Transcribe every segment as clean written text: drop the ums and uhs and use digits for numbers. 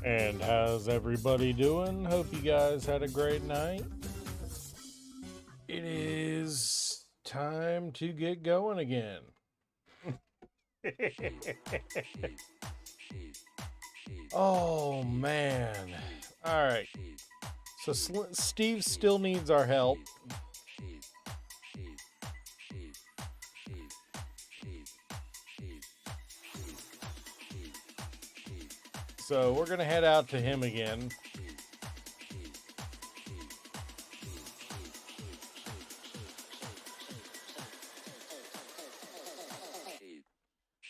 And how's everybody doing? Hope you guys had a great night. It is time to get going again. Oh man. All right. So Steve still needs our help. So we're going to head out to him again.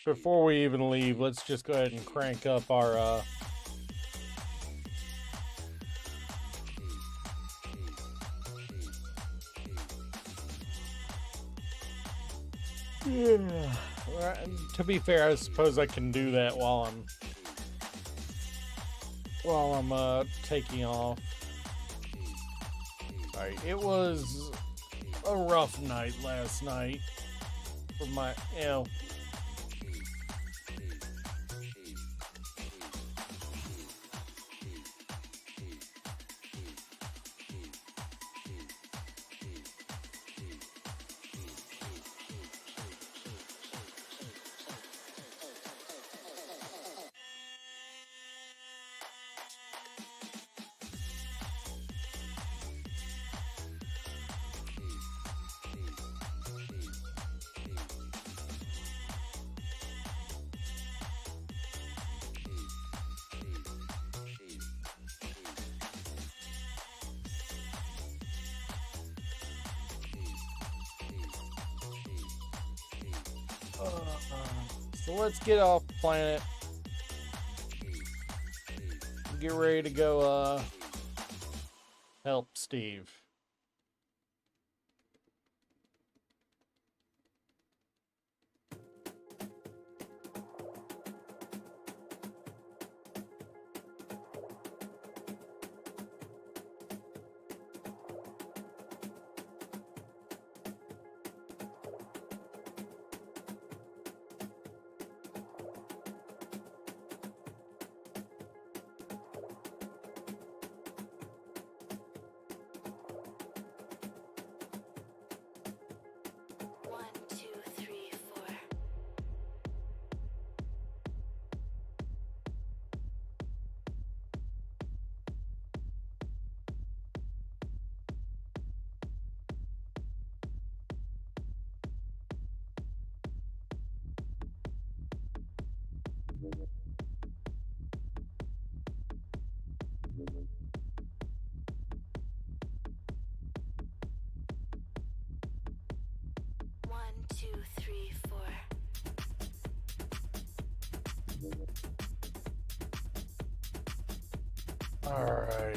Before we even leave, let's just go ahead and crank up our yeah. To be fair, I suppose I can do that while I'm taking off. Alright, it was a rough night last night for my, so let's get off planet. Get ready to go help Steve.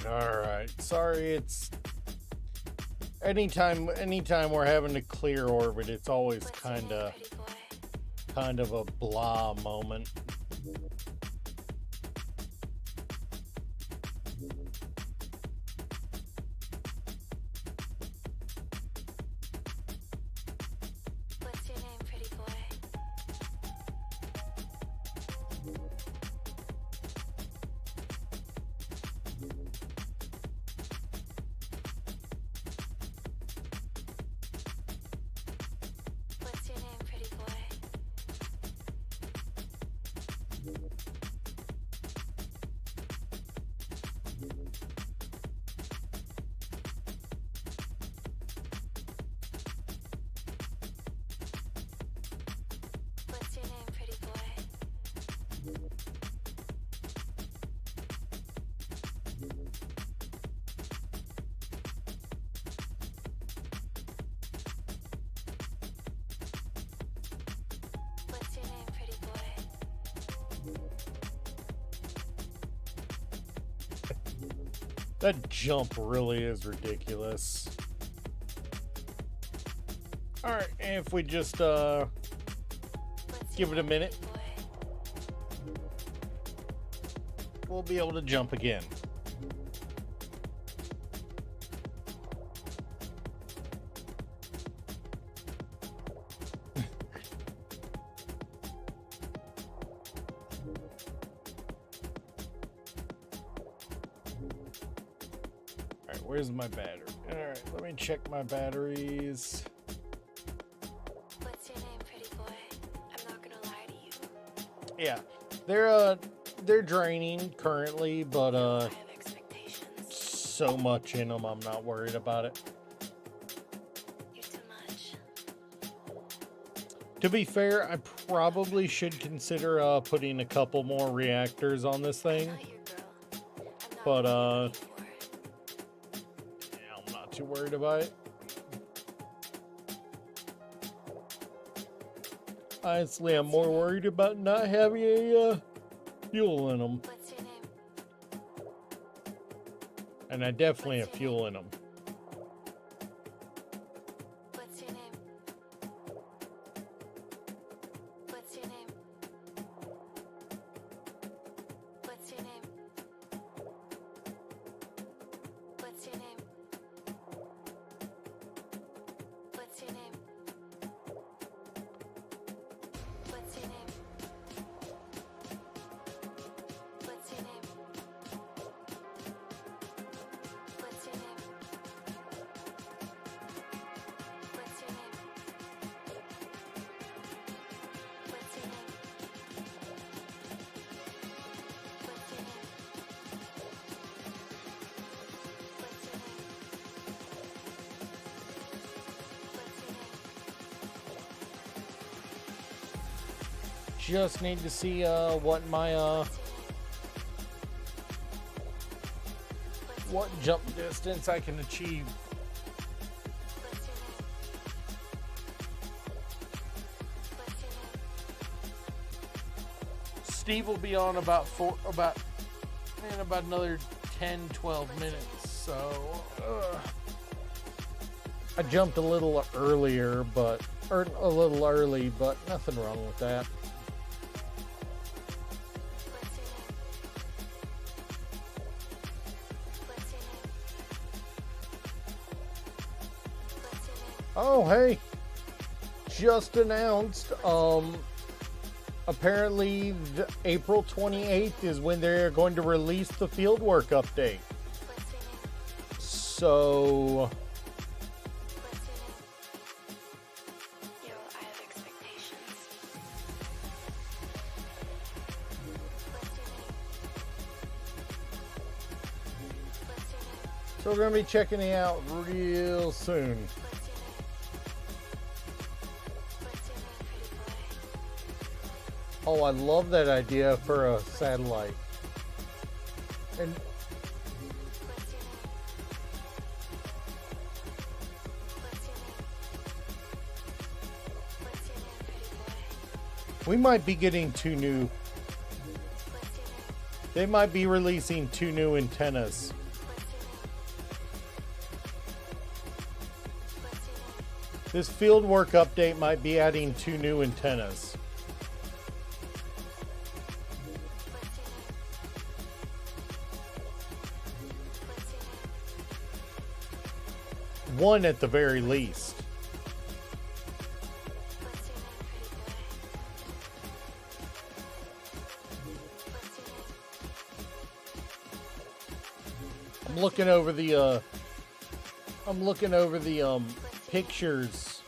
All right. Sorry, it's anytime we're having to clear orbit, it's always kind of a blah moment. What's your name, pretty boy? What's your name, pretty boy? What's your name, pretty boy? What's your name, pretty boy? That jump really is ridiculous. All right, and if we just give it a minute, we'll be able to jump again. where's my battery? Alright, let me check my batteries. What's your name, pretty boy? I'm not gonna lie to you. Yeah, they're draining currently, but I have expectations. so much in them, I'm not worried about it. You're too much. To be fair, I probably should consider putting a couple more reactors on this thing, Not your girl. I'm not but what you're looking for. yeah, I'm not too worried about it. Honestly, I'm more worried about not having a fuel in them, What's your name? and I definitely have fuel in them. What's your name? What's your name? What's your name? What's your name? What's your name? What's your name? What's your name? What's your name? What's your name? What's your name? What's your name? What's your name? Just need to see what my what jump distance I can achieve. What's your name? What's your name? Steve will be on about another 10-12 minutes, so I jumped a little earlier, or a little early, but nothing wrong with that. What's your name? What's your name? What's your name? Oh, hey, just announced, apparently April 28th is when they're going to release the fieldwork update. What's your name? So, What's your name? Yo, I have expectations. What's your name? What's your name? so we're going to be checking it out real soon. What's your name? What's your name, pretty boy? Oh, I love that idea for a satellite. And What's your name? What's your name? What's your name, pretty boy? we might be getting two new, What's your name? they might be releasing two new antennas. What's your name? What's your name? This fieldwork update might be adding two new antennas. What's your name? What's your name? One at the very least. What's your name, pretty boy? What's your name? I'm looking over the pictures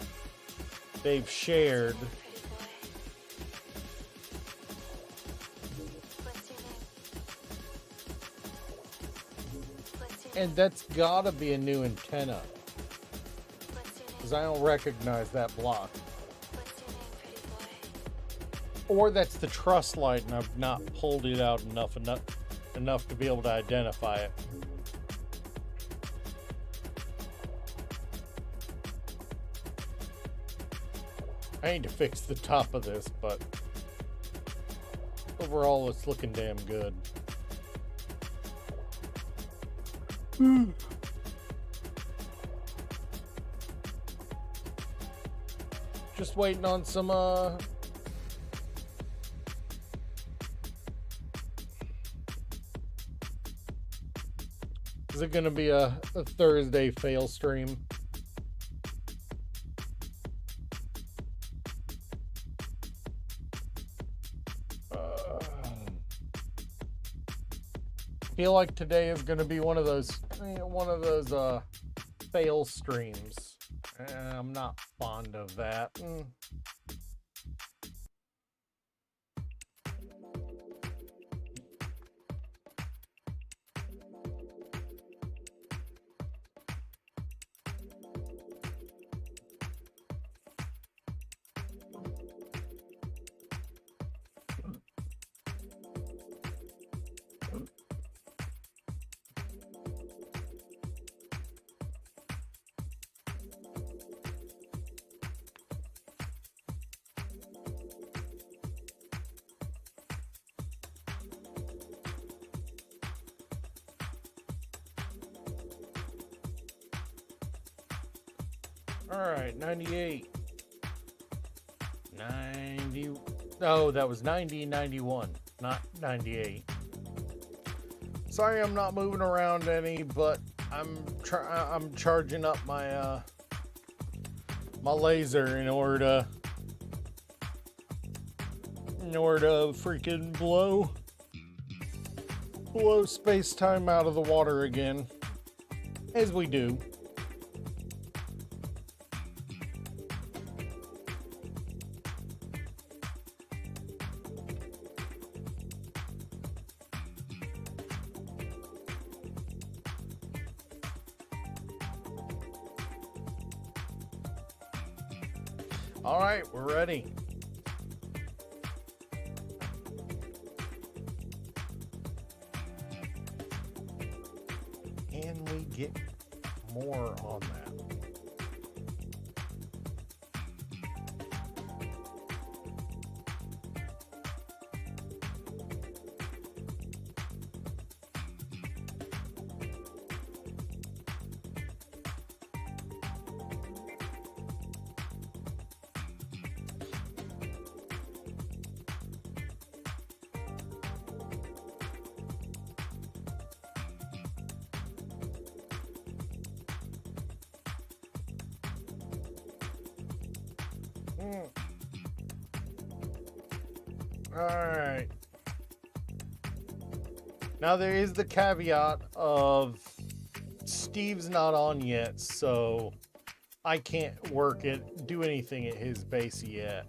they've shared. Pretty boy. What's your name? What's your name? And that's gotta be a new antenna, What's your name? because I don't recognize that block. What's your name, pretty boy? Or that's the truss light and I've not pulled it out enough to be able to identify it. I need to fix the top of this, but overall it's looking damn good. Just waiting on some is it gonna be a Thursday fail stream? feel like today is going to be one of those fail streams. And I'm not fond of that. All right, 98. 90. Oh, that was 90, 91, not 98. Sorry, I'm not moving around any, but I'm charging up my my laser in order to freaking blow space-time out of the water again, as we do. All right, we're ready. Can we get more on that? All right. Now there is the caveat of Steve's not on yet, so I can't do anything at his base yet.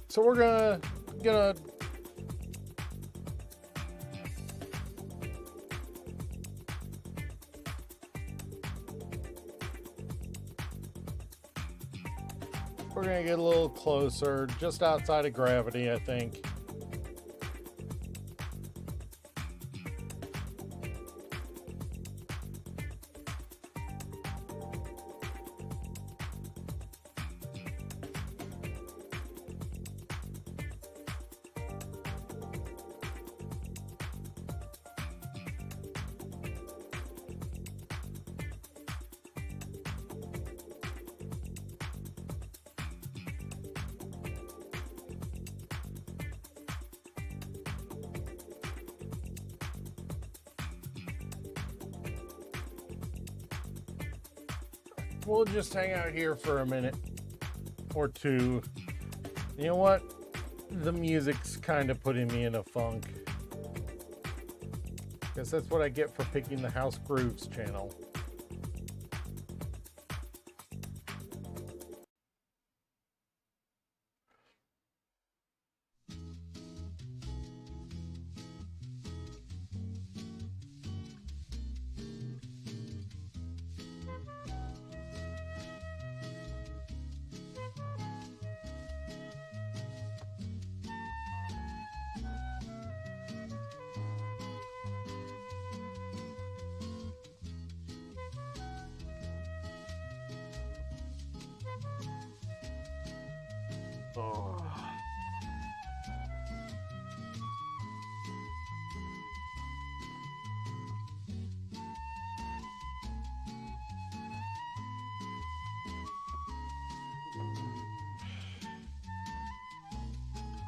So we're gonna get a little closer, just outside of gravity, I think. We'll just hang out here for a minute or two. You know what? The music's kind of putting me in a funk. Guess that's what I get for picking the House Grooves channel. Oh.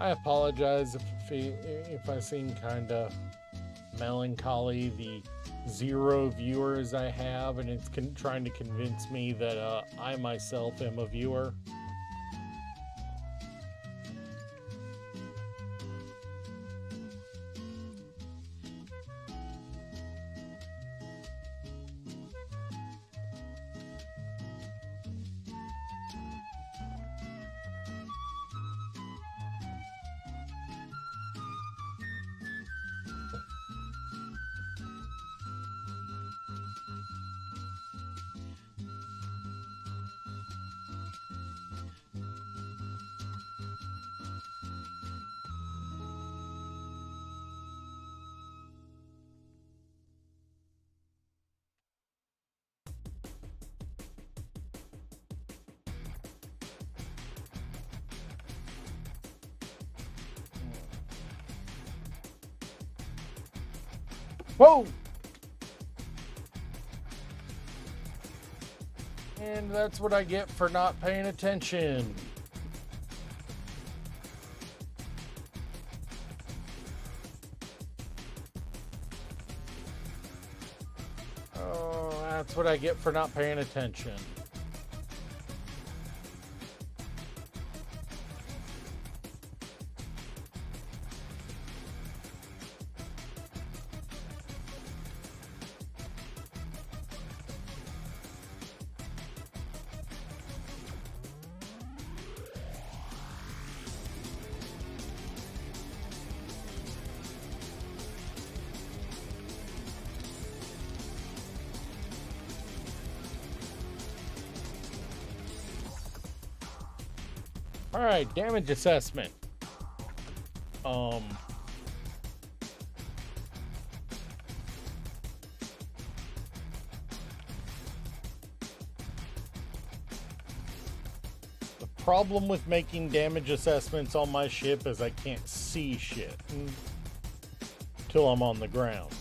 I apologize if I seem kind of melancholy. The 0 viewers I have, and it's trying to convince me that I myself am a viewer. Whoa! And that's what I get for not paying attention. Oh, that's what I get for not paying attention. All right, damage assessment. The problem with making damage assessments on my ship is I can't see shit till I'm on the ground.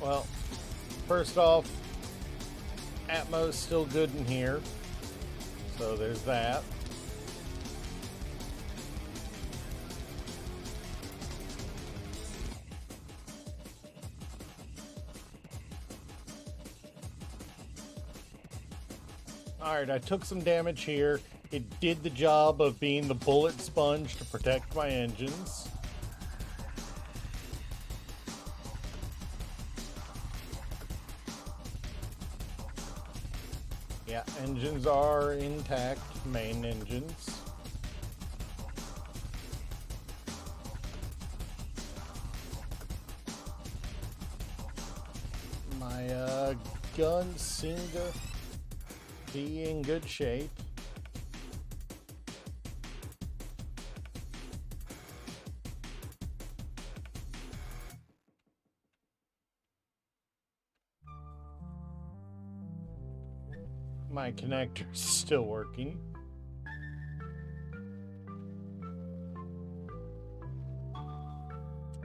Well, first off, Atmo's still good in here, so there's that. Alright, I took some damage here. It did the job of being the bullet sponge to protect my engines. Yeah, engines are intact, main engines. My guns seem to be in good shape. My connector's still working.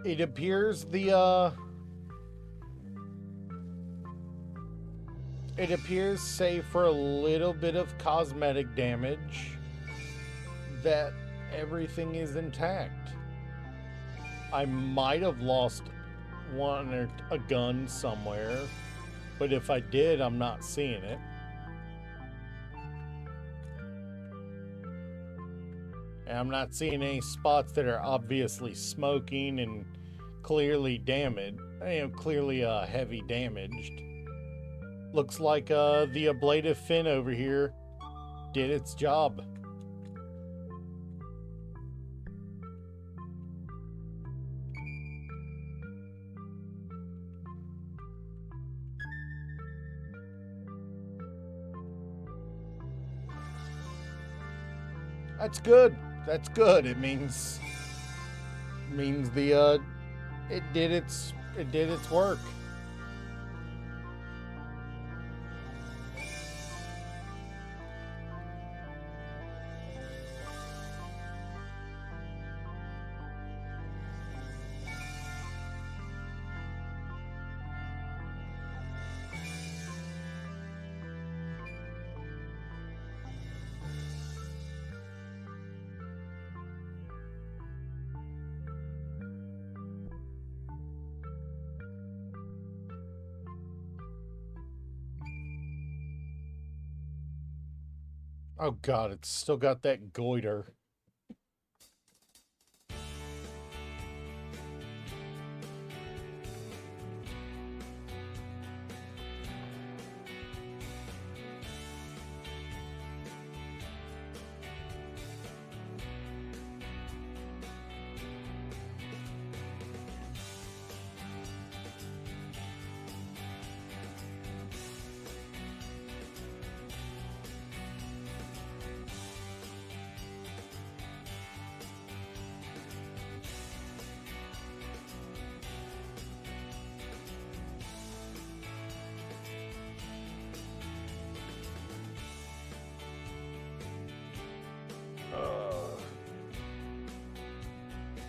It appears save for a little bit of cosmetic damage, that everything is intact. I might have lost one or a gun somewhere, but if I did, I'm not seeing it. And I'm not seeing any spots that are obviously smoking and clearly damaged, clearly heavy damaged. Looks like the ablative fin over here did its job. That's good. That's good. It means means it did its work. Oh god, it's still got that goiter.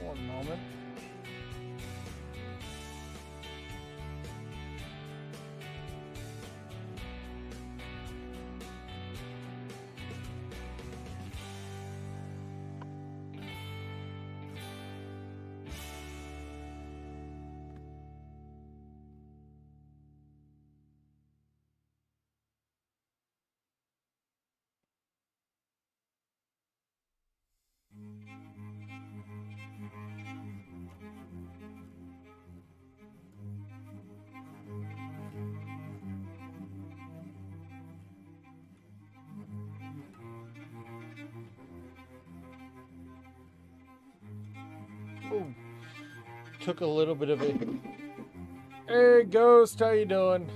One moment. Ooh. Took a little bit of a... Hey, Ghost, how you doing?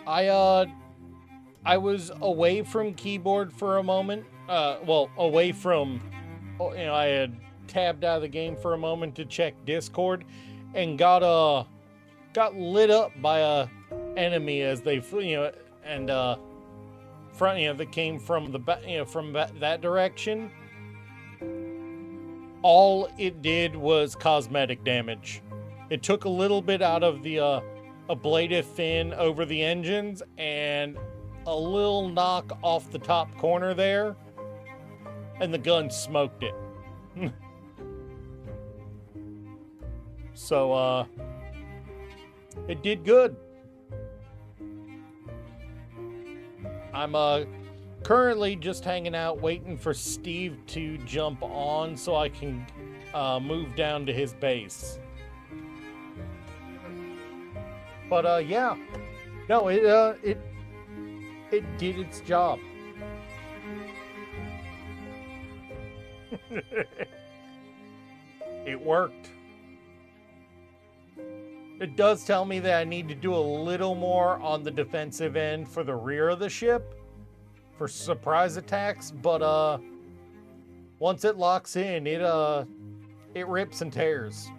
I was away from keyboard for a moment. Well, away from... I had tabbed out of the game for a moment to check Discord, and got lit up by a enemy as they that came from that direction. All it did was cosmetic damage. It took a little bit out of the ablative fin over the engines and a little knock off the top corner there, and the gun smoked it. So, it did good. I'm currently just hanging out waiting for Steve to jump on so I can move down to his base. But yeah, no, it did its job. It worked. It does tell me that I need to do a little more on the defensive end for the rear of the ship for surprise attacks, but once it locks in, it rips and tears.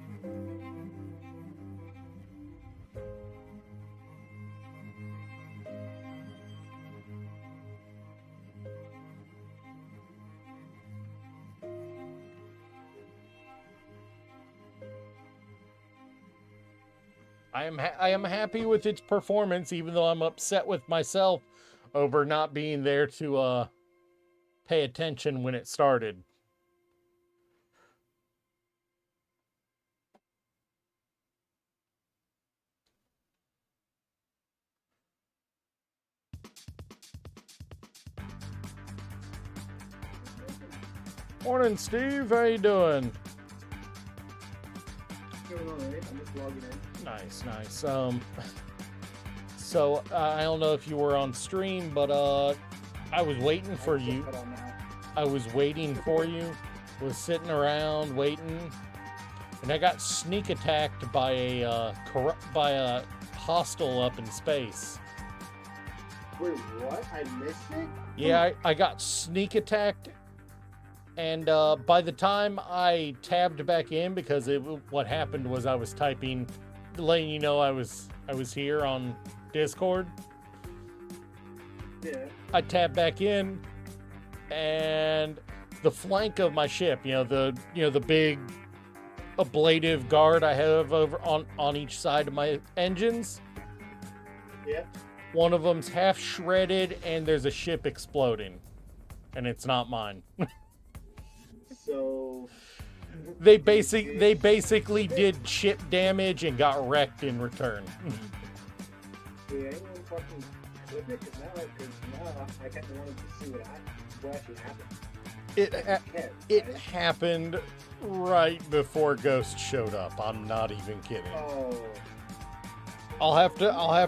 I am happy with its performance, even though I'm upset with myself over not being there to pay attention when it started. Morning, Steve. How you doing? Doing all right. I'm just logging in. Nice. So I don't know if you were on stream, but I was waiting for you. I was waiting for you. Was sitting around waiting, and I got sneak attacked by a hostile up in space. Wait, what? I missed it? Yeah, I got sneak attacked And by the time I tabbed back in, because what happened was I was typing, letting you know I was here on Discord. Yeah. I tabbed back in, and the flank of my ship, the big ablative guard I have over on each side of my engines. Yeah. One of them's half shredded, and there's a ship exploding, and it's not mine. So. They basically did ship damage and got wrecked in return. Did anyone fucking clip it? Because now I kind of wanted to see what actually happened. It happened right before Ghost showed up. I'm not even kidding. Oh. I'll have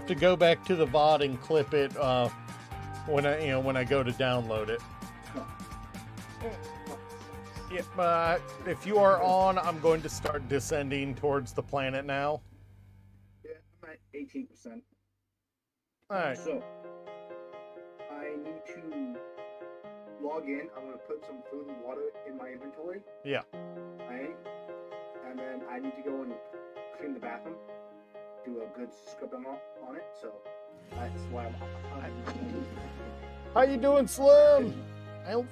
to go back to the VOD and clip it when I go to download it. Yep. If you are on, I'm going to start descending towards the planet now. Yeah, I'm at 18%. All right. So, I need to log in. I'm going to put some food and water in my inventory. Yeah. Right? And then I need to go and clean the bathroom. Do a good scrub on it. So, that's why I'm How you doing, Slim? I don't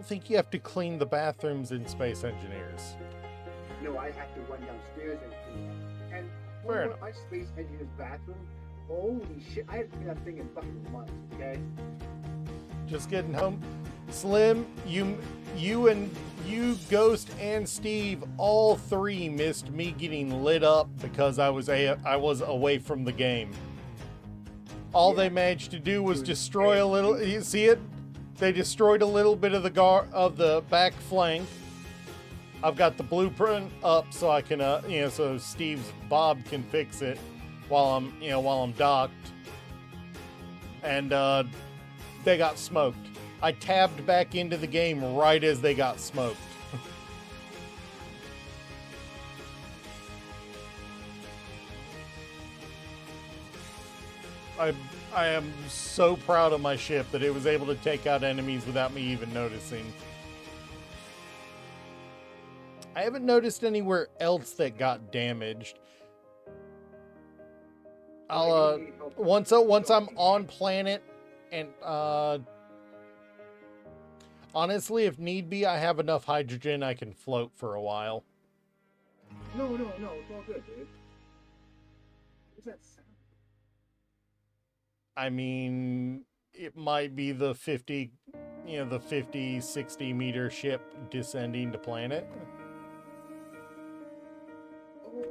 think you have to clean the bathrooms in Space Engineers. No, I have to run downstairs and clean it. And Fair enough. my Space Engineer's bathroom, holy shit, I haven't cleaned that thing in fucking months, okay? Just getting home. Slim, you, Ghost, and Steve, all three missed me getting lit up because I was away from the game. All they managed to do was destroy a little. You see it? They destroyed a little bit of the back flank. I've got the blueprint up so I can, so Steve's Bob can fix it while I'm docked. And they got smoked. I tabbed back into the game right as they got smoked. I am so proud of my ship that it was able to take out enemies without me even noticing. I haven't noticed anywhere else that got damaged. I'll once I'm on planet, and honestly, if need be, I have enough hydrogen I can float for a while. No, it's all good, dude. What's that sound? I mean, it might be the 50, 60 meter ship descending to planet. Oh,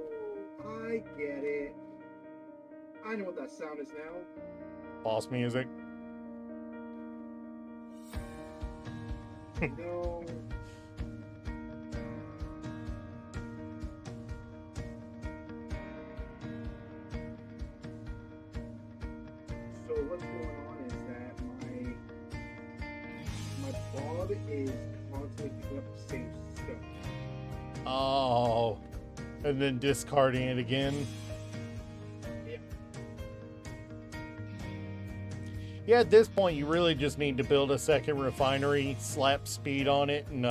I get it. I know what that sound is now. Boss music. No. So what's going on is that my bod is constantly picking up the same stuff. Oh, and then discarding it again. Yeah, at this point, you really just need to build a second refinery, slap speed on it, and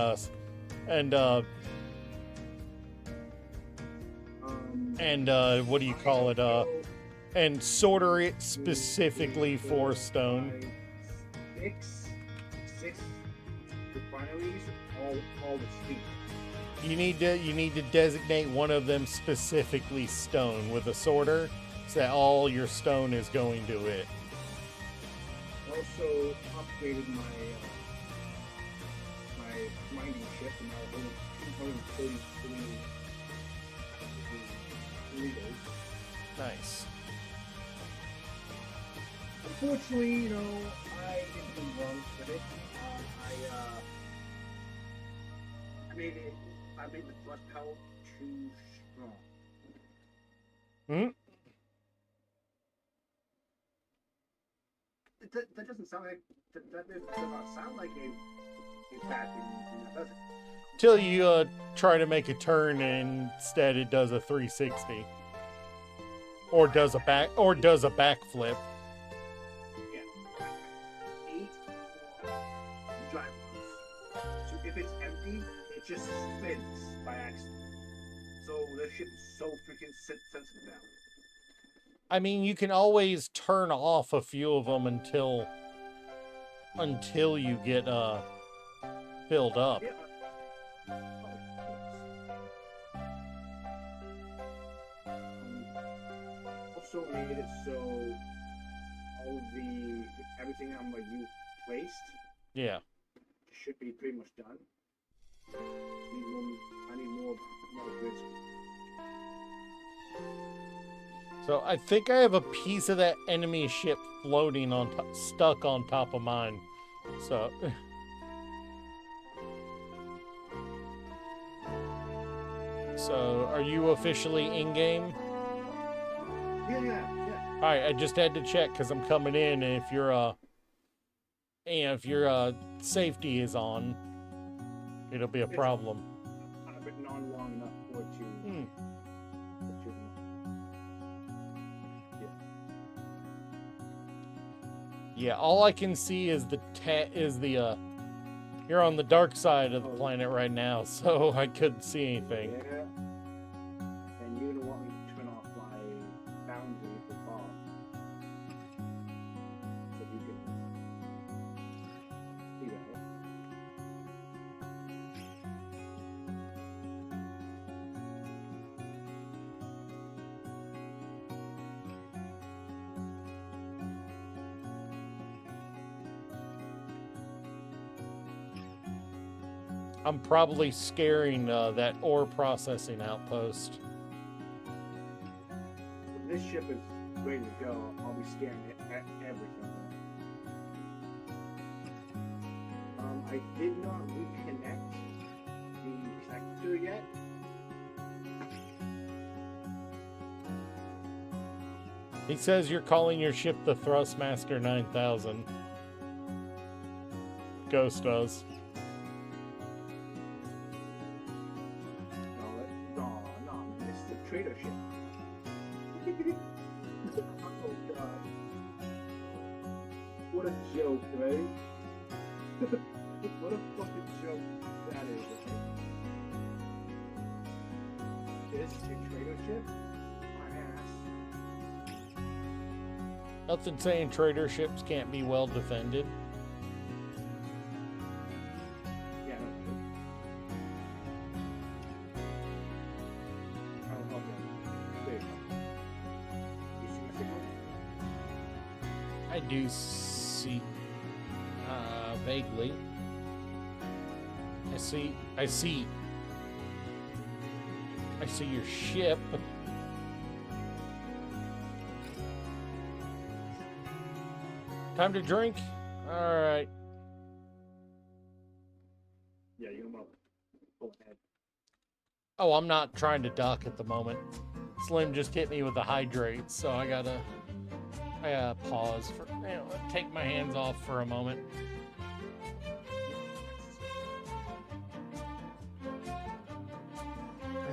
what do you call it? And solder it specifically for stone. Six refineries, all with speed. You need to designate one of them specifically stone with a sorter, so that all your stone is going to it. Also upgraded my mining ship, and now it's 233 liters. Nice. Unfortunately, I did something wrong with it. I made the thrust power too strong. Hmm? That doesn't sound like that does not sound like a bad thing, does it? Till you try to make a turn and instead it does a 360. Or does a backflip. Yeah. 8 drivers. So if ship is so freaking sensitive now. I mean, you can always turn off a few of them until you get filled up. Yeah. Also made it so all the everything on my you placed Yeah. should be pretty much done. I need more grids. So I think I have a piece of that enemy ship floating on stuck on top of mine. So So are you officially in game? Yeah. All right, I just had to check because I'm coming in, and if your safety is on, it'll be a problem. I've been on long enough for it to. Yeah, all I can see is you're on the dark side of the planet right now, so I couldn't see anything. Yeah. And you don't want me to turn off my boundary for fog. So you can see that. I'm probably scaring that ore processing outpost. When this ship is ready to go, I'll be scanning it at everything. I did not reconnect the connector yet. He says you're calling your ship the Thrustmaster 9000. Ghost does. No, this is a trader ship. Oh god. What a joke, right? What a fucking joke that is, okay? This is a trader ship? My ass. Nothing saying trader ships can't be well defended. Yeah, no. Oh, okay. There you go. You see my signal? I do see, vaguely. I see your ship. Time to drink? Alright. Yeah, you don't want to go ahead. Oh, I'm not trying to duck at the moment. Slim just hit me with a hydrate, so I gotta pause for, take my hands off for a moment.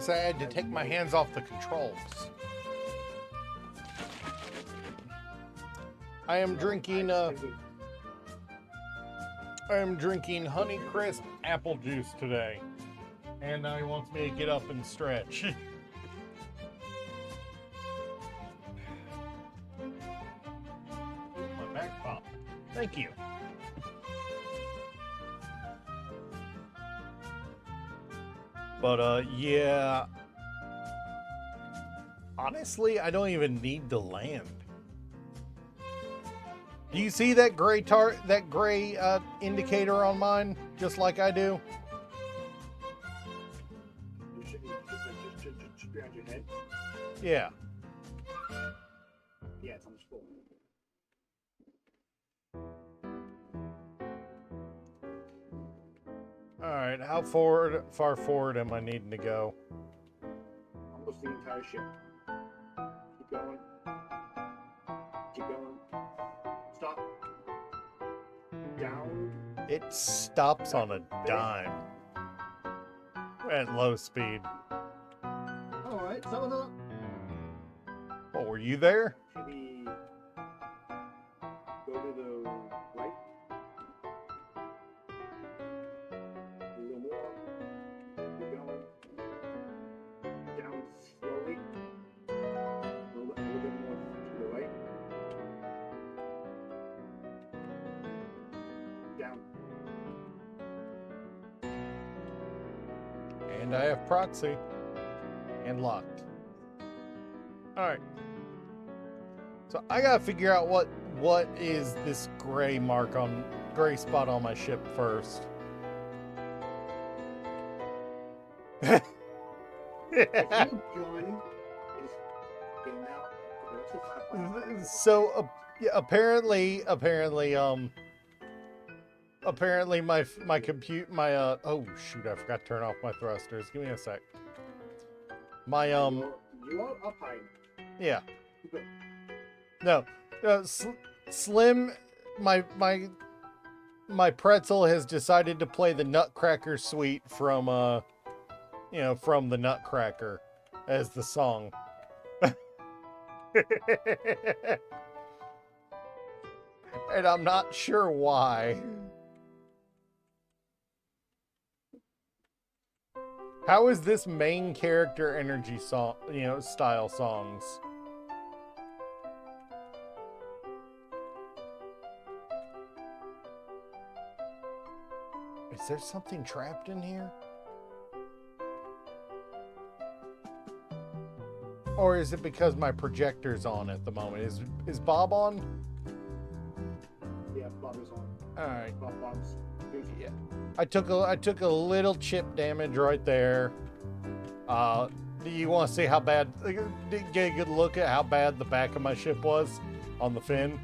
I had to take my hands off the controls. I am drinking Honeycrisp apple juice today. And now he wants me to get up and stretch. My back pop. Thank you. But yeah. Honestly, I don't even need to land. Do you see that gray indicator on mine, just like I do? Just behind your head? Yeah. Yeah, it's on the floor. All right, how far forward am I needing to go? Almost the entire ship. Keep going. Keep going. Stop. Down. It stops on a dime at low speed. Alright, so Oh, were you there? to the go to the right. A little more. Keep going. Down And I have proxy. And locked. Alright. So I gotta figure out what is this gray spot on my ship first. I think John is getting out. So yeah, apparently my compute oh shoot, I forgot to turn off my thrusters. Give me a sec. My You are up high. yeah. Good. No, Slim, my pretzel has decided to play the Nutcracker Suite from from the Nutcracker as the song. And I'm not sure why. How is this main character energy song, style songs? Is there something trapped in here? Or is it because my projector's on at the moment? Is Bob on? Yeah, Bob is on. All right. Bob's good. Yeah. I took a little chip damage right there. Do you want to see how bad? Get a good look at how bad the back of my ship was on the fin.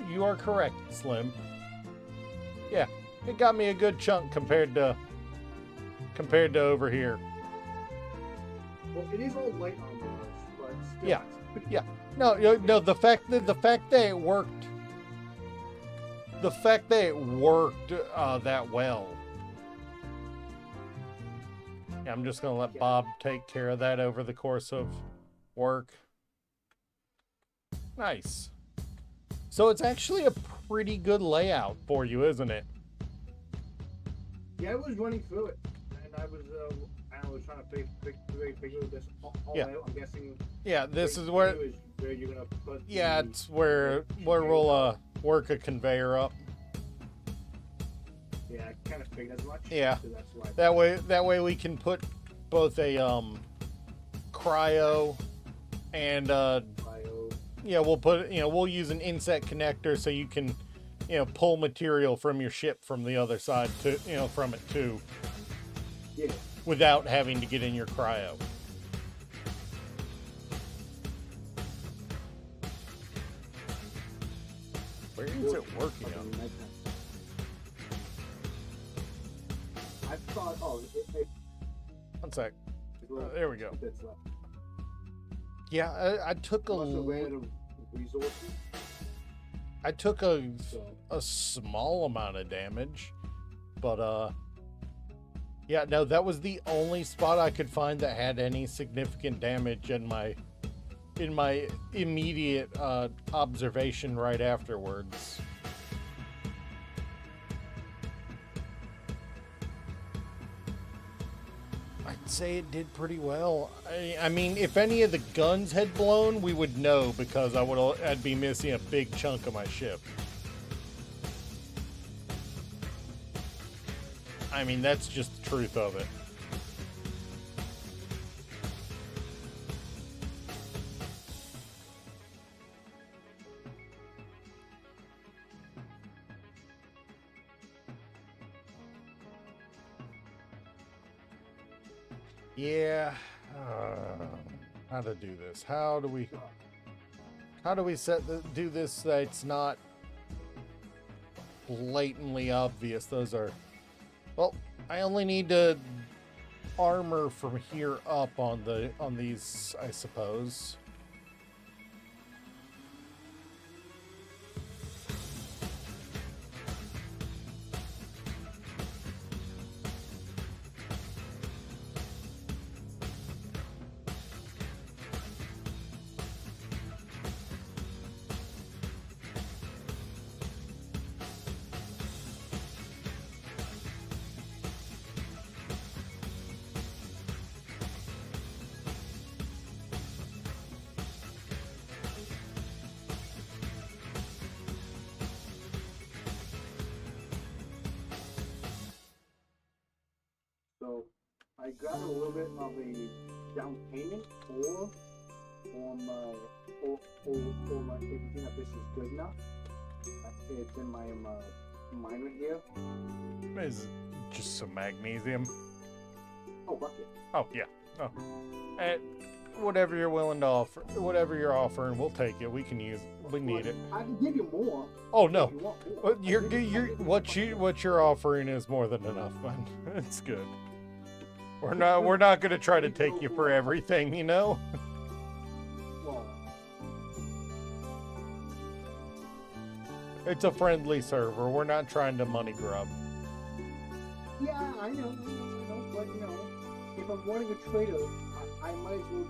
You are correct, Slim. Yeah, it got me a good chunk compared to over here. Well, it is all light armor, but still. Yeah. Yeah. No, the fact that it worked. The fact that it worked that well. Yeah, I'm just gonna let Bob take care of that over the course of work. Nice. So it's actually a pretty good layout for you, isn't it? Yeah, I was running through it, and I was trying to figure this all out. I'm guessing. Yeah, this is where you're gonna put. Yeah, it's where we'll work a conveyor up. Yeah, I kind of figured as much. Yeah. So that's why. That way we can put both a cryo and yeah, we'll use an inset connector so you can pull material from your ship from the other side to from it too. Yeah. Without having to get in your cryo. Where is it working on? I thought, One sec. There we go. Bits left. Yeah, I took a resources. I took a small amount of damage, but yeah, no, that was the only spot I could find that had any significant damage in my immediate observation right afterwards. I'd say it did pretty well. I mean, if any of the guns had blown, we would know because I'd be missing a big chunk of my ship. I mean, that's just the truth of it. Yeah. How to do this? How do we do this so that it's not blatantly obvious? Those are, well, I only need to armor from here up on these, I suppose. I grabbed a little bit of a down payment or my, if you think that this is good enough. It's in my miner here. Is it just some magnesium? Oh, bucket. Oh, yeah. Oh. Whatever you're willing to offer, whatever you're offering, we'll take it. We can use it. We need it. I can give you more. Oh, If no. you want more. What you're offering is more than enough, man. It's good. We're not gonna try to take you for everything, you know? Well, It's a friendly server. We're not trying to money grub. yeah, I know, but you know, if I'm wanting a trader, I might as well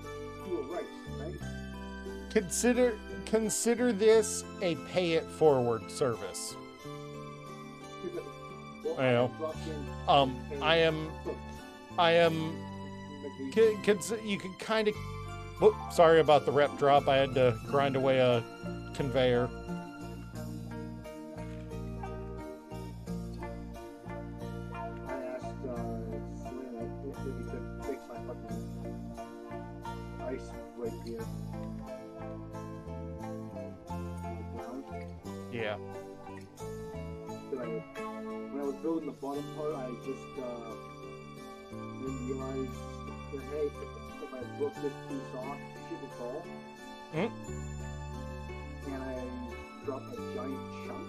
do it right? Consider this a pay it forward service. Because, well, I know. dropped in I am. You can kind of. Whoop, sorry about the rep drop. I had to grind away a conveyor. I asked Selena if he could fix my fucking ice right here. Ground. Yeah. When I was building the bottom part, I just didn't realize that, hey, if I broke this piece off, shit would fall. Hmm? And I dropped a giant chunk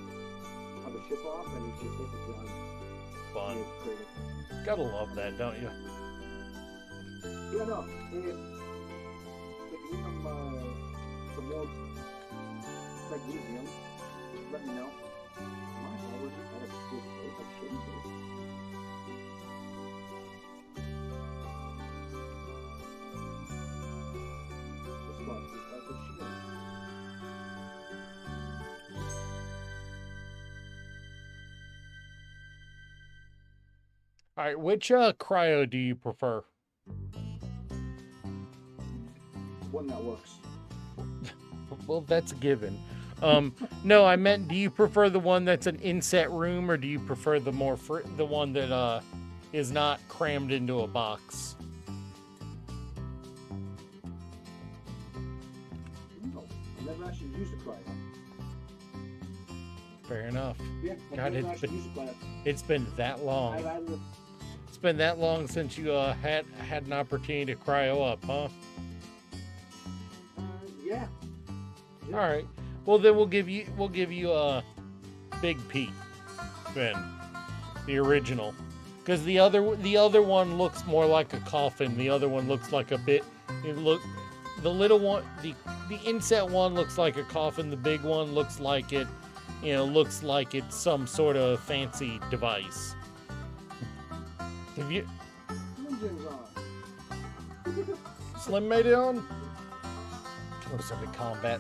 of the ship off, and it just hit the ground. Fun. And it cratered. Gotta love that, don't you? Yeah, no. If you need some more magnesium, let me know. Mine already had a good place. I shouldn't do. This one is like a shit. All right, which cryo do you prefer? One that works. Well, that's a given. No, I meant, do you prefer the one that's an inset room, or do you prefer the the one that is not crammed into a box? No, I never actually used a cryo. Fair enough. Yeah, I God, never actually used a cryo. It's been that long. I've had it. It's been that long since you had an opportunity to cryo up, huh? Yeah. All right. Well, then we'll give you Big Pete, then the original, because the other one looks more like a coffin. The other one looks like the little one, the inset one looks like a coffin. The big one looks like looks like it's some sort of fancy device. Have you Engines on. Slim made it on? Goes into combat.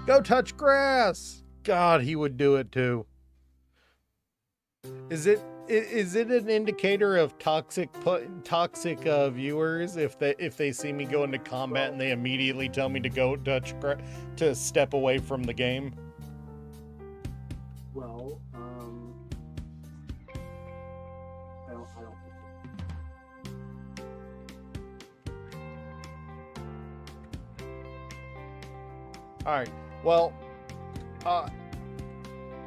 Go touch grass. God, he would do it too. Is it an indicator of toxic viewers if they see me go into combat and they immediately tell me to go touch grass, to step away from the game? Well, I don't think All right. Well,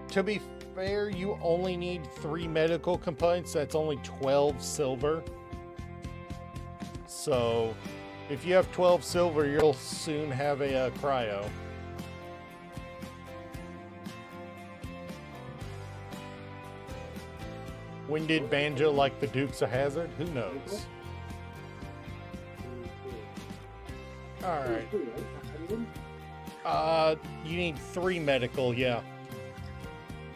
to be fair, you only need 3 medical components. That's only 12 silver. So, if you have 12 silver, you'll soon have a cryo. When did Banjo like the Dukes of Hazzard? Who knows? All right. You need 3 medical, yeah.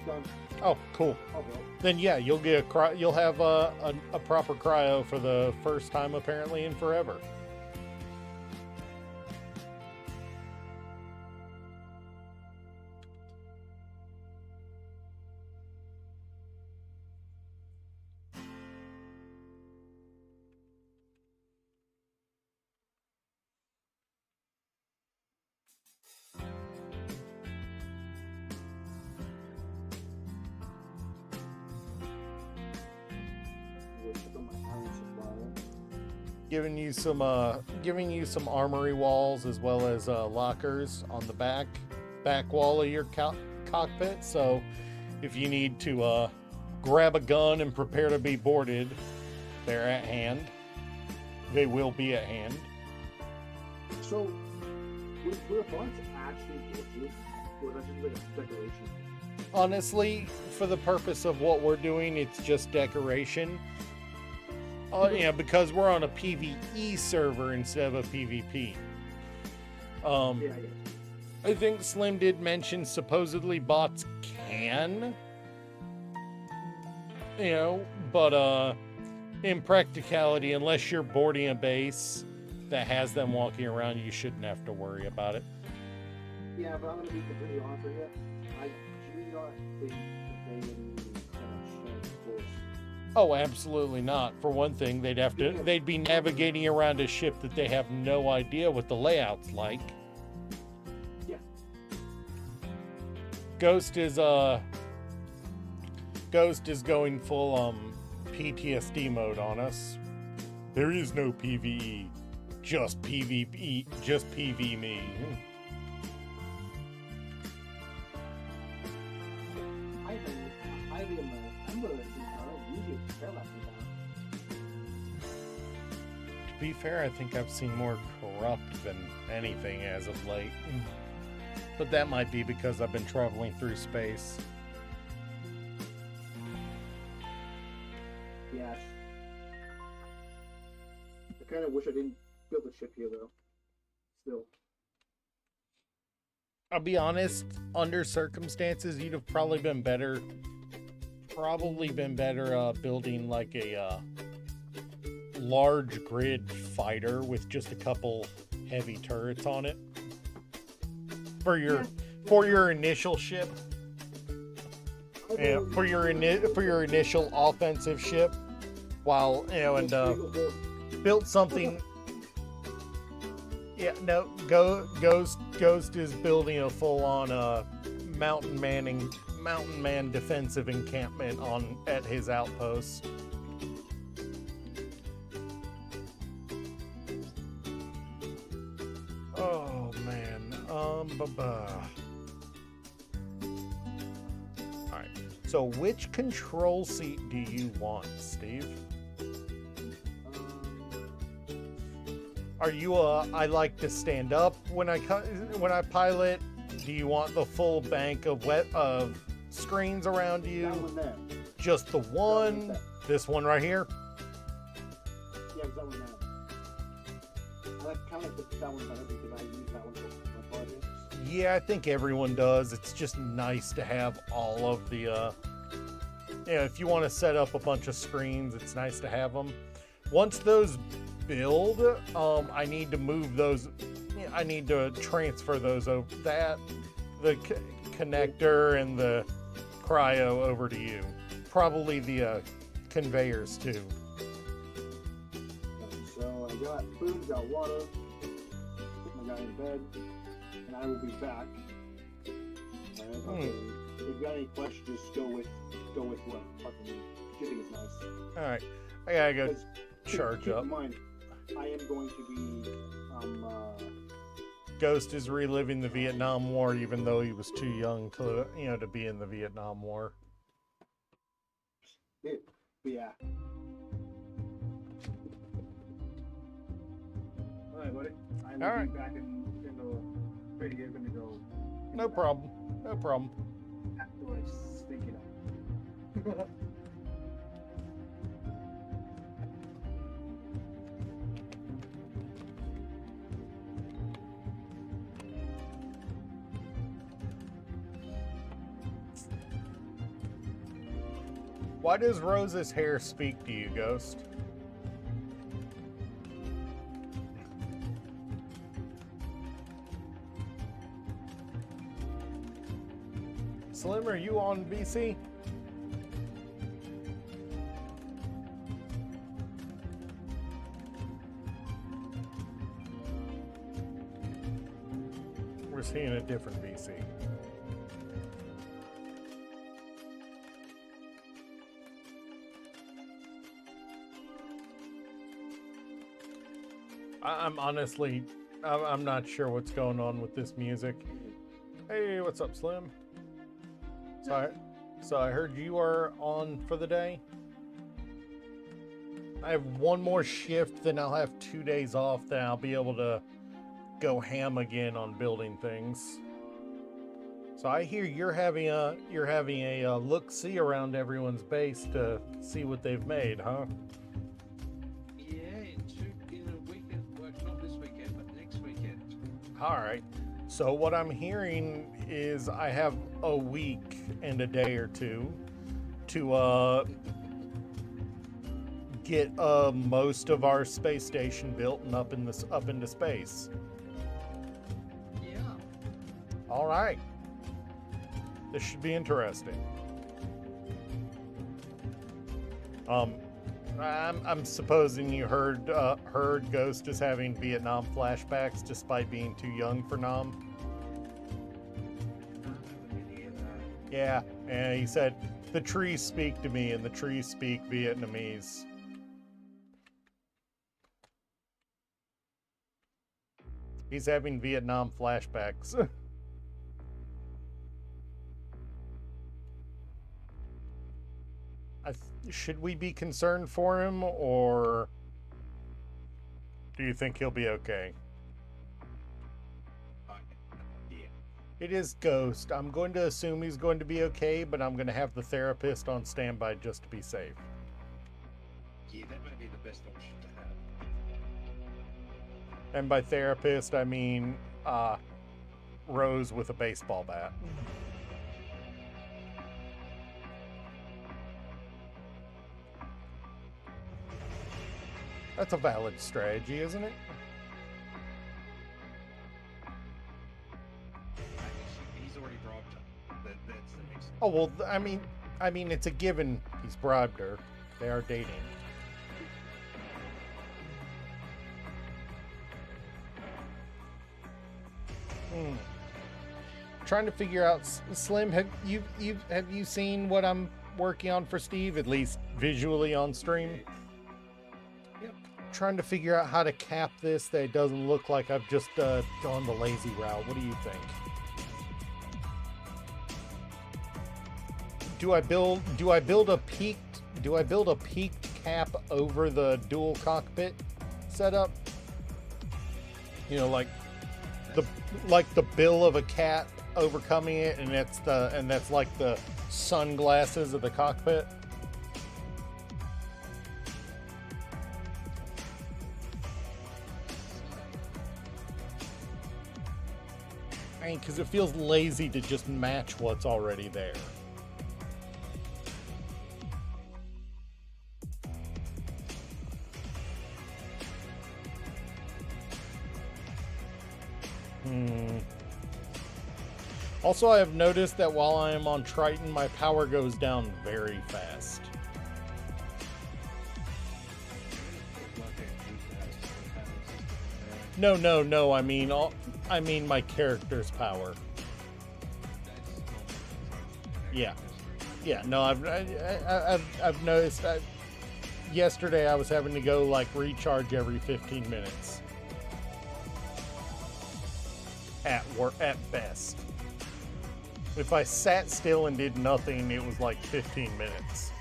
Done. Oh, cool. Oh, well. Then yeah, you'll get you'll have a proper cryo for the first time apparently in forever. Worship of my iron supplier. giving you some armory walls as well as lockers on the back wall of your cockpit. So if you need to grab a gun and prepare to be boarded, they're at hand. They will be at hand. So, will the fonts actually go through, or is that just like a decoration? Honestly, for the purpose of what we're doing, it's just decoration. Yeah, because we're on a PvE server instead of a PvP. Yeah, I guess. I think Slim did mention supposedly bots can, but in practicality, unless you're boarding a base that has them walking around, you shouldn't have to worry about it. Yeah, but I'm gonna be completely honest with you. I do not think that they can force. Oh, absolutely not. For one thing, they'd be navigating around a ship that they have no idea what the layout's like. Yeah. Ghost is going full PTSD mode on us. There is no PvE, just PvP, just PV me. To be fair, I think I've seen more corrupt than anything as of late. But that might be because I've been traveling through space. Yes. I kind of wish I didn't build a ship here, though. Still. I'll be honest, under circumstances, you'd have probably been better building like a large grid fighter with just a couple heavy turrets on it for your initial ship. Yeah, for your initial offensive ship, while built something. Yeah, no, Ghost is building a full-on mountain man defensive encampment at his outpost. Oh man, Alright, so which control seat do you want, Steve? Are you I like to stand up when I pilot? Do you want the full bank of screens around you? That one there. Just the one? there. This one right here? Yeah, that one there. I kind of like that one better because I use that one for my projects. Yeah, I think everyone does. It's just nice to have all of the if you want to set up a bunch of screens, it's nice to have them. Once those build, I need to move those. I need to transfer those over the connector and the cryo over to you. Probably the conveyors too. So I got food, got water, put my guy in bed, and I will be back. Alright, okay. If you got any questions, just go with what fucking shipping is nice. All right, I gotta go Because charge keep up. in mind, I am going to be Ghost is reliving the Vietnam War, even though he was too young to be in the Vietnam War. yeah. Alright, buddy. I will Alright. be back in the radio. Gonna go. No problem. No problem. After I stink it up. Why does Rose's hair speak to you, Ghost? Slim, are you on VC? We're seeing a different VC. I'm honestly, I'm not sure what's going on with this music. Hey, what's up, Slim? So I heard you are on for the day. I have one more shift, then I'll have 2 days off. Then I'll be able to go ham again on building things. So I hear you're having a look-see around everyone's base to see what they've made, huh? Yeah, in a weekend, well, not this weekend, but next weekend. All right. So what I'm hearing is I have a week and a day or two to get most of our space station built and up into space. Yeah. All right. This should be interesting. I'm supposing you heard Ghost is having Vietnam flashbacks despite being too young for Nam. Yeah, and he said the trees speak to me, and the trees speak Vietnamese. He's having Vietnam flashbacks. Should we be concerned for him, or do you think he'll be okay? Yeah. It is Ghost. I'm going to assume he's going to be okay, but I'm going to have the therapist on standby just to be safe. Yeah, that might be the best option to have. And by therapist, I mean Rose with a baseball bat. That's a valid strategy, isn't it? He's already bribed her. That's the next. Oh well, I mean, it's a given. He's bribed her. They are dating. Trying to figure out, Slim. Have you seen what I'm working on for Steve? At least visually on stream. Yep. Trying to figure out how to cap this that it doesn't look like I've just gone the lazy route. What do you think? Do I build a peaked cap over the dual cockpit setup? You know, like the bill of a cat overcoming it, and that's like the sunglasses of the cockpit. I mean, because it feels lazy to just match what's already there. Also, I have noticed that while I am on Triton, my power goes down very fast. No. I mean my character's power. Yeah. No, I've noticed. Yesterday, I was having to go like recharge every 15 minutes. At best. If I sat still and did nothing, it was like 15 minutes.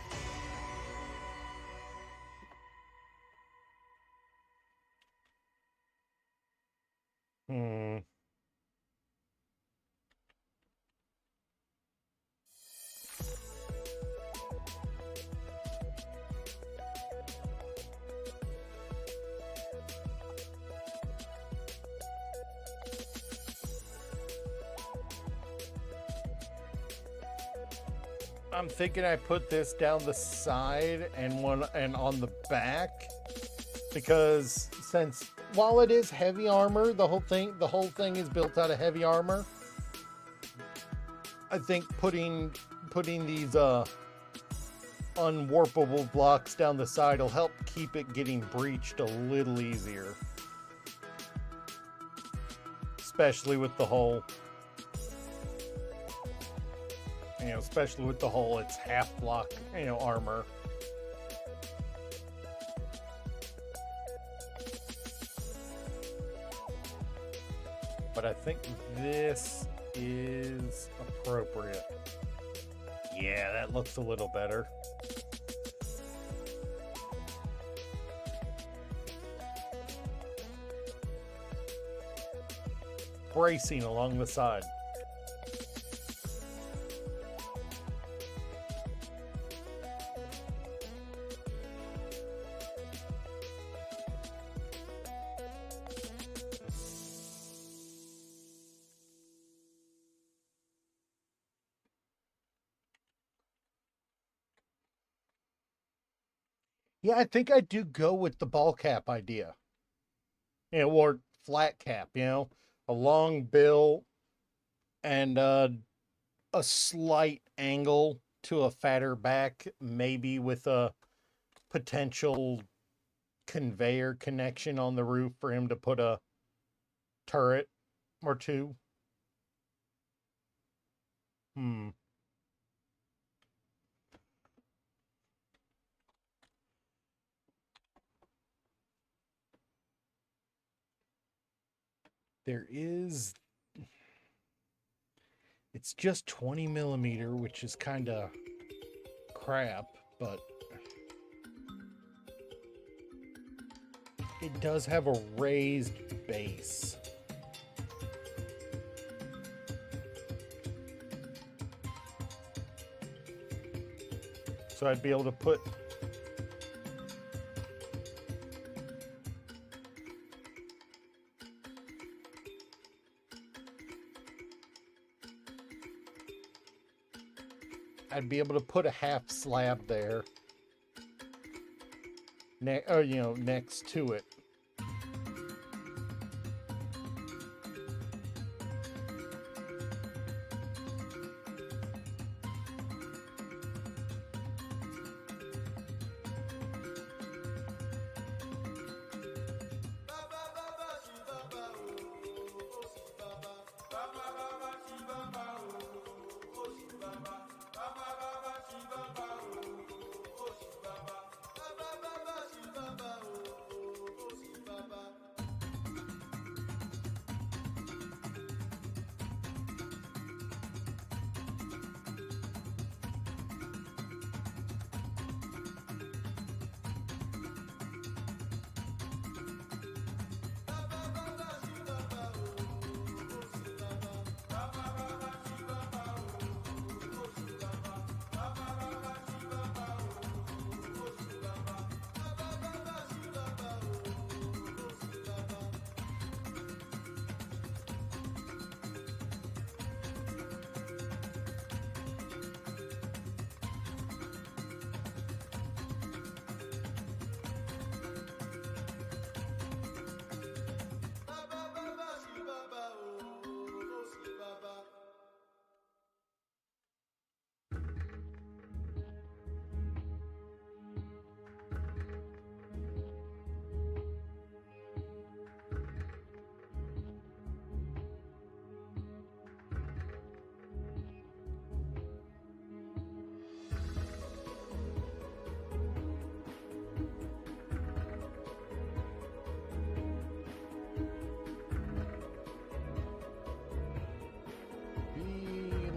I'm thinking I put this down the side and on the back, because since while it is heavy armor, the whole thing is built out of heavy armor. I think putting these unwarpable blocks down the side will help keep it getting breached a little easier, especially with the hull. You know, especially with the hull, it's half block, armor. But I think this is appropriate. Yeah, that looks a little better. Bracing along the side. Yeah, I think I do go with the ball cap idea. Or flat cap, a long bill and a slight angle to a fatter back, maybe with a potential conveyor connection on the roof for him to put a turret or two. There is, it's just 20 millimeter, which is kind of crap, but it does have a raised base. So I'd be able to put a half slab there, next to it.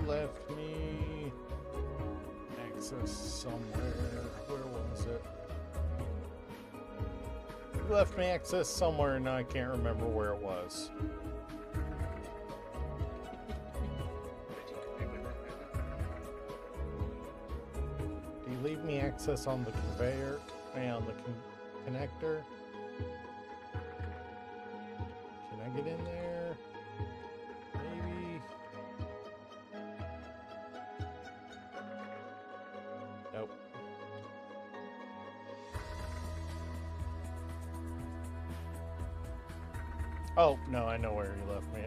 Left me access somewhere. Where was it? He left me access somewhere and I can't remember where it was. Do you leave me access on the conveyor and on the connector? Can I get in there? Maybe. Nope. Oh, no, I know where he left me.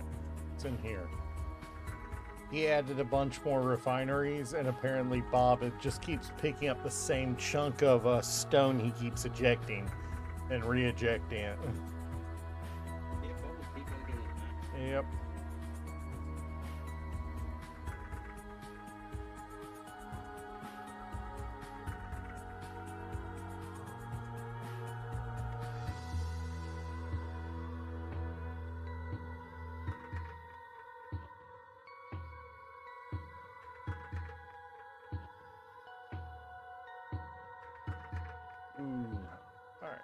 It's in here. He added a bunch more refineries, and apparently Bob just keeps picking up the same chunk of stone he keeps ejecting and re-ejecting it. Yeah, Bob will keep on doing that. Yep. Ooh. All right.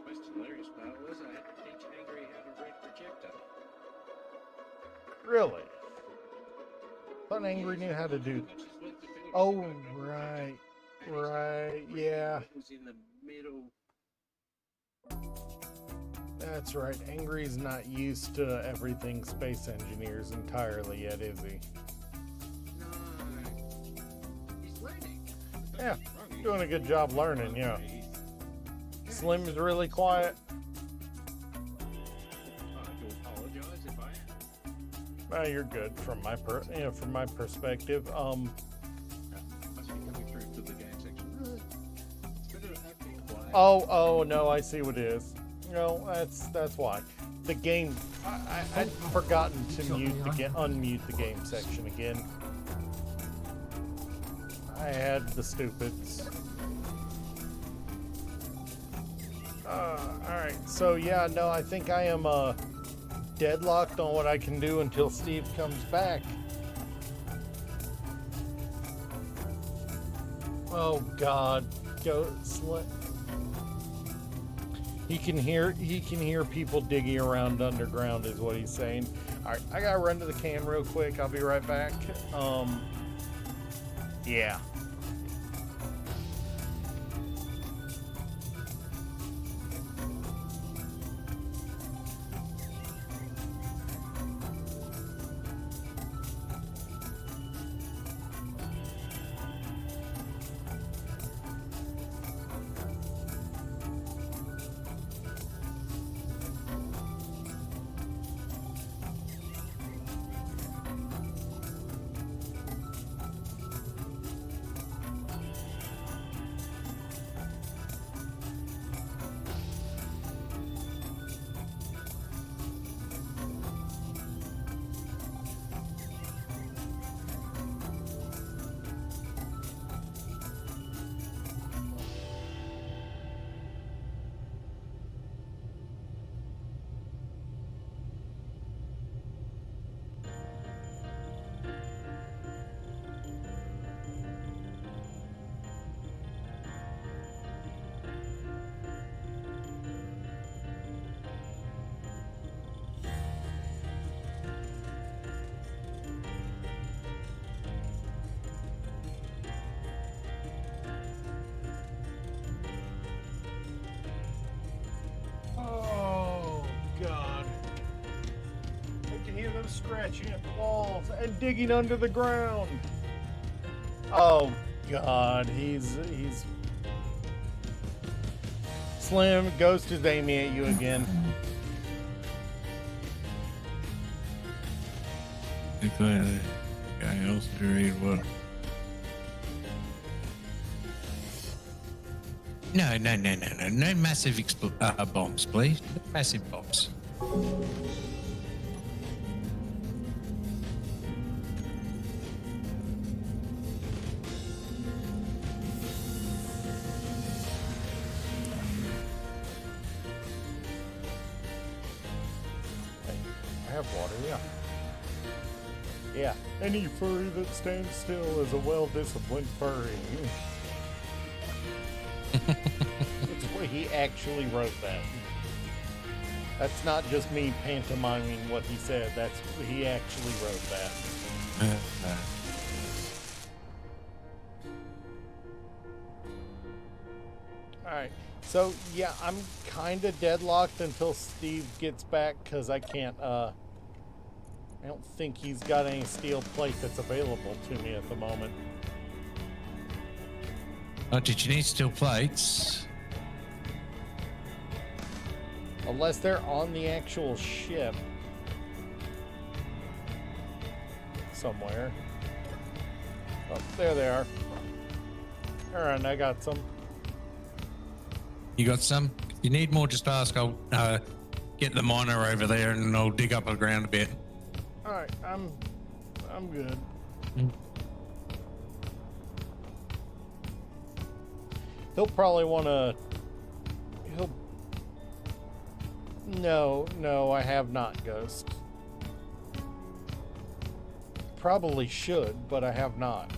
Most hilarious part was I had to teach Angry how to read projector. Really? Thought Angry knew how to do. Oh, right. Right. Yeah. It was in the middle. That's right. Angry's not used to everything Space Engineers entirely yet, is he? No. He's learning. Yeah, doing a good job learning, yeah. Slim's really quiet. I do apologize if I am. Well, you're good from my from my perspective. Must be coming through to the game section. It's better to have me quiet. Oh no, I see what it is. No, that's why. The game, I'd forgotten to unmute the game section again. I had the stupids. Alright, so yeah, no, I think I am deadlocked on what I can do until Steve comes back. Oh God, go Slim. He can hear people digging around underground is what he's saying. All right, I gotta run to the can real quick. I'll be right back. Yeah. Oh God. I can hear them scratching at the walls and digging under the ground. Oh God, he's Slim, Ghost is aiming at you again. Guy else to read what? No, no massive bombs, please. No massive bombs. I have water, yeah. Yeah, any furry that stands still is a well-disciplined furry. That's the way he actually wrote that. That's not just me pantomiming what he said. He actually wrote that. Alright, so yeah, I'm kind of deadlocked until Steve gets back because I can't, I don't think he's got any steel plate that's available to me at the moment. Oh, did you need steel plates? Unless they're on the actual ship somewhere. Oh, there they are. Alright, I got some. You got some? If you need more, just ask. I'll get the miner over there and I'll dig up the ground a bit. Alright, I'm good. He'll probably want to... No, I have not, Ghost. probably should, but I have not.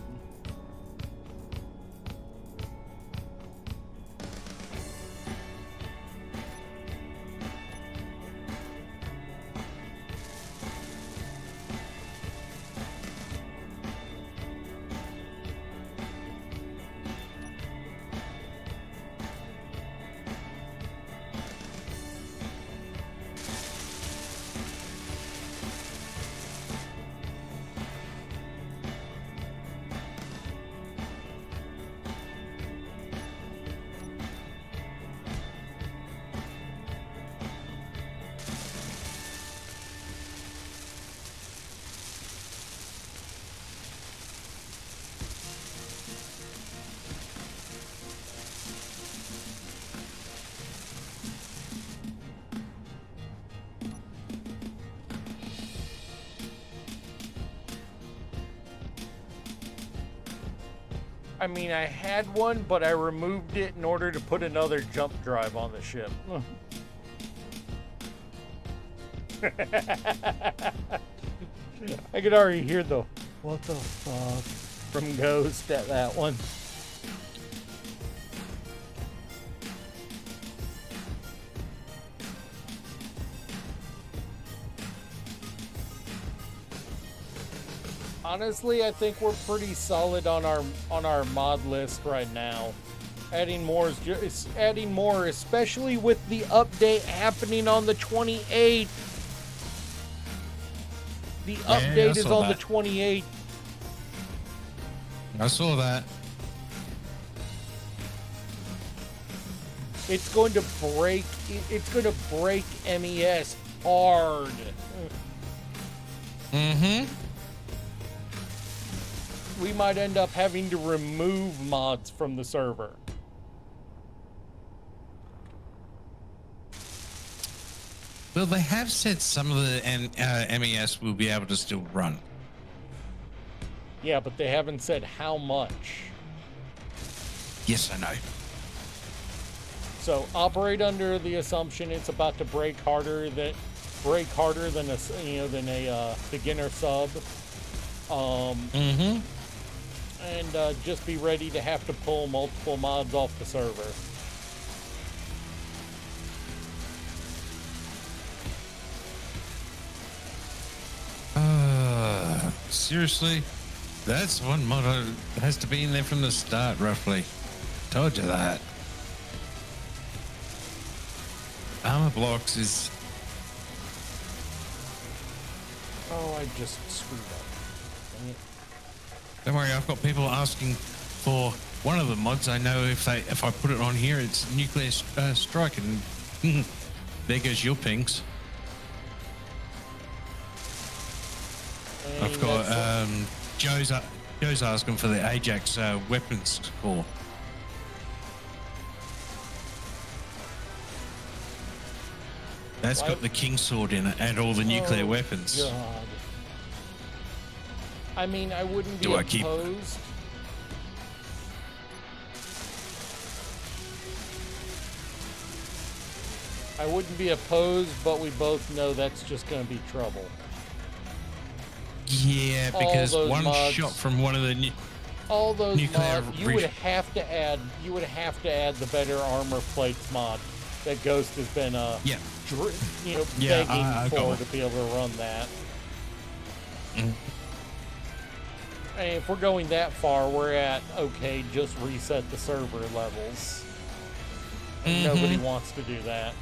I mean, I had one, but I removed it in order to put another jump drive on the ship. I could already hear the "what the fuck" from Ghost at that one. Honestly, I think we're pretty solid on our mod list right now. Adding more is adding more, especially with the update happening on the 28th. The update is on the 28th. I saw that. It's going to break. It's going to break MES hard. Mm-hmm. We might end up having to remove mods from the server. Well, they have said some of the MES will be able to still run. Yeah, but they haven't said how much. Yes, I know. So operate under the assumption it's about to break harder than a beginner sub. Mm-hmm. And just be ready to have to pull multiple mods off the server. Seriously? That's one mod that has to be in there from the start, roughly. Told you that. Armor blocks is... Oh, I just screwed up. Dang it. Don't worry, I've got people asking for one of the mods. I know if I put it on here, it's Nuclear Strike, and there goes your pings. And I've got Joe's asking for the Ajax weapons score. That's got the King Sword in it and all the nuclear weapons. God. I mean, I wouldn't be Do I keep- opposed. I wouldn't be opposed, but we both know that's just going to be trouble. Yeah, All because those one mods. shot from one of the All those Nuclear mods, you re- would have to add the better armor plates mod that Ghost has been yeah. begging I got for to be able to run that. Mm. And if we're going that far, we're at okay, just reset the server levels. And nobody wants to do that.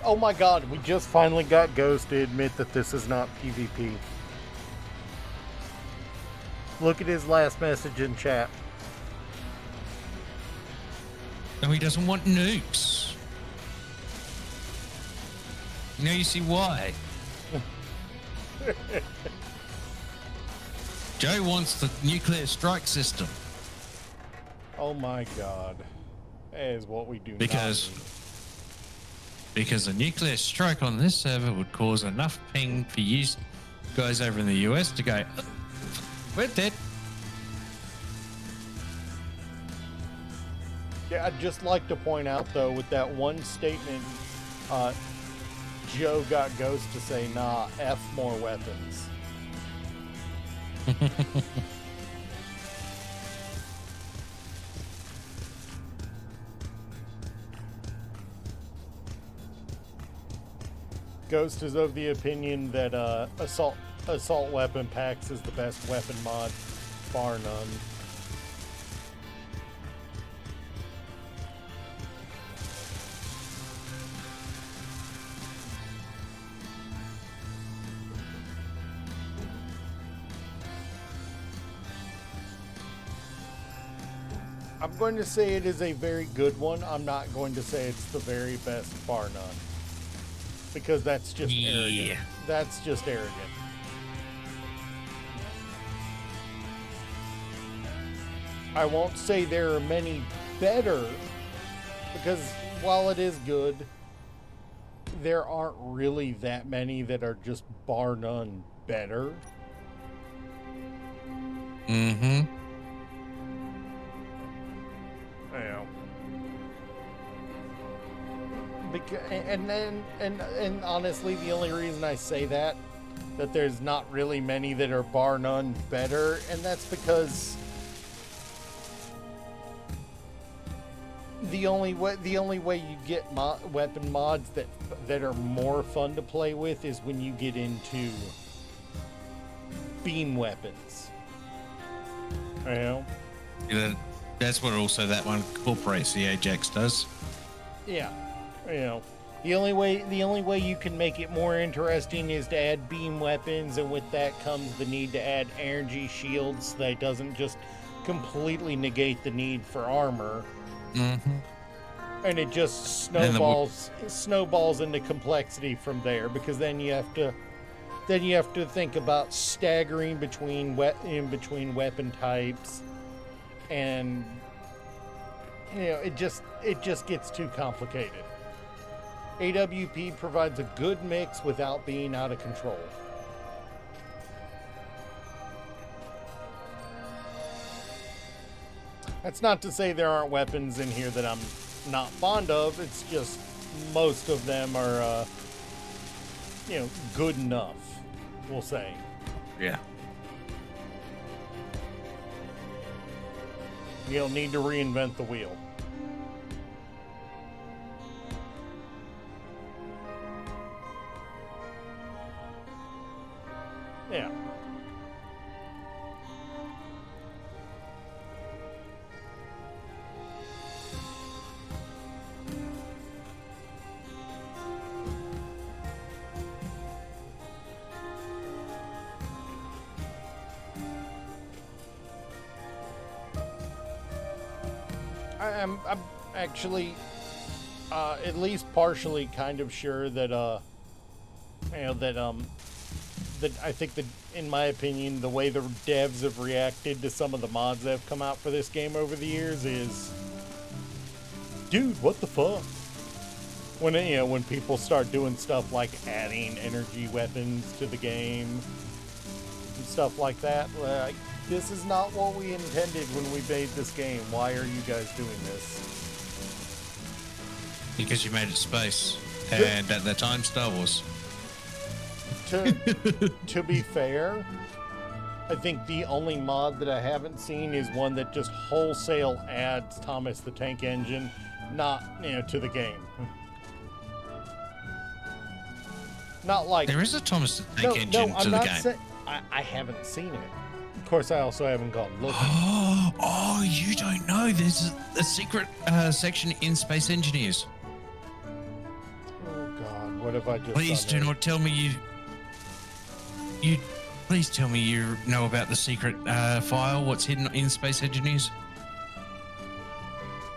Oh my god, we just finally got Ghost to admit that this is not PvP. Look at his last message in chat. No, he doesn't want nukes. Now you see why. Joe wants the nuclear strike system. Oh my god. That is what we do Because- not need. because a nuclear strike on this server would cause enough ping for you guys over in the US to go, "Oh, we're dead." Yeah, I'd just like to point out, though, with that one statement, Joe got Ghost to say, nah, F more weapons. Ghost is of the opinion that assault weapon packs is the best weapon mod, bar none. I'm going to say it is a very good one. I'm not going to say it's the very best, bar none. Because that's just arrogant. That's just arrogant. I won't say there are many better, because while it is good, there aren't really that many that are just bar none better. Mm-hmm. Yeah. And honestly, the only reason I say that there's not really many that are bar none better, and that's because the only way you get weapon mods that are more fun to play with is when you get into beam weapons. You know? Yeah, that's what also that one incorporates, the Ajax does. Yeah. You know, the only way you can make it more interesting is to add beam weapons, and with that comes the need to add energy shields that doesn't just completely negate the need for armor. Mm-hmm. And it just snowballs into complexity from there, because then you have to think about staggering between weapon types, and you know, it just gets too complicated. AWP provides a good mix without being out of control. That's not to say there aren't weapons in here that I'm not fond of. It's just most of them are, good enough, we'll say. Yeah. You don't need to reinvent the wheel. Yeah. I'm actually at least partially kind of sure that that I think that, in my opinion, the way the devs have reacted to some of the mods that have come out for this game over the years is, dude, what the fuck? When people start doing stuff like adding energy weapons to the game and stuff like that, like, this is not what we intended when we made this game. Why are you guys doing this? Because you made it space, and at the time, Star Wars. To be fair, I think the only mod that I haven't seen is one that just wholesale adds Thomas the Tank Engine, not to the game. Not like There is a Thomas the Tank Engine to the game. I haven't seen it. Of course, I also haven't gone looking. Oh, you don't know. There's a secret section in Space Engineers. Oh God, what have I just? Please do not tell me you. Please tell me you know about the secret file. What's hidden in Space Engineers?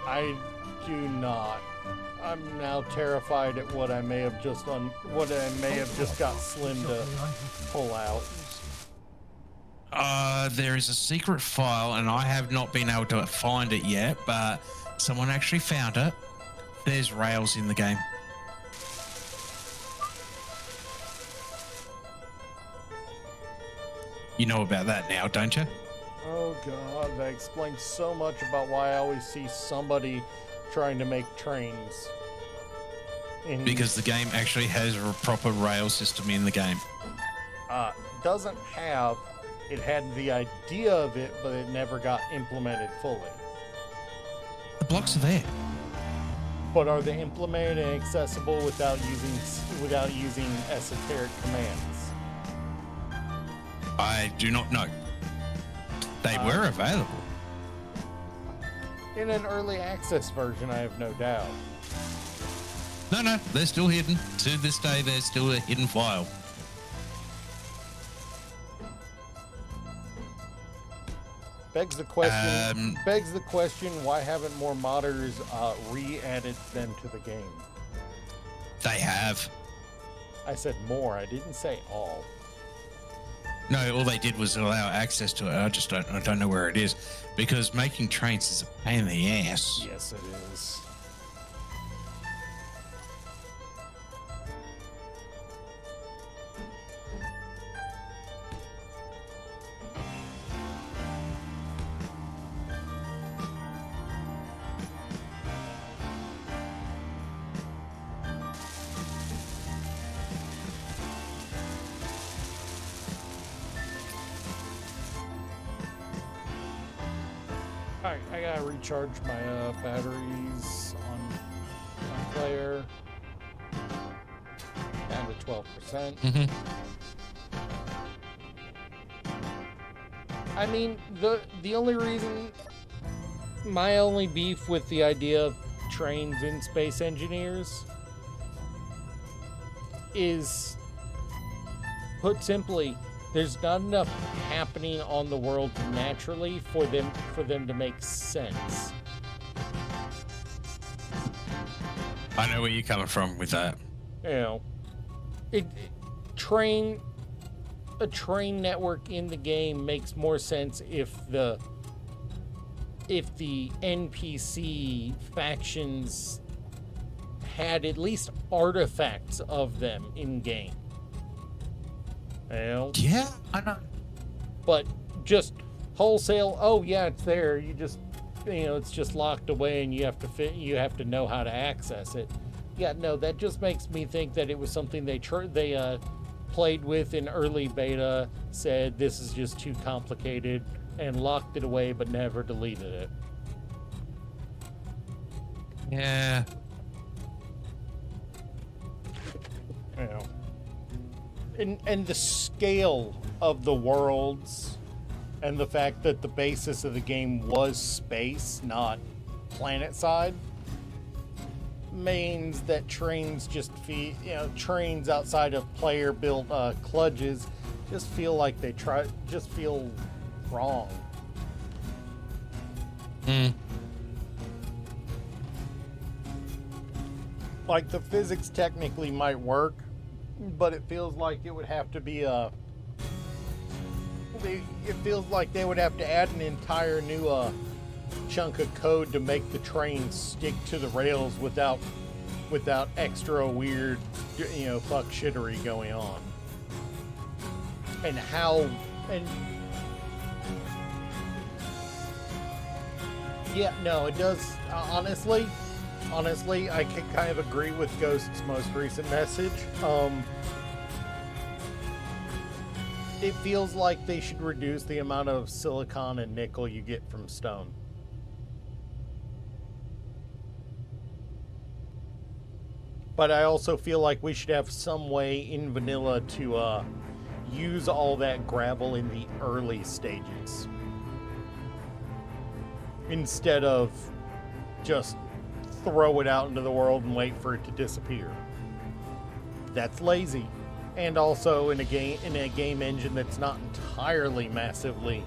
I do not. I'm now terrified at what I may have just got Slim to pull out. There is a secret file, and I have not been able to find it yet, but someone actually found it. There's rails in the game. You know about that now, don't you? Oh god, that explains so much about why I always see somebody trying to make trains. Because the game actually has a proper rail system in the game. Doesn't have. It had the idea of it, but it never got implemented fully. The blocks are there. But are they implemented and accessible without using esoteric commands? I do not know. They were available. In an early access version, I have no doubt. No, they're still hidden. To this day, they're still a hidden file. Begs the question, why haven't more modders re-added them to the game? They have. I said more, I didn't say all. No, all they did was allow access to it. I don't know where it is, because making trains is a pain in the ass. Yes, it is. Alright, I gotta recharge my batteries on my player. Down to 12%. Mm-hmm. I mean, the only reason, my only beef with the idea of trains in Space Engineers is, put simply, there's not enough happening on the world naturally for them to make sense. I know where you're coming from with that. You know, a train network in the game makes more sense if the NPC factions had at least artifacts of them in game. You know? Yeah, I know. But just wholesale, oh yeah, it's there. You just, it's just locked away, and you have to know how to access it. Yeah, no, that just makes me think that it was something they played with in early beta, said this is just too complicated, and locked it away, but never deleted it. Yeah. You know. And the scale of the worlds, and the fact that the basis of the game was space, not planet side, means that trains trains outside of player built kludges just feel like just feel wrong. Like, the physics technically might work, but it feels like it would have to be it feels like they would have to add an entire new chunk of code to make the train stick to the rails without extra weird fuck shittery going on. And yeah, no, it does. Honestly, I can kind of agree with Ghost's most recent message. It feels like they should reduce the amount of silicon and nickel you get from stone. But I also feel like we should have some way in vanilla to use all that gravel in the early stages, instead of just throw it out into the world and wait for it to disappear. That's lazy. And also in a game engine that's not entirely massively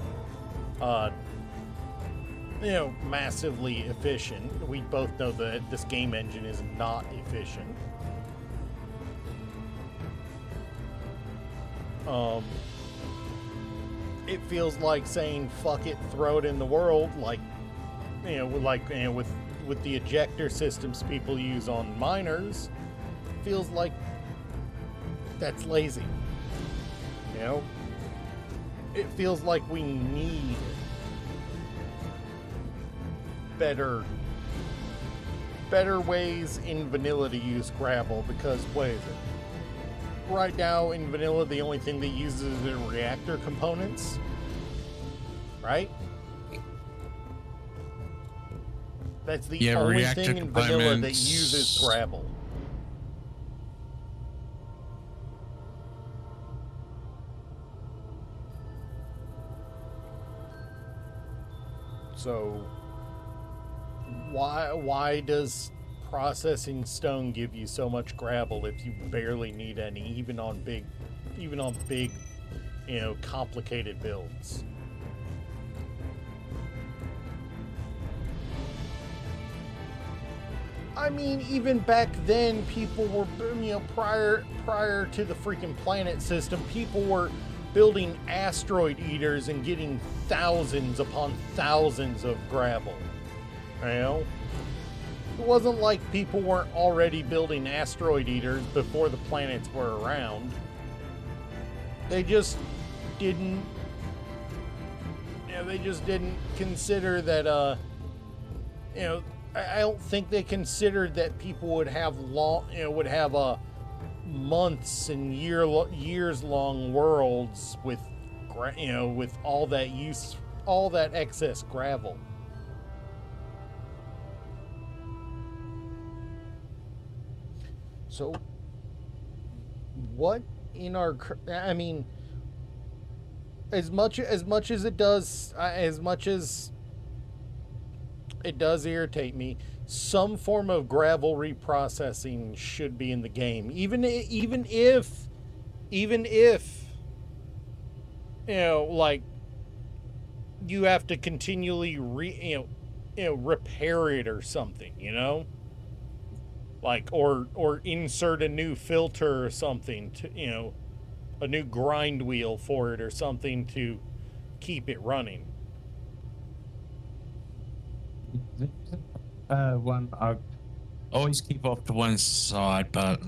massively efficient. We both know that this game engine is not efficient. It feels like saying fuck it, throw it in the world, with the ejector systems people use on miners. Feels like that's lazy, it feels like we need better ways in vanilla to use gravel, because what is it? Right now in vanilla, the only thing that uses the reactor components, right? That's the only reactor thing in vanilla that components. uses gravel. So why does processing stone give you so much gravel if you barely need any, even on big, complicated builds? I mean, even back then, people were, prior to the freaking planet system, people were building asteroid eaters and getting thousands upon thousands of gravel. You know? It wasn't like people weren't already building asteroid eaters before the planets were around. They just didn't, consider that, I don't think they considered that people would have months and years long worlds with all that excess gravel. So what in our, I mean, as much as it does irritate me, some form of gravel reprocessing should be in the game. Even if like you have to continually repair it or something, like or insert a new filter or something to a new grind wheel for it or something to keep it running. One I always keep off to one side, but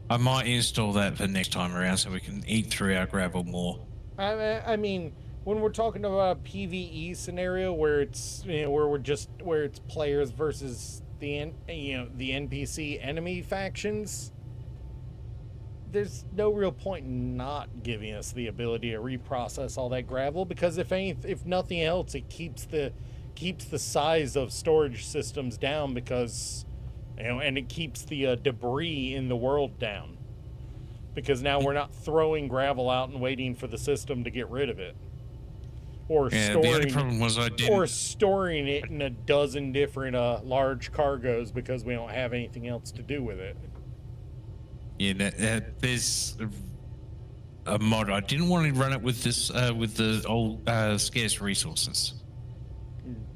I might install that for next time around so we can eat through our gravel more. I mean, when we're talking about a PvE scenario where it's where it's players versus the NPC enemy factions, there's no real point in not giving us the ability to reprocess all that gravel, because if nothing else, it keeps the size of storage systems down, because and it keeps the debris in the world down, because now we're not throwing gravel out and waiting for the system to get rid of it, or The only problem was storing it in a dozen different large cargoes because we don't have anything else to do with it. Yeah, there's a mod. I didn't want to run it with this with the old scarce resources.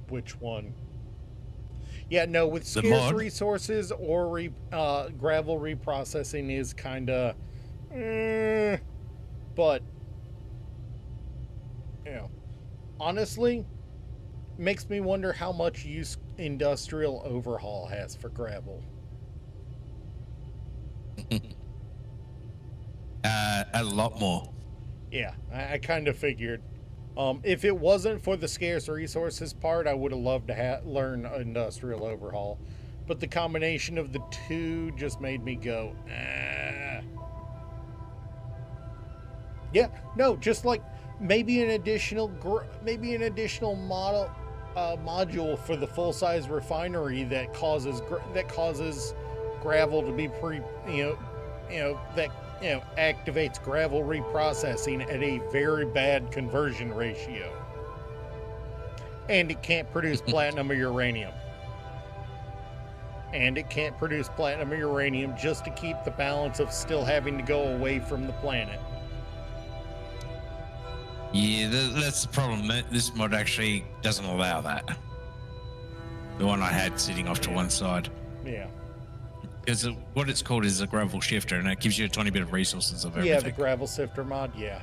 Which one? Yeah, no, with The scarce mod? resources or gravel reprocessing is kind of, but honestly, makes me wonder how much use Industrial Overhaul has for gravel. A lot more. Yeah, I kind of figured. If it wasn't for the scarce resources part, I would have loved to learn Industrial Overhaul. But the combination of the two just made me go, Yeah, no, just like maybe an additional module for the full-size refinery that causes gravel to be activates gravel reprocessing at a very bad conversion ratio. And it can't produce platinum or uranium. Just to keep the balance of still having to go away from the planet. Yeah, that's the problem. This mod actually doesn't allow that. The one I had sitting off to one side. Yeah. Because what it's called is a gravel shifter, and it gives you a tiny bit of resources of everything. Yeah, the gravel sifter mod, yeah.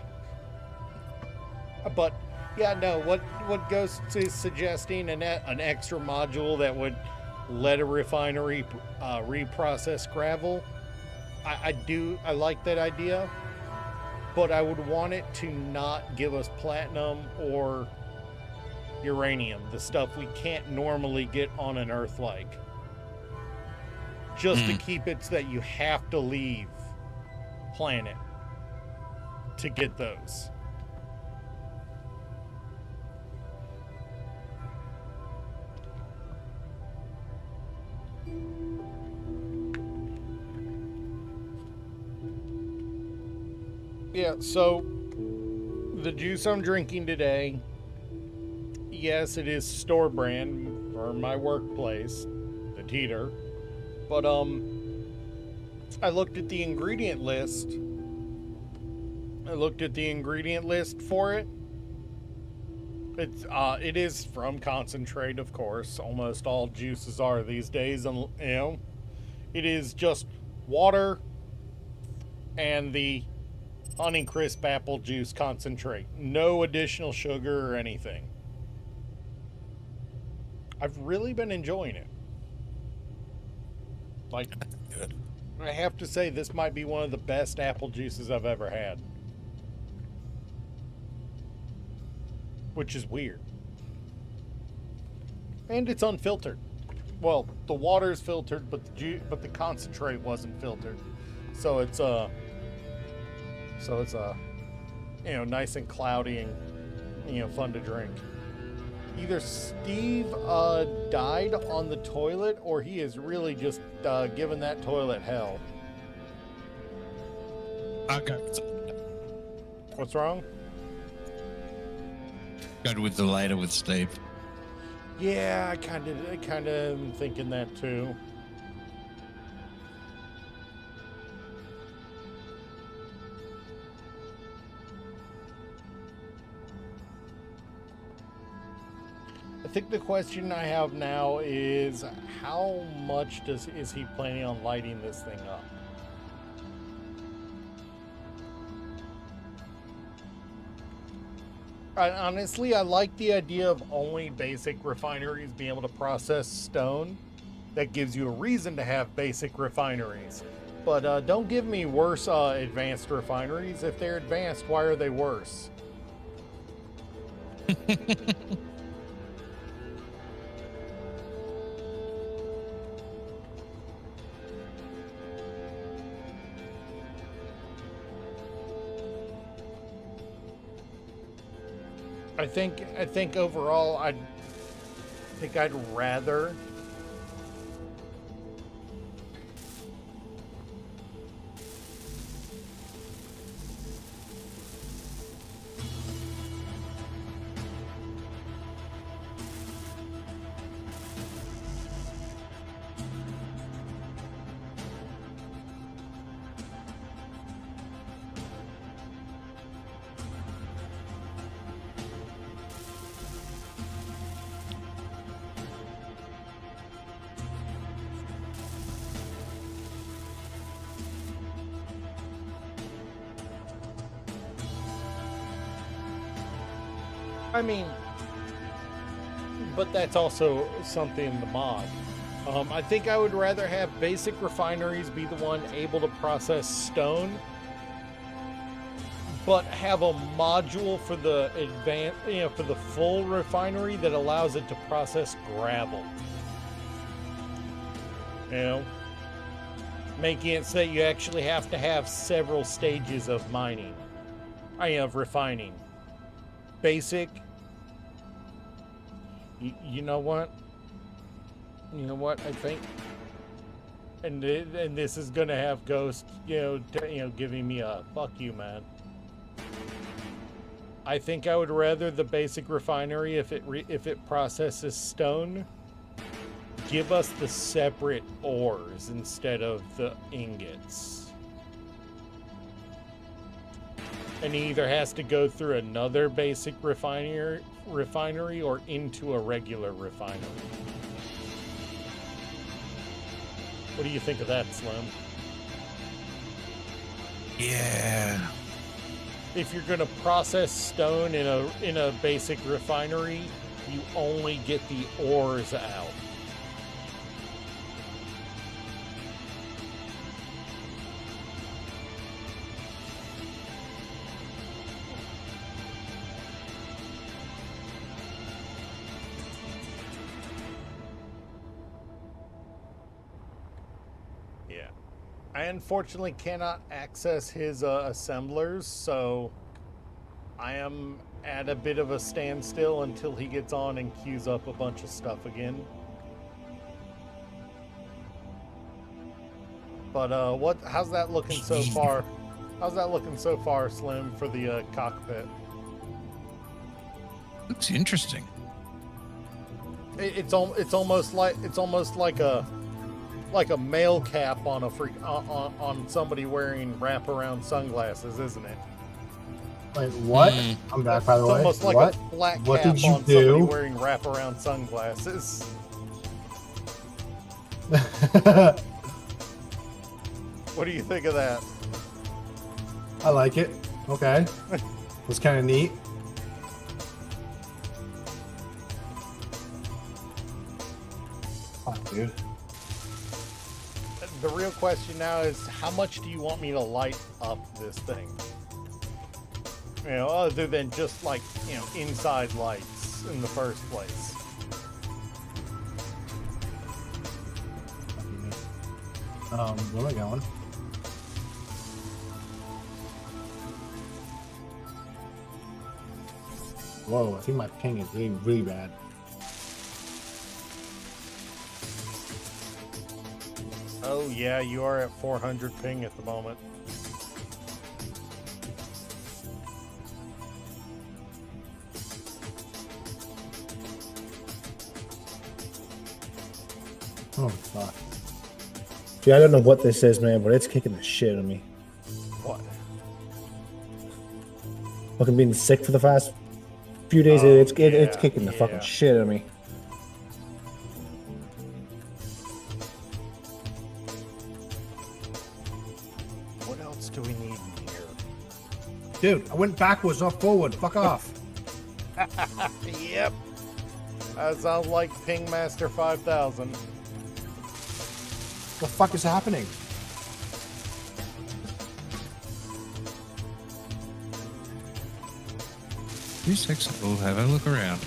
But yeah, no, what goes to suggesting an extra module that would let a refinery reprocess gravel, I like that idea. but I would want it to not give us platinum or uranium, the stuff we can't normally get on an Earth like. Just to keep it so that you have to leave planet to get those. Yeah, so the juice I'm drinking today, yes, it is store brand for my workplace, the Teeter. But I looked at the ingredient list. For it. It is from concentrate, of course. Almost all juices are these days, and you know, it is just water and the Honeycrisp apple juice concentrate. No additional sugar or anything. I've really been enjoying it. Like, I have to say, this might be one of the best apple juices I've ever had. Which is weird. And it's unfiltered. Well, the water's filtered, but the concentrate wasn't filtered. So it's you know, nice and cloudy and, you know, fun to drink. Either Steve died on the toilet, or he is really just giving that toilet hell. Okay. What's wrong? Go with the later with Steve. Yeah, I kind of am thinking that too. I think the question I have now is how much is he planning on lighting this thing up? Honestly, I like the idea of only basic refineries being able to process stone. That gives you a reason to have basic refineries. But don't give me worse advanced refineries. If they're advanced, why are they worse? I think overall I'd rather I mean, but that's also something in the mod. I think I would rather have basic refineries be the one able to process stone, but have a module for the for the full refinery that allows it to process gravel. You know, making it so that you actually have to have several stages of mining. Of refining. Basic. You know what? I think, and this is gonna have Ghost, giving me a fuck you, man. I think I would rather the basic refinery, if it processes stone, give us the separate ores instead of the ingots. And he either has to go through another basic refinery or into a regular refinery. What do you think of that, Slim? Yeah. If you're going to process stone in a basic refinery, you only get the ores out. unfortunately cannot access his assemblers, so I am at a bit of a standstill until he gets on and queues up a bunch of stuff again. But how's that looking so far? How's that looking so far, Slim, for the cockpit? Looks interesting. It's almost like a mail cap on a on somebody wearing wraparound sunglasses, isn't it? Wait, what? I'm back, by the way. It's almost like what? a black What cap did you on somebody do? wearing wraparound sunglasses. What do you think of that? I like it. Okay. It's kind of neat. Fuck, dude. The real question now is, how much do you want me to light up this thing? You know, other than just like, you know, inside lights in the first place. Where am I going? Whoa, I think my ping is really, really bad. Oh yeah, you are at 400 ping at the moment. Oh, fuck. Dude, I don't know what this is, man, but it's kicking the shit out of me. What? Fucking being sick for the past few days, Oh, it's kicking the yeah. fucking shit out of me. What else do we need in here? Dude, I went backwards, not forward. Fuck off. Yep. That sounds like Pingmaster 5000. What the fuck is happening? Few seconds, we'll have a look around.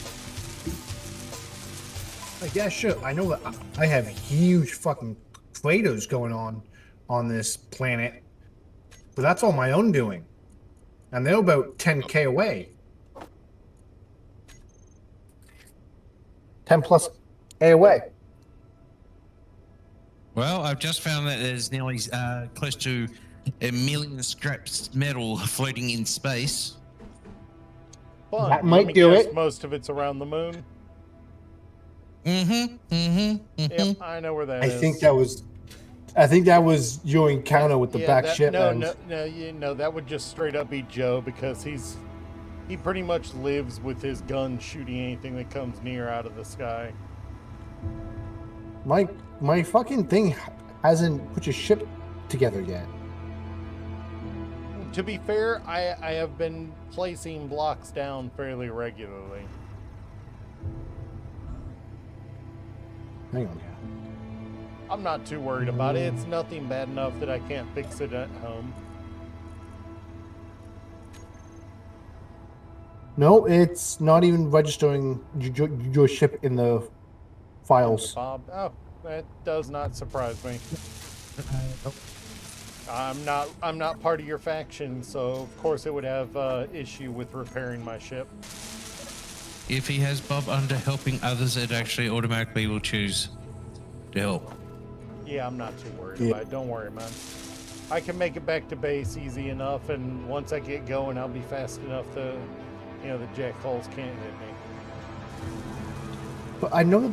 Like, yeah, sure. I know that I have huge fucking craters going on this planet, but that's all my own doing, and they're about 10K away. 10 plus A away. Well, I've just found that there's nearly close to 1 million scraps metal floating in space. Fun. That Let might me do guess, it. Most of it's around the moon. Yep, I know where that I is. think that was your encounter with the black ship. No, and that would just straight up be Joe, because he pretty much lives with his gun shooting anything that comes near out of the sky. my fucking thing hasn't put your ship together yet. To be fair, I have been placing blocks down fairly regularly. Hang on. I'm not too worried about it. It's nothing bad enough that I can't fix it at home. No, it's not even registering your ship in the files. Bob, oh, that does not surprise me. I'm not part of your faction, so of course it would have issue with repairing my ship. If he has Bob under helping others, it actually automatically will choose to help. Yeah, I'm not too worried Yeah. about it. Don't worry, man. I can make it back to base easy enough, and once I get going, I'll be fast enough to, the jackholes can't hit me. But I know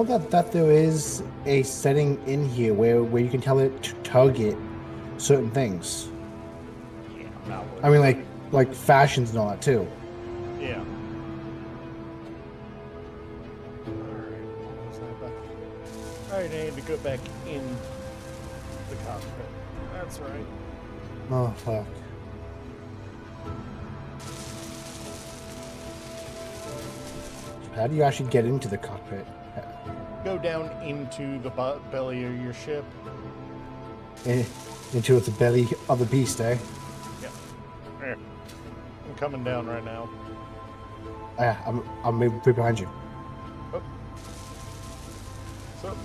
that there is a setting in here where you can tell it to target certain things. Yeah, I'm not worried. I mean, like fashions and all that too. Yeah. Alright, I need to go back in the cockpit. That's right. Oh fuck. How do you actually get into the cockpit? Go down into the belly of your ship. Into the belly of the beast, eh? Yeah. There. I'm coming down right now. Yeah, I'm right behind you. So,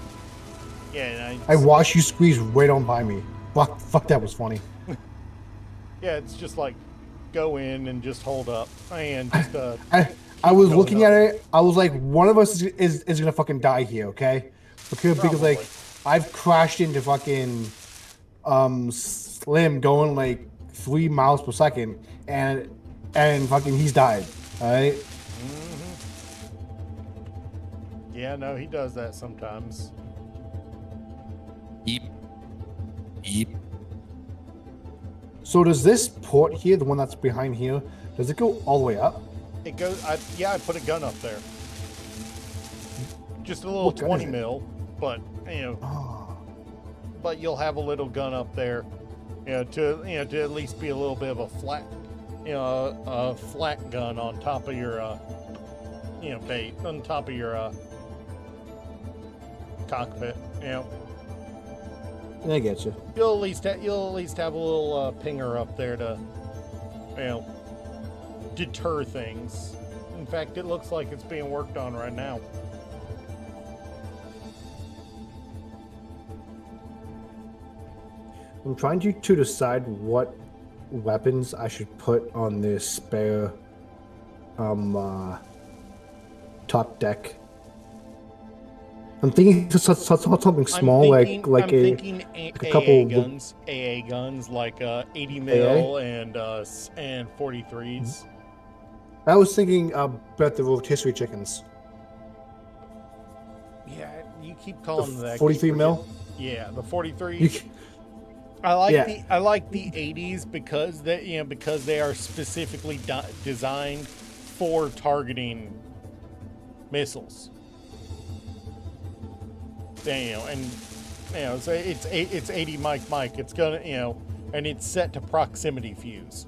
yeah, and I watched you squeeze right on by me. Fuck, that was funny. Yeah, it's just like go in and just hold up and just I was going looking up. at it. I was like, one of us is gonna fucking die here, okay? Because like, Probably. I've crashed into fucking Slim going like 3 miles per second, and fucking he's died. All right. Yeah, no, he does that sometimes. Yep. Yep. So does this port here, the one that's behind here, does it go all the way up? It goes. I put a gun up there. Just a little What gun 20 is it? mil, but Oh, but you'll have a little gun up there, to at least be a little bit of a flat, a flat gun on top of your, bait on top of your cockpit. I get you. You'll at least have a little pinger up there to, deter things. In fact, it looks like it's being worked on right now. I'm trying to decide what weapons I should put on this spare top deck. I'm thinking something small, I'm like thinking a AA couple guns, AA guns like 80 mil and 43s. I was thinking about the rotisserie chickens. Yeah, you keep calling them that. 43 mil. Yeah, the 43s. You, I like yeah. I like the 80s because they are specifically designed for targeting missiles. So it's 80 Mike. It's gonna and it's set to proximity fuse.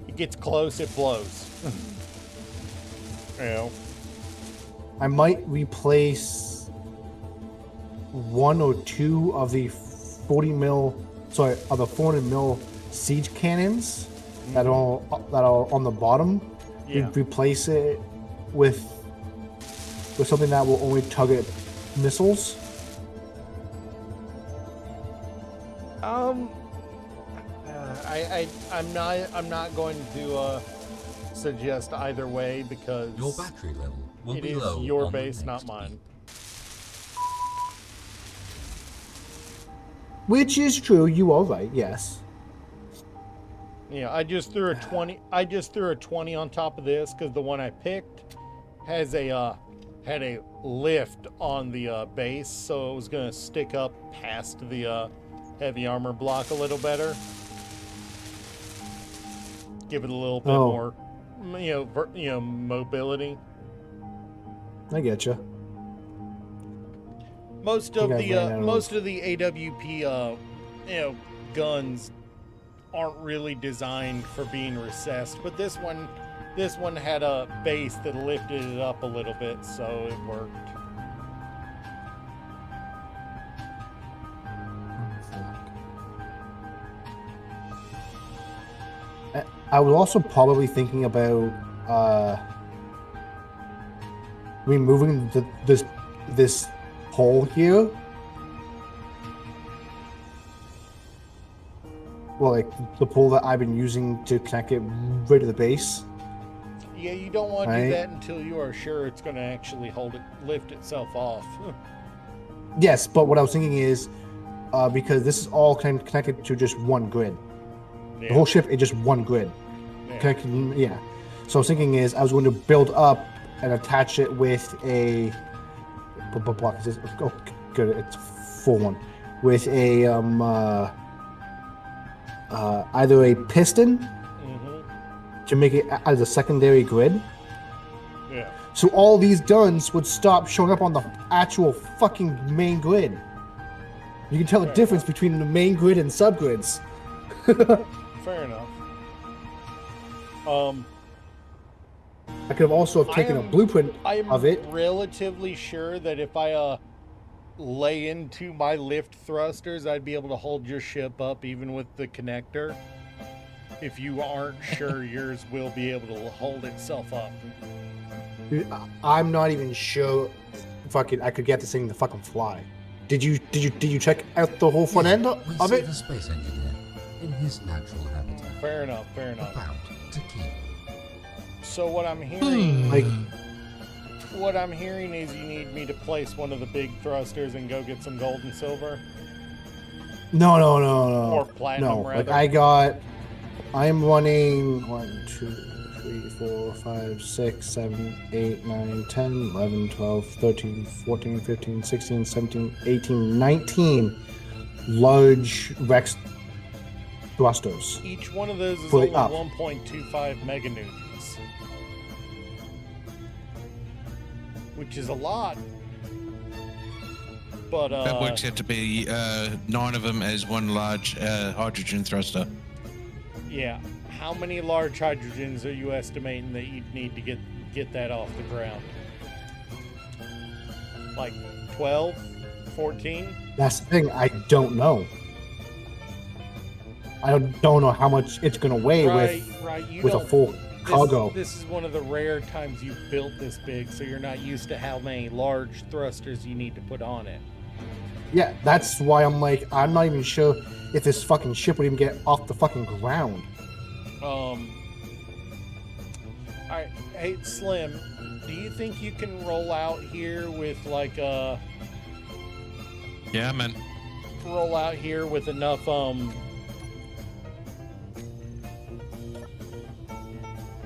It gets close, it blows. I might replace 1 or 2 of the 40 mil, sorry, of the 400 mil siege cannons that are on the bottom. Yeah. Replace it with something that will only target missiles. I'm not going to suggest either way because Your battery level will it be is low your on the base, not next mine. beep. Which is true. You are right. Yes. Yeah, I just threw a 20. I just threw a 20 on top of this because the one I picked has a had a lift on the base, so it was gonna stick up past the heavy armor block a little better. Give it a little bit Oh. more, mobility. I get you. Most of You guys ran out of- the AWP guns aren't really designed for being recessed, but this one had a base that lifted it up a little bit, so it worked. I was also probably thinking about removing this hole here. Well, like the pole that I've been using to connect it right to the base. Yeah, you don't want to do Right. that until you are sure it's going to actually lift itself off. Yes, but what I was thinking is because this is all connected to just one grid. Yeah. The whole ship is just one grid. Yeah. Connected, yeah. So I was thinking is I was going to build up and attach it with a block. Is this, oh, good. It's a full one with a either a piston Mhm. to make it as a secondary grid. Yeah. So all these guns would stop showing up on the actual fucking main grid. You can tell the Fair difference between the main grid and subgrids. Fair enough. I could have also have taken a blueprint I'm of it. relatively sure that if I lay into my lift thrusters, I'd be able to hold your ship up even with the connector. If you aren't sure yours will be able to hold itself up. Dude, I'm not even sure fucking I could get this thing to fucking fly. Did you check out the whole front end we of see it? the space engineer in his natural habitat. Fair enough. Fair enough. About to kill. So what I'm hearing, Like, what I'm hearing is you need me to place one of the big thrusters and go get some gold and silver, no. or platinum No, like rather. I'm running 1, 2, 3, 4, 5, 6, 7, 8, 9, 10, 11, 12, 13, 14, 15, 16, 17, 18, 19 large Rex thrusters. Each one of those is Fully only up. 1.25 meganewtons, which is a lot. But That works out to be 9 of them as one large hydrogen thruster. yeah. How many large hydrogens are you estimating that you'd need to get that off the ground? Like 12, 14? That's the thing. I don't know. I don't know how much it's gonna weigh Right. You with a don't- full cargo. This is one of the rare times you've built this big, so you're not used to how many large thrusters you need to put on it. Yeah, that's why I'm like, I'm not even sure if this fucking ship would even get off the fucking ground. Alright, hey Slim, do you think you can roll out here with like Yeah, man. roll out here with enough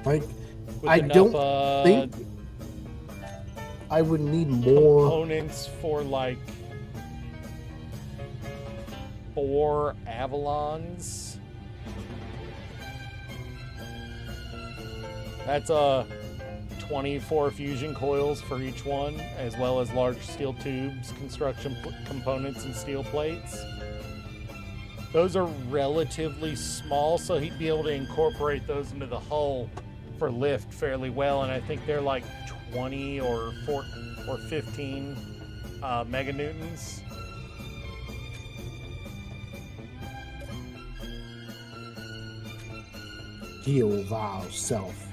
Like, with I enough, don't think I would need more. components for like 4 Avalons? That's 24 fusion coils for each one, as well as large steel tubes, construction components, and steel plates. Those are relatively small, so he'd be able to incorporate those into the hull for lift fairly well, and I think they're like 20 or 15 meganewtons. Heal thyself.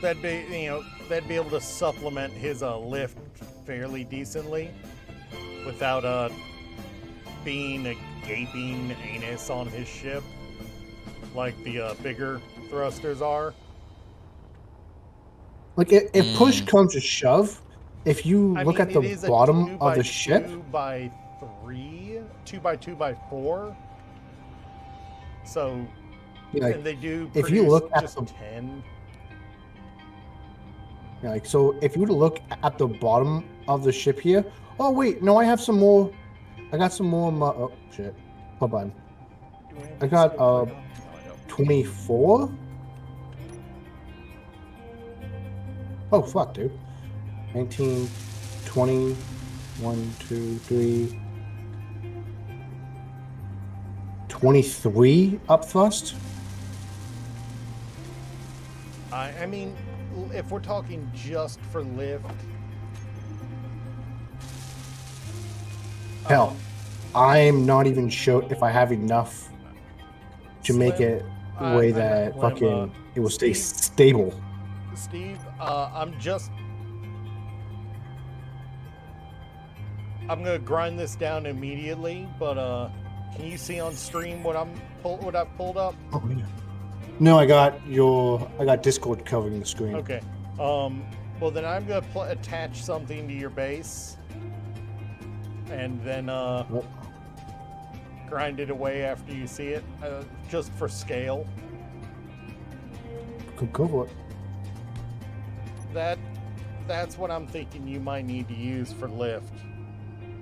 That'd be able to supplement his lift fairly decently without being a gaping anus on his ship like the bigger thrusters are. Like, if push comes to shove, if you I look mean, at the it is a bottom 2 of by the ship, 2 by 3, 2 by 2 by 4. So, yeah, like, and they do if you produce look at just the- 10. yeah, like, so if you were to look at the bottom of the ship here, oh wait, no, I have some more. I got some more. Oh shit, hold on. I got 24. Oh fuck, dude. 19, 20, 1, 2, 3, 23 up thrust. I mean, if we're talking just for lift, Hell, I'm not even sure if I have enough to make Slim, it a way I'm that Slim, fucking it will stay Steve- stable. Steve, I'm gonna grind this down immediately, but can you see on stream what I've pulled up? Oh, yeah. No, I got Discord covering the screen. Okay. Well then I'm gonna attach something to your base, and then Yep. grind it away after you see it, just for scale. Go for it. That's what I'm thinking you might need to use for lift.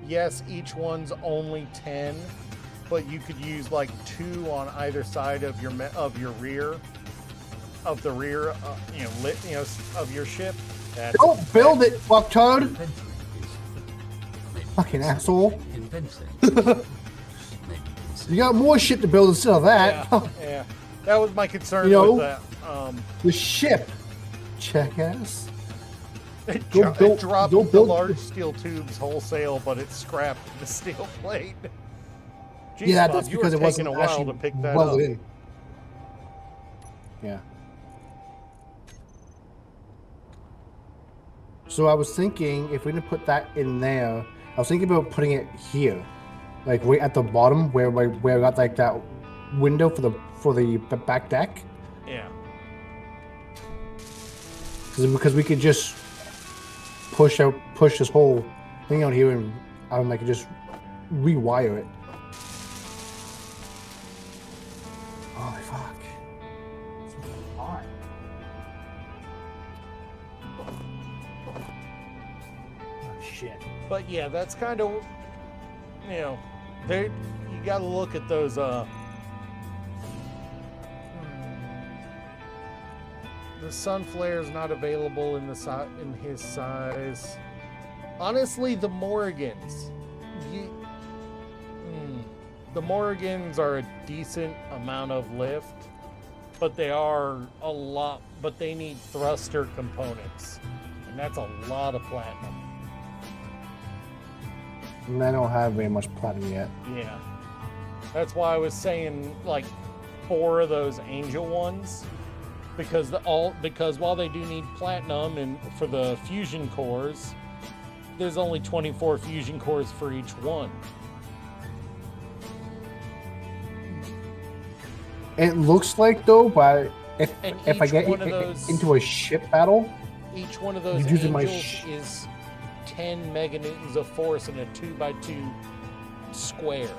Yes, each one's only 10, but you could use like 2 on either side of your rear, of the rear, of your ship. Don't build it, fucktoad! Inventory is maybe Fucking consider asshole. Inventing. Maybe consider You got more shit to build instead of that. Yeah, that was my concern You know, with that. The ship, jackass. It, Go dro- build- it dropped go the build- large steel tubes wholesale, but it scrapped the steel plate. Jeez, Yeah, Bob, that's you because were it wasn't taking a while actually to pick that welded up. in. Yeah. So I was thinking if we didn't put that in there, I was thinking about putting it here, like right at the bottom where I got like that window for the back deck, Yeah. because we could just push this whole thing out here and I could just rewire it. Holy fuck! It's hot. Oh shit! But yeah, that's kind of, you know, they you got to look at those. The sun flare is not available in in his size. Honestly, the Morrigans, the Morrigans are a decent amount of lift, but they are a lot. But they need thruster components, and that's a lot of platinum. And I don't have very much platinum yet. Yeah. That's why I was saying like 4 of those angel ones. Because while they do need platinum and for the fusion cores, there's only 24 fusion cores for each one. It looks like though, but if I each get one of those- into a ship battle, Each one of those You're using my angels is 10 meganewtons of force in a 2x2 square.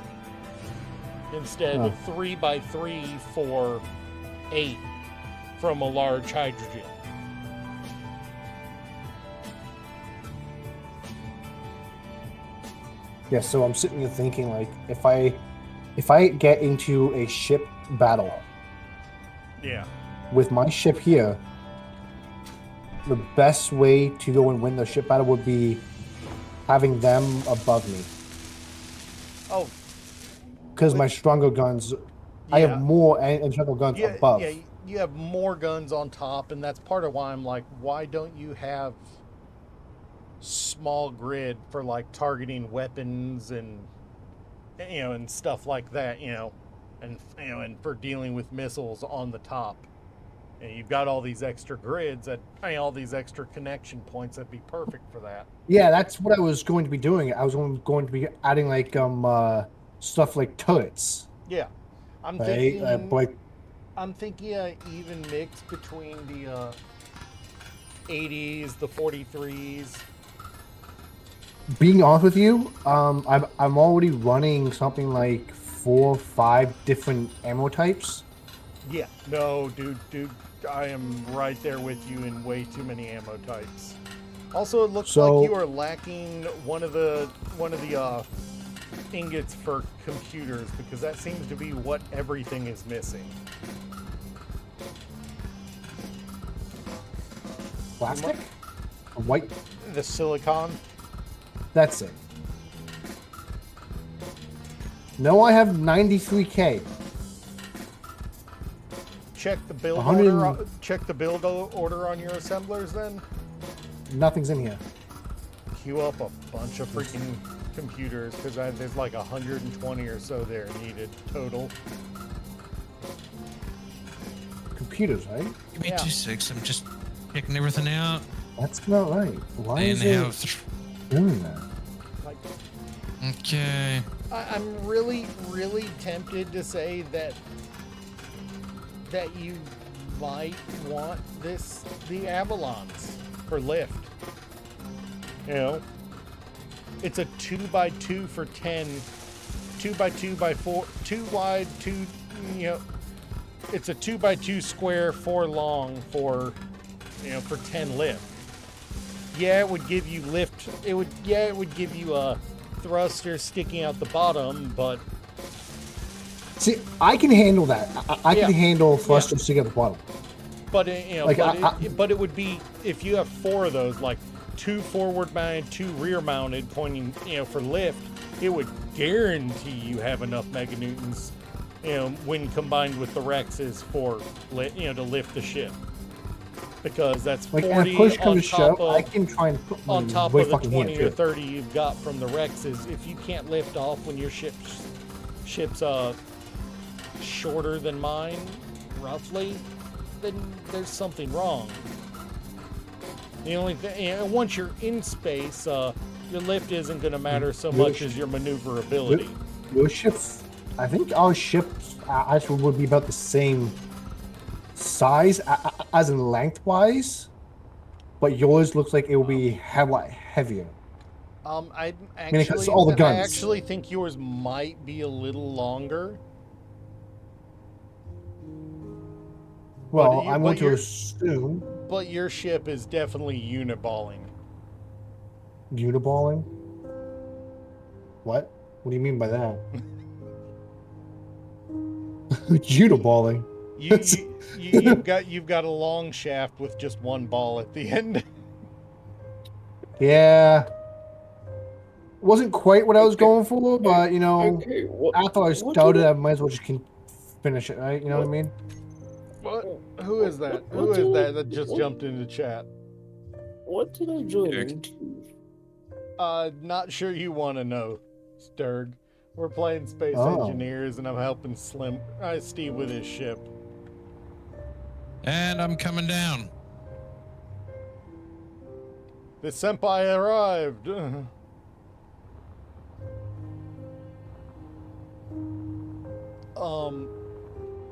Instead of 3x3 for 8 from a large hydrogen. yeah. So I'm sitting here thinking like if I get into a ship battle Yeah. with my ship here, the best way to go and win the ship battle would be having them above me. Oh, Because my stronger guns, I Yeah. have more and stronger guns yeah, above. yeah, you have more guns on top, and that's part of why I'm like, why don't you have small grid for like targeting weapons and and stuff like that, and for dealing with missiles on the top. And you've got all these extra grids all these extra connection points that'd be perfect for that. Yeah, that's what I was going to be doing. I was going to be adding like stuff like turrets, Yeah, I'm right? thinking. Like I'm thinking even mix between the 80s, the 43s. being honest with you, I'm already running something like 4 or 5 different ammo types. Yeah, no, dude, I am right there with you in way too many ammo types. Also, it looks So- like you are lacking one of the ingots for computers, because that seems to be what everything is missing. Plastic, a white. The silicon. That's it. No, I have 93K. Check the build 100 order. Check the build order on your assemblers. Then Nothing's in here. queue up a bunch of freaking computers, because there's like 120 or so there needed total. Computers, right? Give me Yeah. 2 secs. I'm just checking everything out. That's not right. Why And is it have doing that? Like, okay. I'm really, really tempted to say that you might want the Avalons for lift. It's a 2x2 for 10, 2x2 by 4, 2 wide, 2. It's a 2x2 square, 4 long for 10 lift. Yeah, it would give you lift. It would give you a thruster sticking out the bottom, but See, I can handle that. I Yeah. can handle thrusters sticking at the bottom. But Like, but it would be, if you have 4 of those, like 2 forward mounted, 2 rear mounted, pointing for lift, it would guarantee you have enough meganewtons, when combined with the Rexes for to lift the ship, because that's Like, 40 and push on comes to top shove, of I can try and put on my top way of the fucking hand 20 or too. 30 you've got from the Rexes. If you can't lift off when your ship's shorter than mine, roughly, then there's something wrong. The only thing, you know, once you're in space, your lift isn't going to matter so much as your maneuverability. Your ship, I think our ship actually would be about the same size as in lengthwise, but yours looks like it will be heavier. I mean, 'cause actually, all the I guns. actually think yours might be a little longer. Well, you- I'm but going to you're- assume But your ship is definitely uniballing. uniballing. What? What do you mean by that? Uniballing. You've got a long shaft with just one ball at the end. Yeah. Wasn't quite what I was going for, but you know, Okay, what? after I what started, did I might as well just finish it, right? You know what I mean? What? Who is that? Who is that just jumped into chat? What did I join Eric. into? Not sure you want to know, Sturg. We're playing Space Oh. Engineers, and I'm helping Steve with his ship. And I'm coming down. The senpai arrived.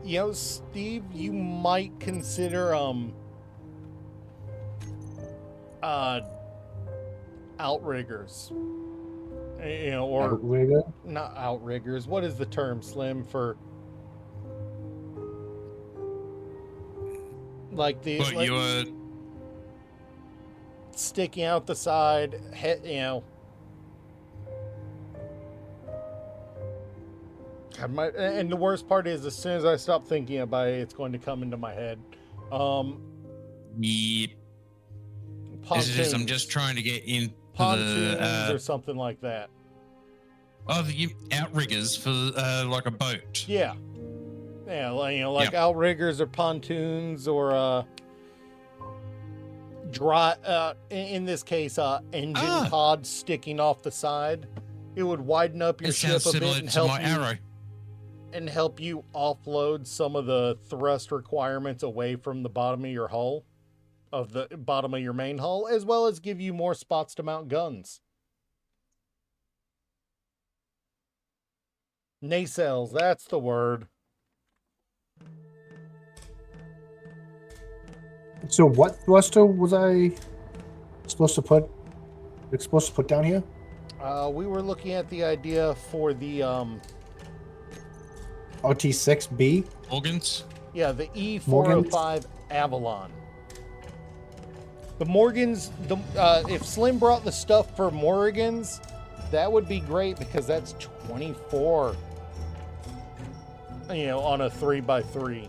You know, Steve, you might consider outriggers. You know, or Outrigger? not outriggers. What is the term, Slim, for like the But like, you were sticking out the side, you know. And the worst part is, as soon as I stop thinking about it, it's going to come into my head. yep. As it is, I'm just trying to get into pontoons the or something like that. the outriggers for like a boat. Yeah, like, you know, like Yep. outriggers or pontoons or dry. In this case, engine pods sticking off the side. It would widen up your It ship sounds a similar bit and to help my you arrow. help you offload some of the thrust requirements away from the bottom of your hull, of the bottom of your main hull, as well as give you more spots to mount guns. Nacelles, that's the word. So what thruster was I supposed to put down here? We were looking at the idea for the RT6B? Organs. yeah, the E405 Avalon. The Morgans, if Slim brought the stuff for Morgans, that would be great because that's 24, you know, on a 3x3.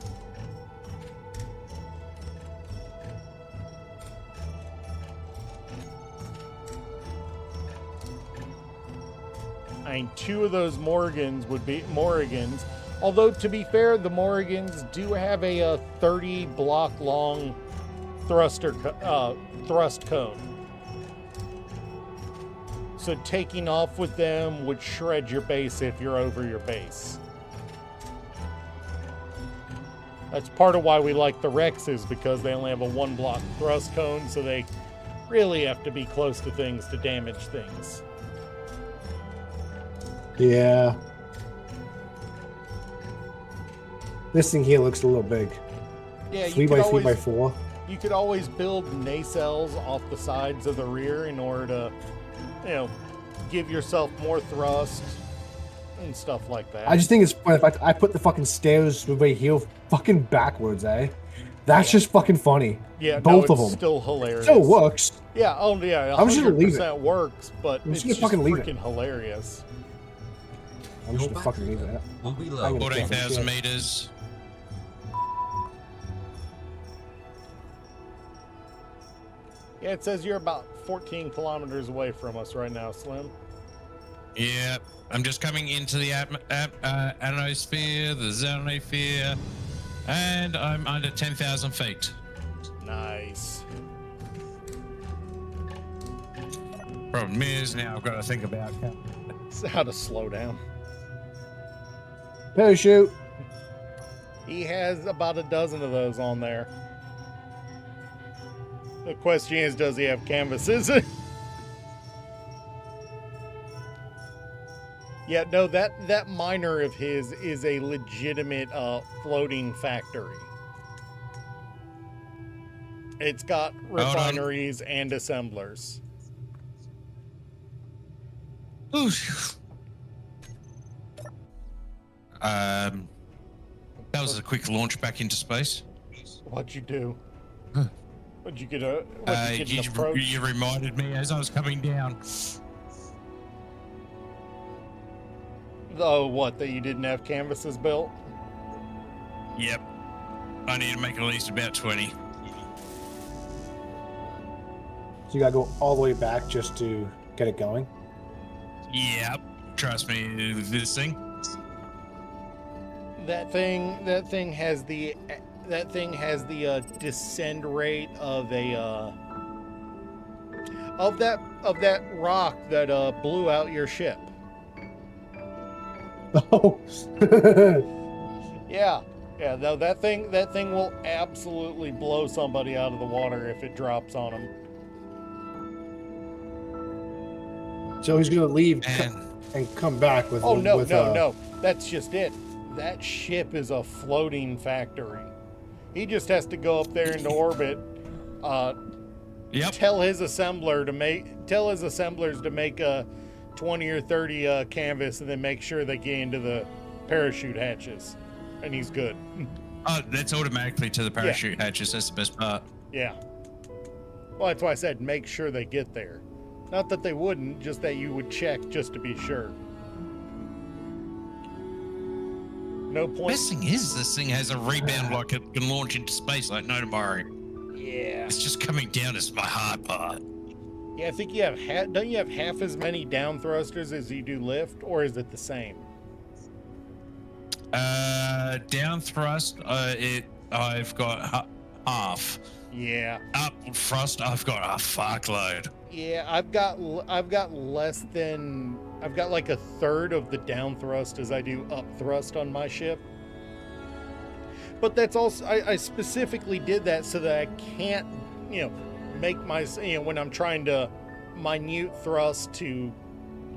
I mean, 2 of those Morgans would be Morgans. Although, to be fair, the Morgans do have a 30 block long thrust cone. So taking off with them would shred your base if you're over your base. That's part of why we like the Rexes, because they only have a 1 block thrust cone, so they really have to be close to things to damage things. Yeah. This thing here looks a little big. Yeah, 3x3x4. you could always build nacelles off the sides of the rear in order to, you know, give yourself more thrust and stuff like that. I just think it's funny. If I put the fucking stairs right here fucking backwards, eh? That's just fucking funny. yeah, both no, of it's them. still hilarious. Still works. Yeah, oh yeah, I'm just gonna leave it. 100% works, but I'm it's just just gonna fucking leave it. freaking hilarious. I'm just gonna fucking leave it. Will be I'm low. gonna- 14,000 meters. Yeah, it says you're about 14 kilometers away from us right now, Slim. Yeah, I'm just coming into the ionosphere, the zonosphere, and I'm under 10,000 feet. Nice. Problem is, now I've got to think about So how to slow down. Parachute. He has about a dozen of those on there. The question is, does he have canvases? Yeah, no, that miner of his is a legitimate floating factory. It's got refineries and assemblers. Ooh. That was a quick launch back into space. What'd you do? Huh. What'd you get an approach? You reminded me as I was coming down. Oh, what, that you didn't have canvases built? Yep. I need to make at least about 20. So you gotta go all the way back just to get it going. Yep. Trust me, this thing. That thing has the descend rate of a of that rock that blew out your ship. Oh. Yeah. No, that thing will absolutely blow somebody out of the water if it drops on them. So he's gonna leave And and come back with. Oh no, with, no. That's just it. That ship is a floating factory. He just has to go up there into orbit. yep. Tell his assemblers to make a 20 or 30 canvas, and then make sure they get into the parachute hatches, and he's good. Oh, that's automatically to the parachute hatches. That's the best part. Yeah. Well, that's why I said make sure they get there. Not that they wouldn't, just that you would check just to be sure. No point. Best thing is, this thing has a rebound like it can launch into space like no tomorrow. Yeah. It's just coming down is my hard part. Yeah, I think you have don't you have half as many down thrusters as you do lift, or is it the same? Down thrust, I've got half. Yeah. Up thrust, I've got a fuckload. Yeah, I've got like a third of the down thrust as I do up thrust on my ship. But that's also I specifically did that so that I can't, make my, when I'm trying to minute thrust to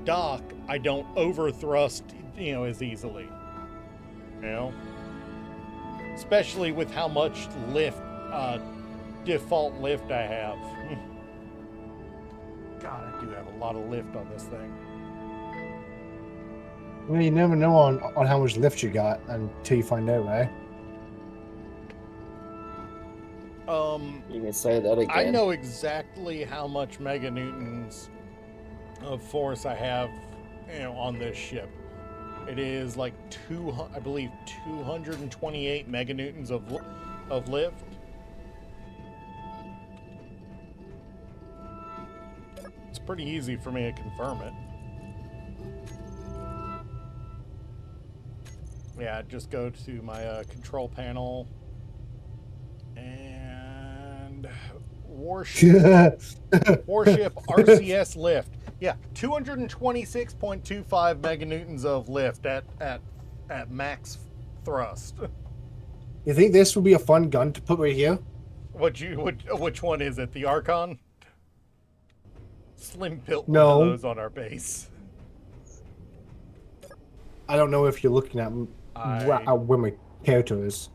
dock, I don't over thrust, as easily. Especially with how much lift, default lift I have. God, I do have a lot of lift on this thing. Well, you never know on how much lift you got until you find out, right? You can say that again. I know exactly how much meganewtons of force I have, on this ship. It is like 228 meganewtons of lift. It's pretty easy for me to confirm it. Yeah, just go to my control panel and warship RCS lift. Yeah, 226.25 meganewtons of lift at max thrust. You think this would be a fun gun to put right here? Which one is it? The Archon? Slim built No. one of those on our base. I don't know if you're looking at where my character is.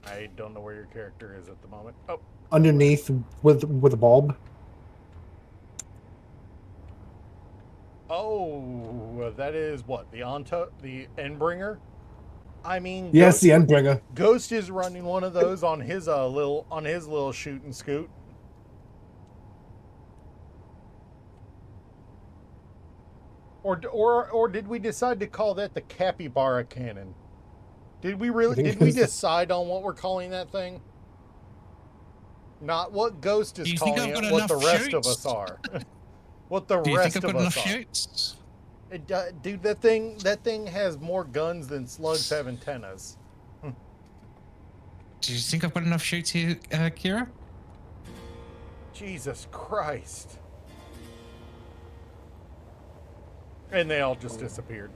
I don't know where your character is at the moment. Oh, Underneath with a bulb. oh, that is what, the Endbringer? I mean, Yes, the Endbringer. Ghost is running one of those on his little shoot and scoot. Or did we decide to call that the Capybara cannon? Did we decide on what we're calling that thing? Not what Ghost is calling it, what the rest of us are. What the Do you rest think I've of got us enough are. shoots? Dude, that thing has more guns than slugs have antennas. Do you think I've got enough shoots here, Kira? Jesus Christ. And they all just disappeared.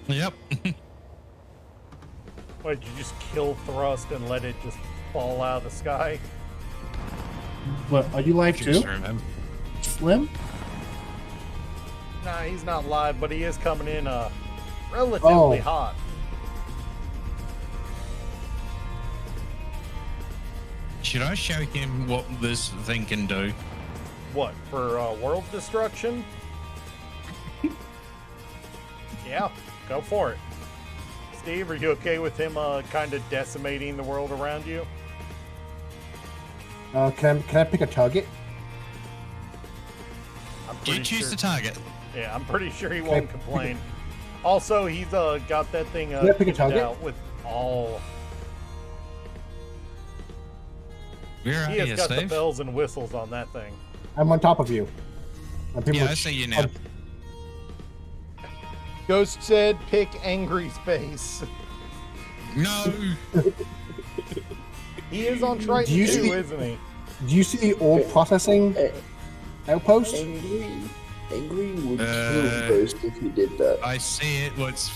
Yep. What, did you just kill thrust and let it just fall out of the sky? What? Are you live too? Just remember. Slim? Nah, he's not live, but he is coming in relatively hot. Should I show him what this thing can do? What, for world destruction? Yeah, go for it. Steve, are you okay with him kind of decimating the world around you? Can I pick a target? I'm Do you pretty choose sure, the target? Yeah, I'm pretty sure he won't complain. Also, he's got that thing Can I pick a kitted target? out with all. Where are He has you, got the Steve? bells and whistles on that thing. I'm on top of you. And people Yeah, I see you now. Ghost said, "Pick angry space." No! He is on Triton Do you too, see- isn't he? Do you see the ore processing outpost? Angry would Uh, kill Ghost if he did that. I see it. What's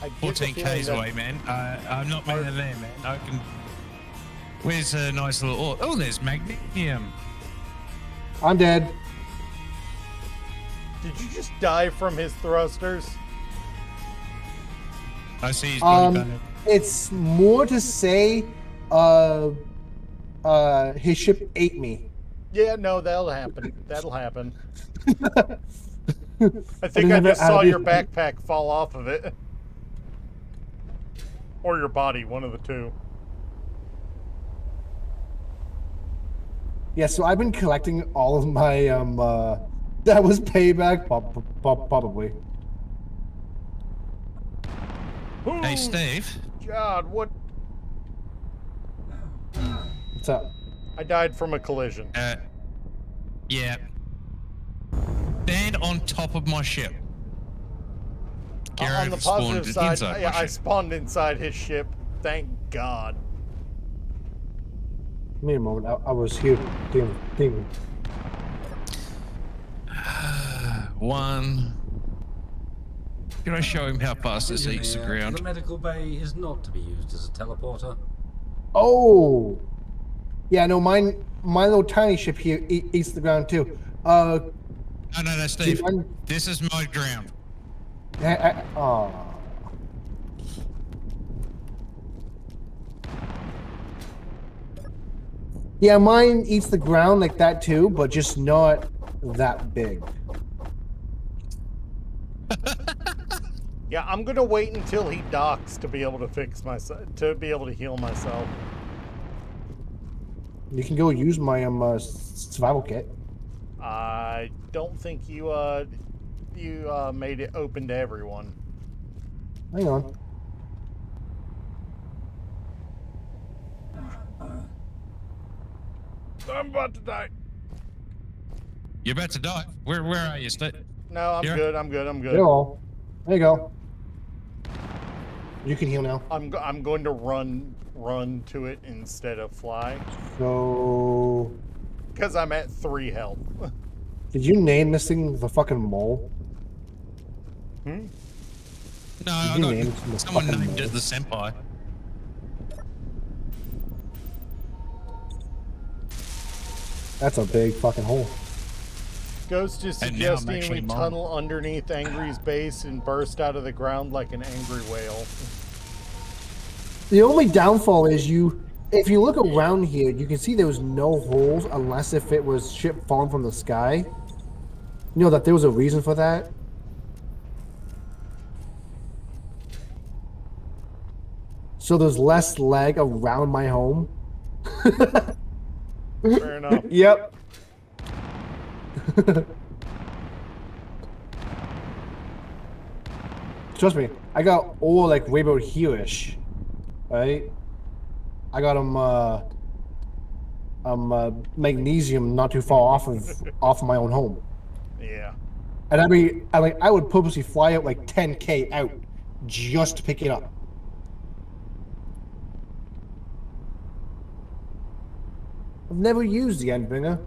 I get the 14 feeling k's that- away, man? I'm not made of there, man. I can. Where's a nice little ore? Oh, there's magnesium. I'm dead. Did you just die from his thrusters? I see his body Um, it's more to say, his ship ate me. Yeah, no, that'll happen. That'll happen. I think I didn't just have- saw I your didn't- backpack fall off of it. Or your body, one of the two. Yeah, so I've been collecting all of my that was payback, probably. Hey, Ooh, Steve. God, what? What's up? I died from a collision. Yeah. Stand on top of my ship. On Gareth the spawned positive side, inside yeah, my I ship. spawned inside his ship. Thank God. Give me a moment. I was here. Damn. One. Can I show him how fast this eats the Engineer, ground? The medical bay is not to be used as a teleporter. Oh. Yeah, no, my little tiny ship here eats the ground too. No, Steve. mine- This is my ground. Aw. Yeah, mine eats the ground like that too, but just not that big. Yeah, I'm gonna wait until he docks to be able to fix myself, to be able to heal myself. You can go use my survival kit. I don't think you made it open to everyone. Hang on. I'm about to die. You're about to die. Where are you, Steve? No, I'm Here? good. I'm good. I'm good. There you go. You can heal now. I'm going to run to it instead of fly So, because I'm at 3 health. did you name this thing the fucking mole? Hmm? No, I you got name it the someone fucking named mole? it the Senpai. That's a big fucking hole. Ghost is And now I'm suggesting we actually mom. tunnel underneath Angry's base and burst out of the ground like an angry whale. The only downfall is if you look around here, you can see there was no holes unless if it was ship falling from the sky. You know that there was a reason for that? So there's less lag around my home. Fair enough. Yep. Trust me, I got all like way about here-ish, right? I got magnesium not too far off of my own home, Yeah. and I would purposely fly out like 10K out just to pick it up. I've never used the Endbringer.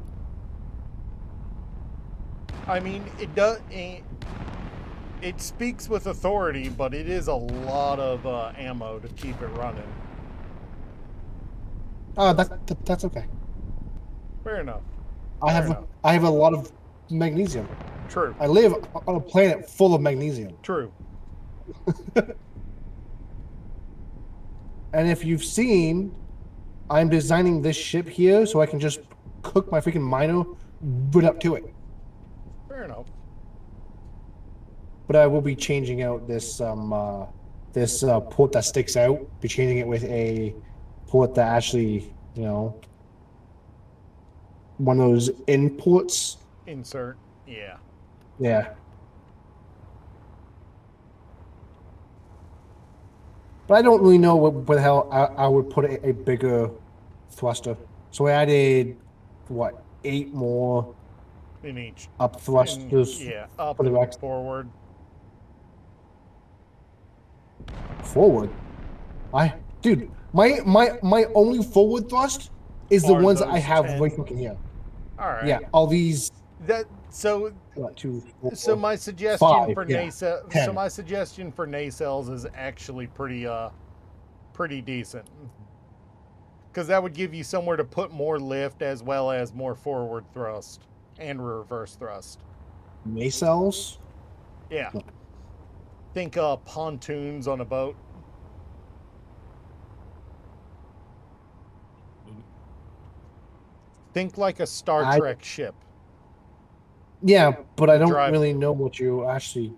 I mean, it does. It speaks with authority, but it is a lot of ammo to keep it running. Oh, that's okay. Fair enough. I Fair have enough. I have a lot of magnesium. True. I live on a planet full of magnesium. True. And if you've seen, I'm designing this ship here so I can just cook my freaking Mino right up to it. Fair enough. But I will be changing out this port that sticks out. Be changing it with a port that actually, one of those imports. Insert. Yeah. Yeah. But I don't really know where the hell I would put a bigger thruster. So I added, 8 more In each. up thrusters Yeah. Up for the and racks. forward. Forward. Dude, my only forward thrust is the Are ones I those have 10? right fucking here. All right. Yeah, all these. So 2, 4, So my suggestion 5, for yeah, so 10. my suggestion for nacelles is actually pretty decent. Because that would give you somewhere to put more lift as well as more forward thrust and reverse thrust. nacelles. Yeah. Think pontoons on a boat. Think like a Star Trek ship. Yeah, but I don't Drive. really know what you're actually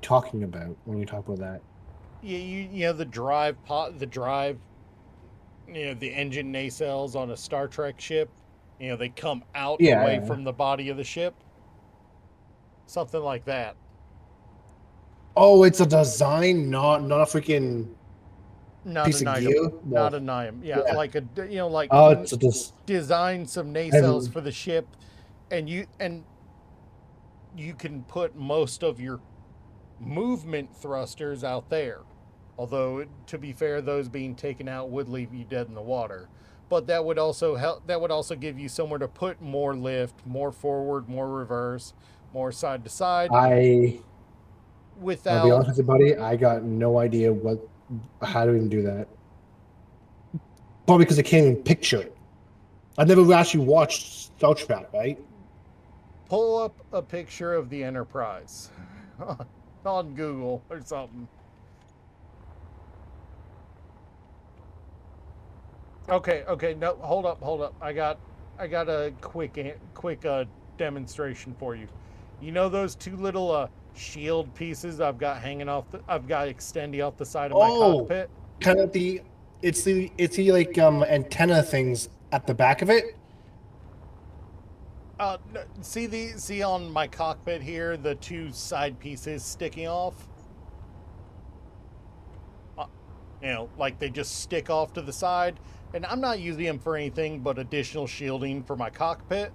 talking about when you talk about that. Yeah, you know the the engine nacelles on a Star Trek ship. They come out away Yeah. from the body of the ship. Something like that. Oh, it's a design, not a freaking Not piece a of NIAM. gear. Not No. a NIAM. Yeah, Yeah. like Oh, it's just design some nacelles And- for the ship, and you can put most of your movement thrusters out there. Although, to be fair, those being taken out would leave you dead in the water. But that would also help. That would also give you somewhere to put more lift, more forward, more reverse, more side to side. I'll be Without honest with you, buddy. I got no idea how to even do that. Probably because I can't even picture it. I never actually watched Star Trek, right? pull up a picture of the Enterprise on Google or something. Okay, no, hold up. I got a quick demonstration for you. You know those two little shield pieces I've got extending off the side of my cockpit? Kind of it's the like antenna things at the back of it. See on my cockpit here, the two side pieces sticking off? Like they just stick off to the side. And I'm not using them for anything but additional shielding for my cockpit.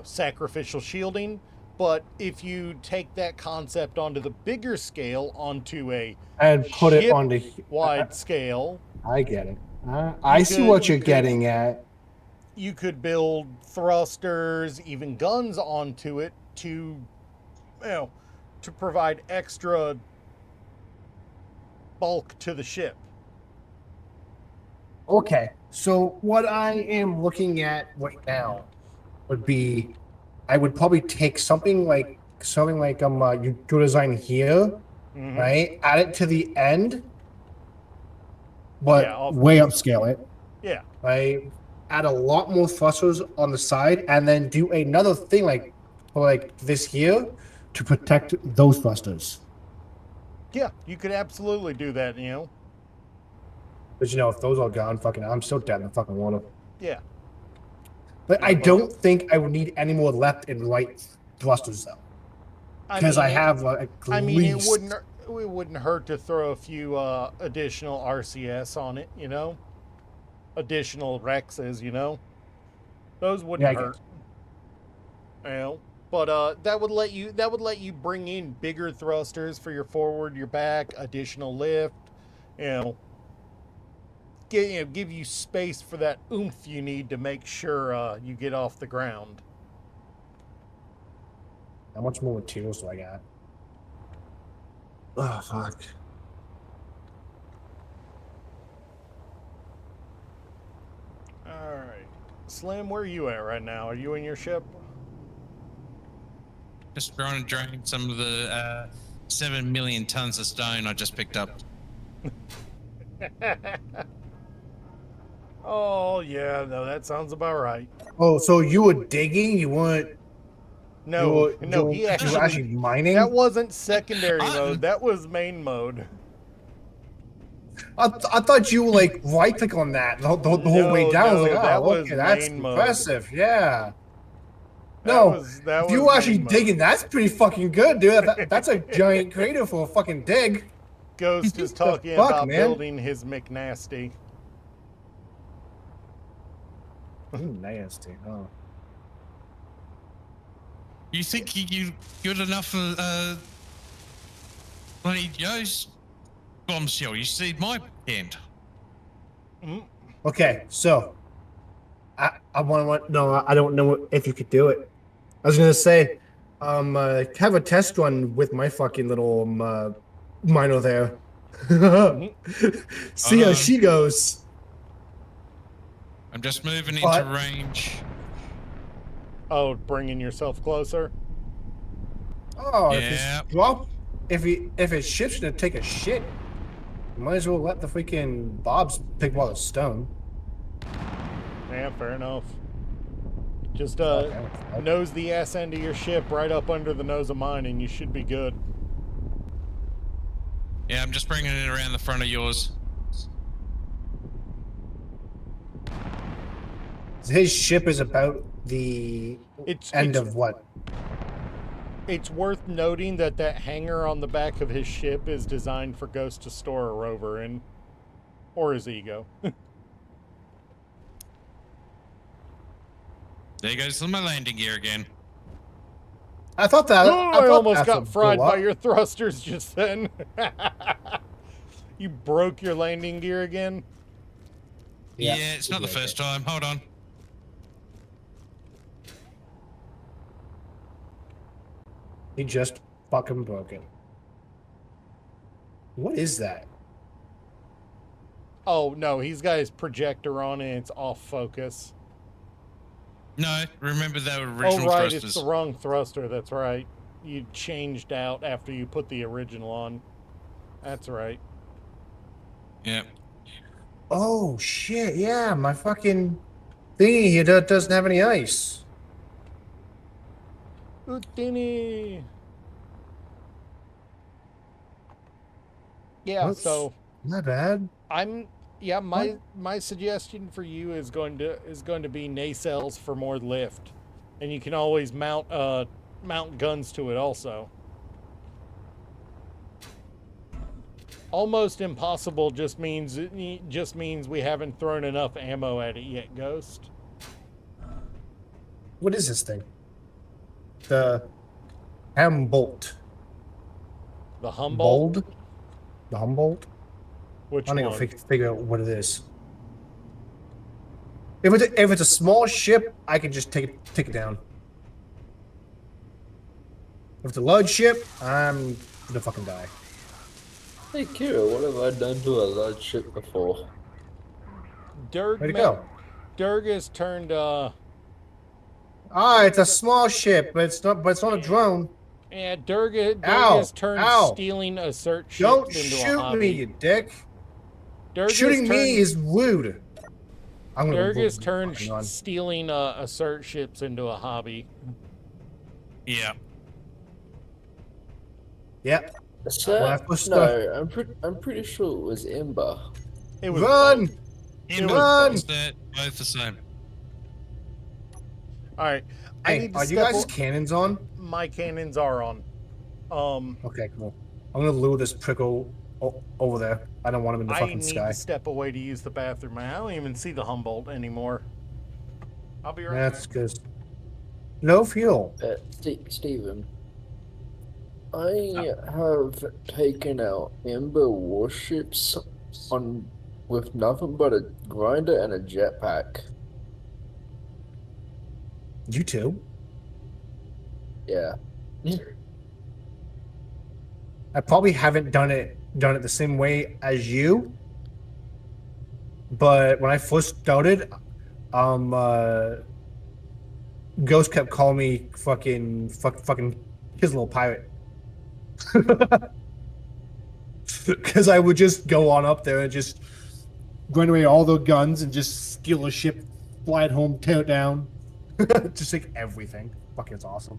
Sacrificial shielding. But if you take that concept onto the bigger scale, onto a And put it on the wide scale, I get it. I see what you're getting at. you could build thrusters, even guns onto it to provide extra bulk to the ship. Okay, so what I am looking at right now would be, I would probably take something like you do design here, Mhm. right? Add it to the end, but Yeah, way upscale it, Yeah. right? Add a lot more thrusters on the side, and then do another thing like this here to protect those thrusters. Yeah, you could absolutely do that, But if those are gone, I'm still dead in the fucking water. Yeah. But I don't think I would need any more left and right thrusters though, because I have at least. It wouldn't hurt to throw a few additional RCS on it, additional Rexes, those wouldn't Yeah, I hurt. But that would let you bring in bigger thrusters for your forward, your back, additional lift, give you space for that oomph you need to make sure you get off the ground. How much more materials do I got? Oh fuck. All right. Slim, where are you at right now? Are you in your ship? Just trying to drain some of the 7 million tons of stone I just picked up. Oh, yeah, no, that sounds about right. Oh, so you were digging? You weren't. No, you, no, you, he you actually, were actually mining. that wasn't secondary mode. That was main mode. I thought you were like right click on that the whole way No, down. I was no, like, that oh, was okay, that's main mode. impressive. Yeah. That No, was, that if you was were actually main mode. digging, that's pretty fucking good, dude. That's a giant crater for a fucking dig. Ghost is talking fuck, about man? building his McNasty. Nasty. Oh. You think you good enough for bloody Joe's bombshell? You see my end. Okay, so I want no, I don't know if you could do it. I was gonna say, have a test run with my fucking little Mino there. See how she goes. I'm just moving But- into range. Oh, bringing yourself closer? Oh, Yeah. if it's drop, if his ship's gonna take a shit, you might as well let the freaking Bobs pick while it's stone. Yeah, fair enough. Just Okay. nose the ass end of your ship right up under the nose of mine and you should be good. Yeah, I'm just bringing it around the front of yours. His ship is about the It's end it's, of what? it's worth noting that that hangar on the back of his ship is designed for Ghost to store a rover in. Or his ego. There goes my landing gear again. I thought that. Oh, I thought almost that's got a fried blow by up. your thrusters just then. You broke your landing gear again? Yeah, it's not the first time. Hold on. He just fucking broke it. What is that? Oh, no, he's got his projector on and it's off focus. No, remember they were Oh, original right, thrusters. it's the wrong thruster, that's right. You changed out after you put the original on. That's right. Yeah. Oh shit! Yeah, my fucking thingy here doesn't have any ice. Houdini! Yeah, That's so not bad. my suggestion for you is going to be nacelles for more lift. And you can always mount guns to it also. Almost impossible just means we haven't thrown enough ammo at it yet, Ghost. What is this thing? The Humboldt. The Humboldt? Bold? The Humboldt? Which I need to one? figure out what it is. If it's a small ship, I can just take it down. If it's a large ship, I'm gonna fucking die. Hey Kira, what have I done to a large ship before? Durg Where'd it ma- go? Durg has turned Ah, it's a small ship, but it's not a drone. yeah, Durg Ow, has turned ow. stealing assert ships Don't into a shoot hobby. me, you dick. Durg Shooting has me turned- is rude. I'm gonna Durg has move turned fucking on. stealing assert ships into a hobby. Yeah. Yep. Is Well, that? I pushed No, I'm pretty sure it was Ember. It was Run! both. In Run! both the same. All right, I Hey, need to are you step guys' o- cannons on? My cannons are on. Okay, cool. I'm gonna lure this prickle over there. I don't want him in the I fucking need sky. to step away to use the bathroom. I don't even see the Humboldt anymore. I'll be right That's back. because no fuel. Steven, I have taken out Ember warships with nothing but a grinder and a jetpack. You too? Yeah. I probably haven't done it the same way as you. But when I first started, Ghost kept calling me fucking his little pirate. Because I would just go on up there and just grind away all the guns and just steal a ship, fly it home, tear it down. Just like everything. Fucking it's awesome.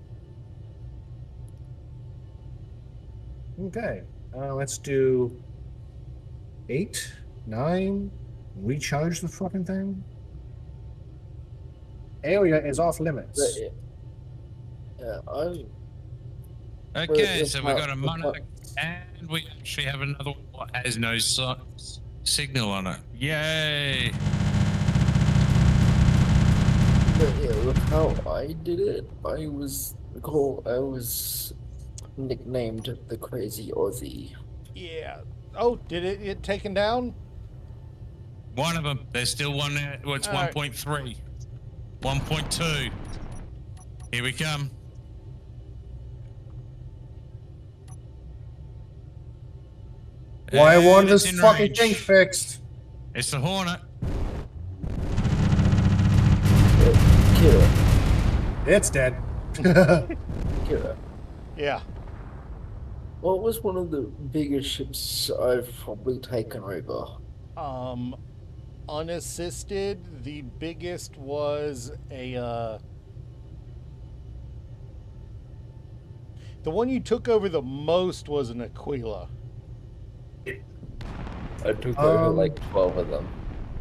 Okay. Let's do 8, 9. Recharge the fucking thing. Area is off limits. Yeah, I'm. Okay, Wait, so we got a monarch, and we actually have another one that has no signal on it. Yay! But yeah, look how I did it. I was nicknamed the Crazy Aussie. Yeah. Oh, did it get taken down? One of them. There's still one there. Well, it's All right. 1.3. 1.2. Here we come. Why I want And it's this in fucking range. thing fixed? It's the Hornet. Kira, It's dead. Kira. Yeah. What was one of the biggest ships I've probably taken over? Unassisted, the biggest was a the one you took over the most was an Aquila. I took over like 12 of them.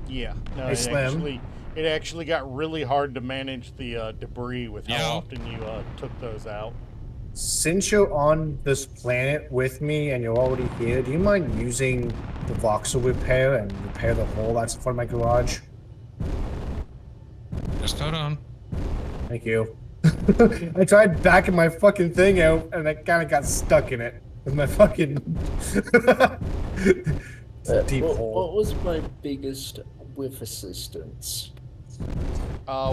Yeah. No, Hey, Slim. it actually got really hard to manage the debris with how Yeah. often you took those out. Since you're on this planet with me and you're already here, do you mind using the voxel repair and repair the hole that's in front of my garage? Just hold on. Thank you. I tried backing my fucking thing out and I kind of got stuck in it with my fucking It's a deep what hole. was my biggest with assistance?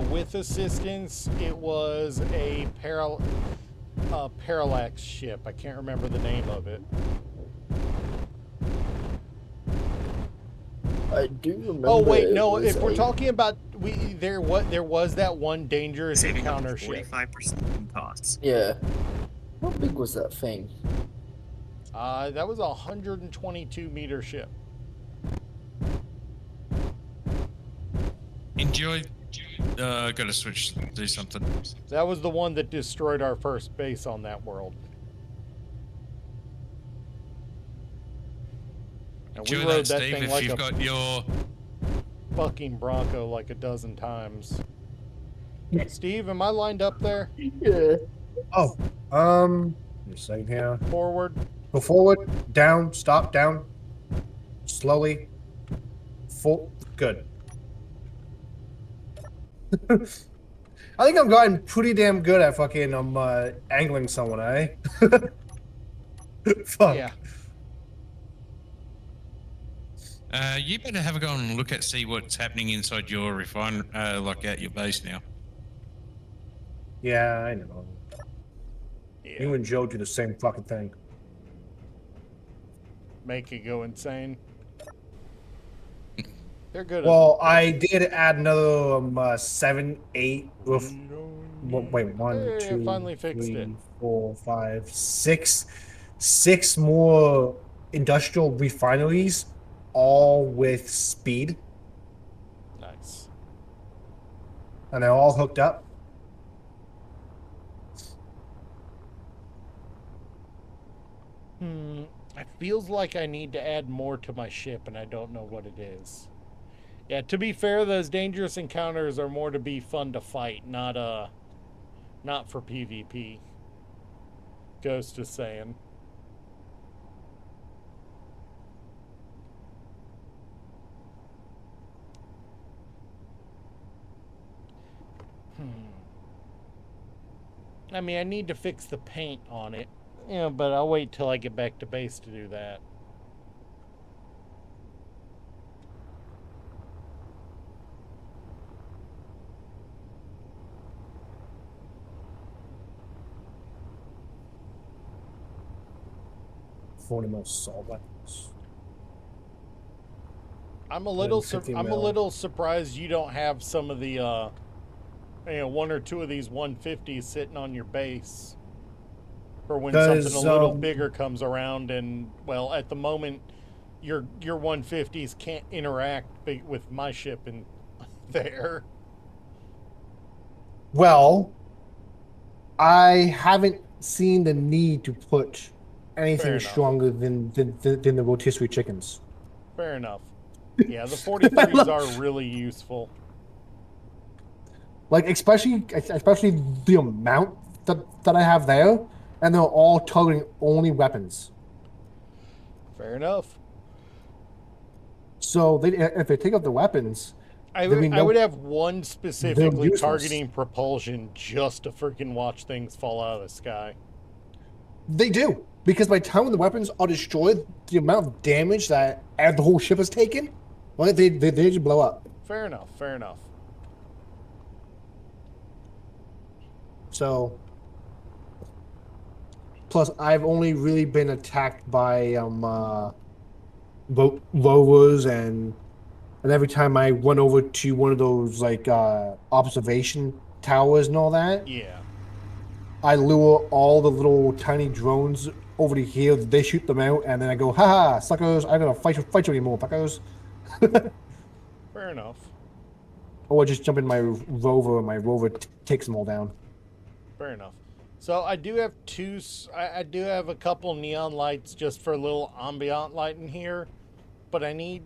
With assistance, it was a parallax ship. I can't remember the name of it. I do remember. Oh wait, it no. was If we're a- talking about there was that one dangerous Saving up encounter to ship. 45% in costs. Yeah. How big was that thing? That was a 122-meter ship. Enjoy. Gotta switch. Do something. That was the one that destroyed our first base on that world. And we Enjoy rode that, that Steve. thing If like you've a got your. fucking Bronco like a dozen times. Steve, am I lined up there? Yeah. Oh, just a second here. Forward. Go forward, down, stop, down. Slowly. Full. Good. I think I've gotten pretty damn good at fucking angling someone, eh? Fuck. Yeah. You better have a go and look at see what's happening inside your like at your base now. Yeah, I know. Yeah. You and Joe do the same fucking thing. Make it go insane. They're good. Well, I did add another 7, 8. Wait, 1, Hey, I 2, finally fixed 3, it. 4, 5, 6. 6 more industrial refineries, all with speed, Nice. and they're all hooked up. It feels like I need to add more to my ship, and I don't know what it is. Yeah, to be fair, those dangerous encounters are more to be fun to fight, not for PvP. Ghost is saying. I mean, I need to fix the paint on it. Yeah, but I'll wait till I get back to base to do that. For the most assault weapons. I'm a little 150 I'm a mil. little surprised you don't have some of the one or two of these 150s sitting on your base for when something a 'Cause, little bigger comes around. And well, at the moment, your 150s can't interact with my ship in there. Well, I haven't seen the need to put anything Fair enough. stronger than the rotisserie chickens. Fair enough. Yeah, the 43s are really useful. Like especially the amount that I have there, and they're all targeting only weapons. Fair enough. So if they take out the weapons, I then we would, I know would have one specifically useless. targeting propulsion just to freaking watch things fall out of the sky. they do. Because by the time when the weapons are destroyed, the amount of damage that the whole ship has taken, well, they just blow up. Fair enough. Fair enough. So, plus I've only really been attacked by rovers, and every time I went over to one of those like observation towers and all that, Yeah. I lure all the little tiny drones over to here. They shoot them out, and then I go, "Ha ha, suckers! I'm gonna fight you anymore, fuckers." Fair enough. Or just jump in my rover, and my rover takes them all down. Fair enough. So I do have I do have a couple neon lights just for a little ambient light in here, but I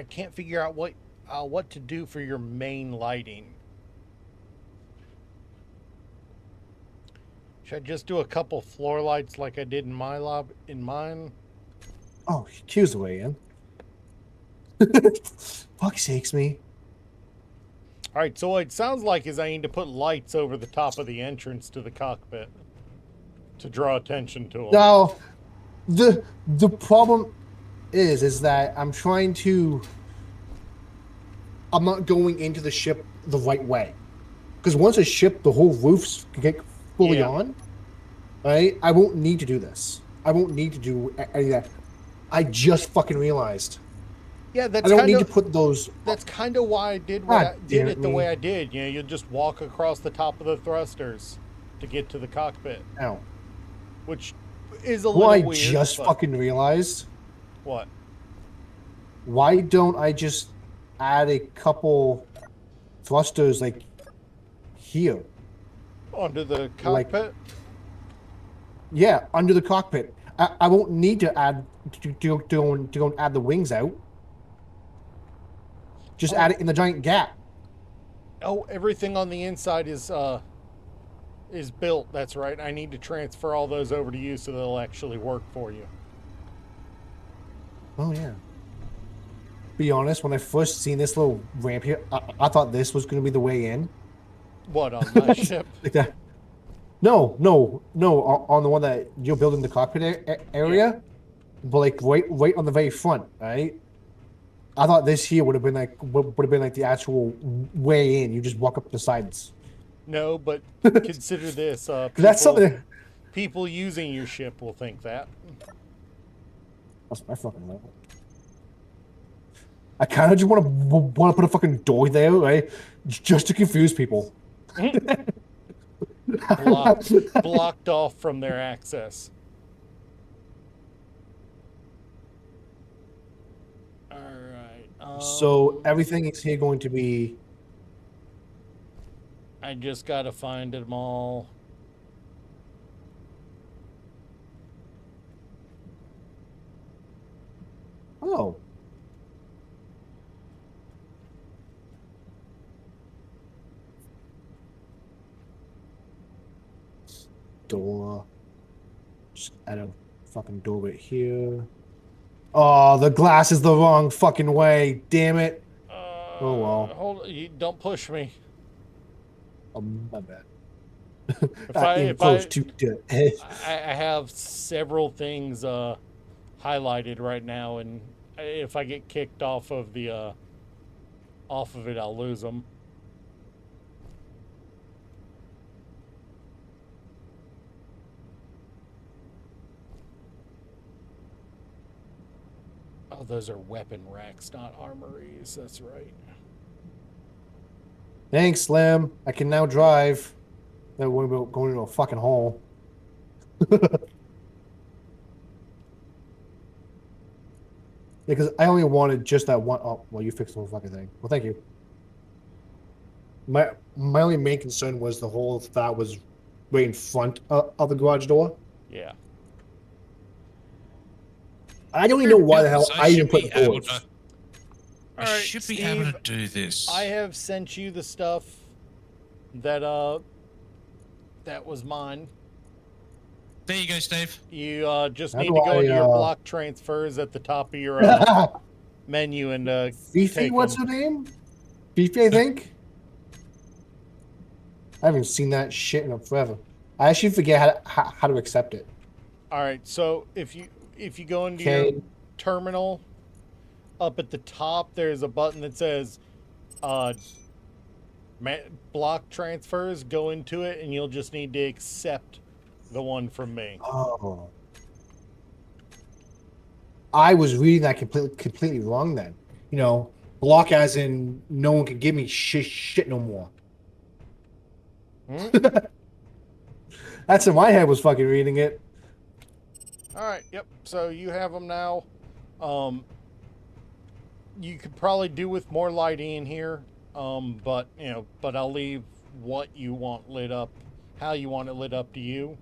can't figure out what to do for your main lighting. Should I just do a couple floor lights like I did in mine? Oh, cues the way in. Fuck sakes me. All right, so what it sounds like is I need to put lights over the top of the entrance to the cockpit to draw attention to them. Now, the problem is that I'm not going into the ship the right way. Because once a ship, the whole roof's get fully on, right? I won't need to do this. I won't need to do any of that. I just fucking realized. Yeah, that's I don't kind need of to put those. that's kind of why I did it the way I did. You know, you just walk across the top of the thrusters to get to the cockpit, Ow. which is a little Well, I weird. just but- fucking realized. What? Why don't I just add a couple thrusters like here? Onto the Like- cockpit? Yeah, under the cockpit. I won't need to add to go and add the wings out. Just add it in the giant gap. Oh, everything on the inside is built. That's right. I need to transfer all those over to you so they'll actually work for you. Oh yeah. Be honest, when I first seen this little ramp here, I thought this was going to be the way in. What, on my ship? Like that. No, on the one that you're building the cockpit area, but like right on the very front, right? I thought this here would have been like the actual way in. You just walk up the sides. No, but consider this. 'Cause that's something. People using your ship will think that. That's my fucking level. I kind of just want to put a fucking door there, right? Just to confuse people. Blocked off from their access. All right. So everything is here going to be. I just gotta find them all. Oh. Door. Just add a fucking door right here. Oh, the glass is the wrong fucking way. Damn it. Oh, well. Don't push me. Oh, my bad. If Close to death. I have several things highlighted right now, and if I get kicked off of it, I'll lose them. Oh, those are weapon racks, not armories. That's right. Thanks, Slim. I can now drive. That we're going into a fucking hole. Because I only wanted just that one. Oh, well, you fixed the whole fucking thing. Well, thank you. My only main concern was the hole that was right in front of the garage door. Yeah. I don't even know why the hell So I even should put be the able doors. to- I All right, should be Steve, able to do this. I have sent you the stuff that that was mine. There you go, Steve. You just How need do to go I, into your block transfers at the top of your menu and Fifi, take what's them. her name? Fifi, I think. I haven't seen that shit in forever. I actually forget how to accept it. All right, so if you go into your Okay. terminal, up at the top there's a button that says block transfers. Go into it, and you'll just need to accept the one from me. Oh. I was reading that completely wrong then. You know, block as in no one can give me shit no more. Hmm? That's in my head was fucking reading it. All right, yep. So you have them now. You could probably do with more lighting in here, but I'll leave what you want lit up, how you want it lit up to you,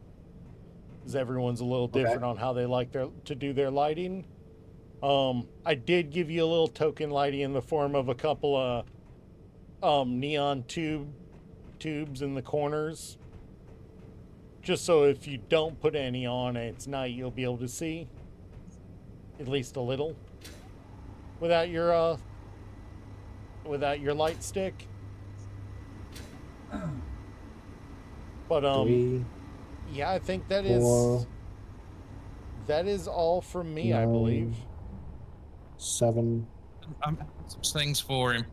because everyone's a little different on how they like to do their lighting. I did give you a little token lighting in the form of a couple of neon tubes in the corners. Just so if you don't put any on and it's night, you'll be able to see at least a little without your light stick. But 3, yeah, I think that 4, is all from me, I 9, believe. 7. I'm some things for him.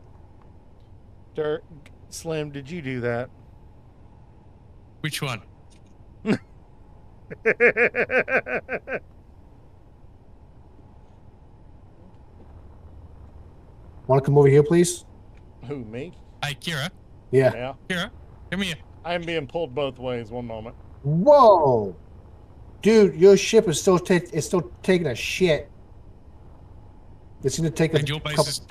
Dirk, Slim, did you do that? Which one? Want to come over here, please? Who, me? Hey, Kira. Yeah. Yeah. Kira, come here. I'm being pulled both ways. One moment. Whoa, dude, your ship is still taking a shit. It's gonna take a And your base couple. is.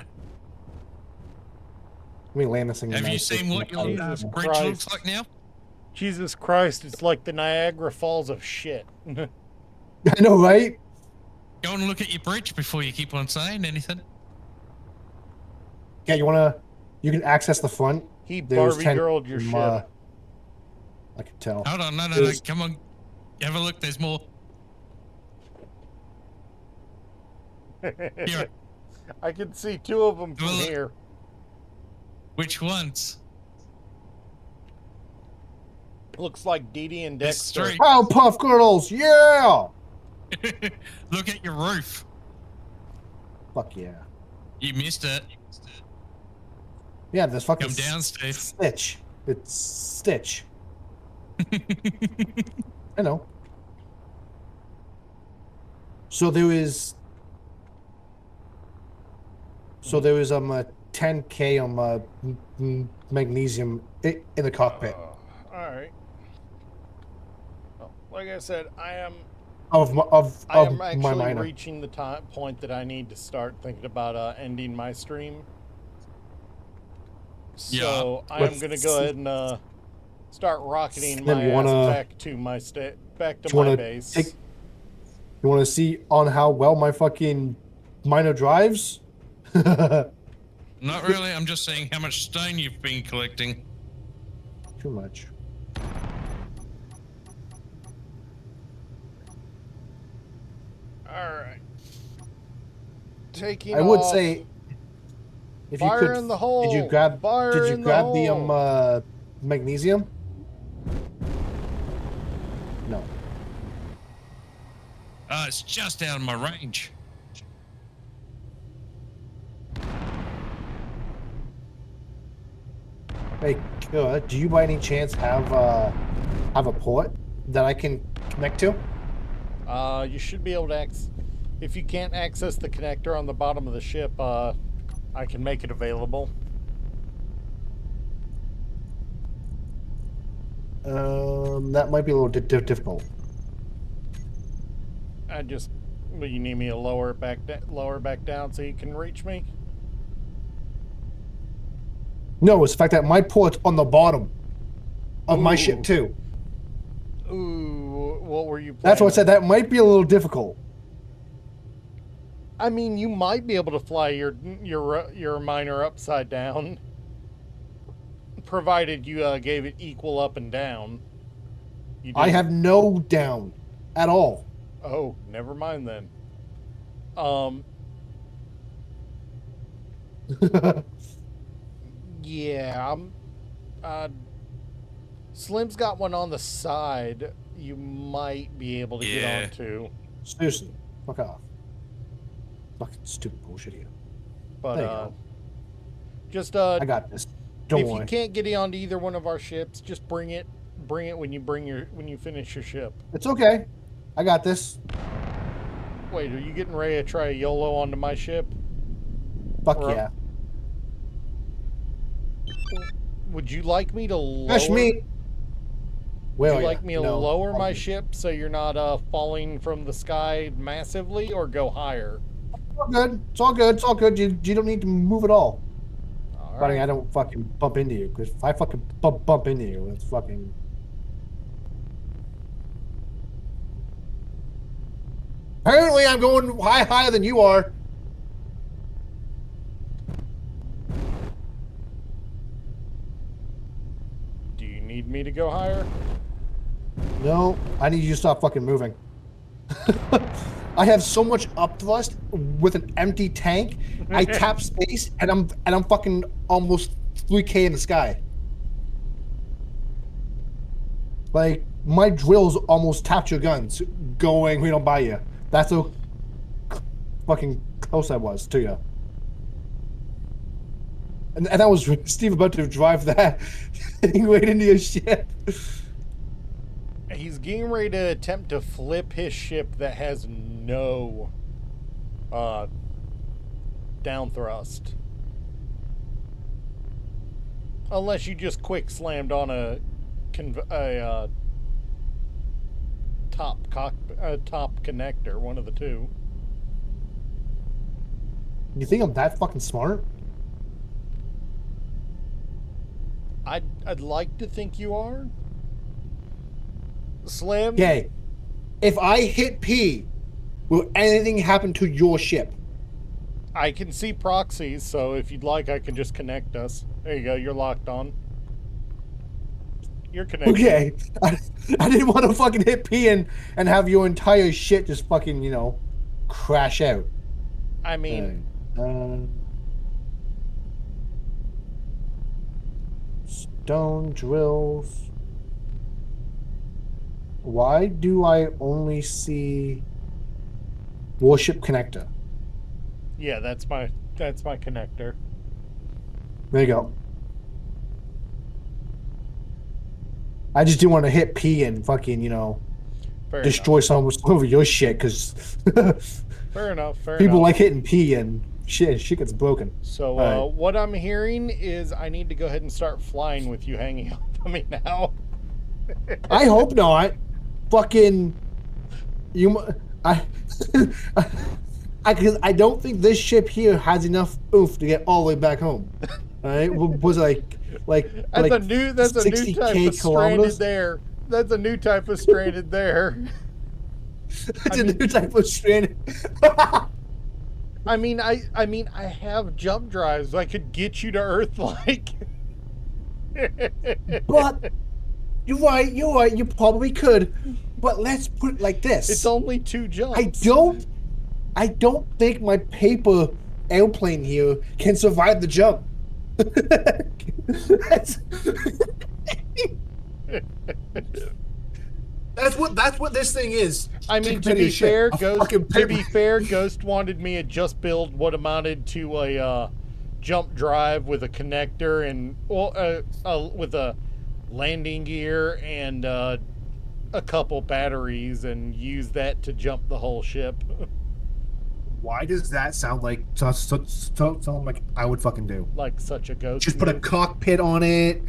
Let me land this thing. Have you nicely. seen what your Jesus bridge Christ. looks like now? Jesus Christ, it's like the Niagara Falls of shit. I know, right? Go and look at your bridge before you keep on saying anything. Yeah, you can access the front. He There's Barbie 10 girled your from, ship. I can tell. Hold on, no, There's- come on. Have a look, there's more. Here, I can see two of them from Well, here. which ones? Looks like Dee Dee and There's Dexter. three. Powerpuff Girls, yeah! Look at your roof. Fuck yeah. You missed it. Yeah, there's fucking Come down, Steve. Stitch. It's Stitch. I know. So there is a 10K magnesium in the cockpit All right. Well, like I said, I am of I am my actually miner. reaching the point that I need to start thinking about ending my stream. So I am Let's going to go see. ahead and start rocketing Slim, my you ass wanna- back to my back to Do you my wanna base. You want to see on how well my fucking miner drives? Not really, I'm just saying how much stone you've been collecting. Too much. All right. Taking I would off. say if you Fire could, in the hole. did you grab Fire did you in the grab hole. the magnesium? No. It's just out of my range. Hey, Kira, do you by any chance have a port that I can connect to? You should be able to If you can't access the connector on the bottom of the ship, I can make it available. That might be a little difficult. Will you need me to lower it back down so you can reach me? No, it's the fact that my port's on the bottom of my ship too. Ooh, what were you planning? That's what I said. That might be a little difficult. I mean, you might be able to fly your miner upside down, provided you gave it equal up and down. I have no down at all. Oh, never mind then. Yeah, Slim's got one on the side. You might be able to get onto. Seriously, fuck off. Fucking stupid bullshit here. But There you go. just I got this. Don't if worry. you can't get onto either one of our ships, just bring it when you finish your ship. It's okay. I got this. Wait, are you getting ready to try a YOLO onto my ship? Fuck Or- yeah. Would you like me to lower? Push me. Would Well, you like me to no. lower my ship so you're not falling from the sky massively, or go higher? It's all good. It's all good. It's all good. You don't need to move at all. All Providing I right. don't fucking bump into you. Because if I fucking bump into you, it's fucking. Apparently, I'm going higher than you are. Do you need me to go higher? No, I need you to stop fucking moving. I have so much upthrust with an empty tank. I tap space and I'm fucking almost 3K in the sky. Like my drills almost tapped your guns, going we don't buy you. That's how fucking close I was to you. And that was Steve about to drive that thing right into your ship. He's getting ready to attempt to flip his ship that has no down thrust. Unless you just quick slammed on a top connector, one of the two. You think I'm that fucking smart? I'd like to think you are. Slim. Okay. If I hit P, will anything happen to your ship? I can see proxies, so if you'd like, I can just connect us. There you go. You're locked on. You're connected. Okay. I didn't want to fucking hit P and have your entire shit just fucking, crash out. I mean, Stone drills. Why do I only see warship connector? yeah, that's my connector. There you go. I just didn't want to hit P and fucking, Fair destroy some of your shit, because Fair enough. Fair people enough. like hitting P and shit gets broken. So Alright. what I'm hearing is I need to go ahead and start flying with you hanging up on me now. I hope not. Fucking, I don't think this ship here has enough oomph to get all the way back home. All right, was like That's a new type 60K of stranded kilometers? there. That's a new type of stranded there. It's a new type of stranded. I mean, I have jump drives. I could get you to Earth like. But you're right. You probably could. But let's put it like this. It's only 2 jumps. I don't think my paper airplane here can survive the jump. That's what this thing is. I mean, to be fair, Ghost wanted me to just build what amounted to a jump drive with a connector and with a landing gear and a couple batteries, and use that to jump the whole ship. Why does that sound like something like I would fucking do? Like such a ghost. Just put a move. cockpit on it,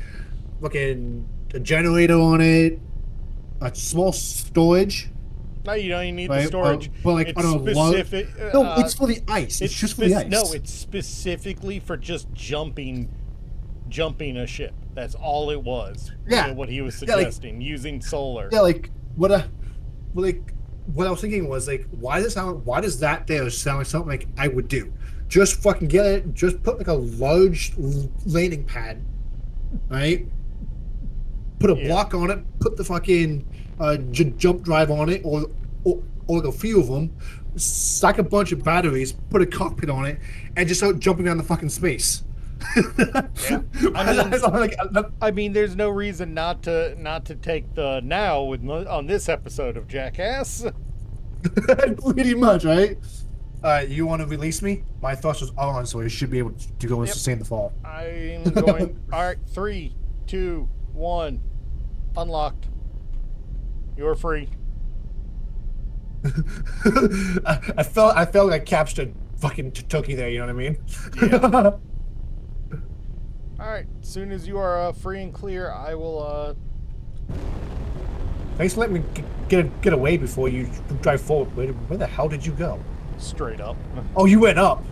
fucking a generator on it, a small storage. No, you don't even need Right? the storage. But like it's on a low. specific. No, it's for the ice. It's just for the ice. No, it's specifically for just jumping a ship. That's all it was. Yeah. What he was Yeah, like- suggesting, using solar. Yeah, like what I was thinking was like, why does that there sound like something like I would do? Just fucking get it. Just put like a large landing pad, right? Put a Yeah. block on it. Put the fucking jump drive on it, or like a few of them. Stack a bunch of batteries. Put a cockpit on it, and just start jumping down the fucking space. Yeah. I mean, there's no reason not to take the now on this episode of Jackass. Pretty much, right? You want to release me? My thrusters are on, so I should be able to go and sustain the fall. I'm going. All right, 3, 2, 1, unlocked. You're free. I felt like I captured fucking Toki there. You know what I mean? Yeah. All right. As soon as you are free and clear, I will. Thanks for letting me get away before you drive forward. Where the hell did you go? Straight up. Oh, you went up.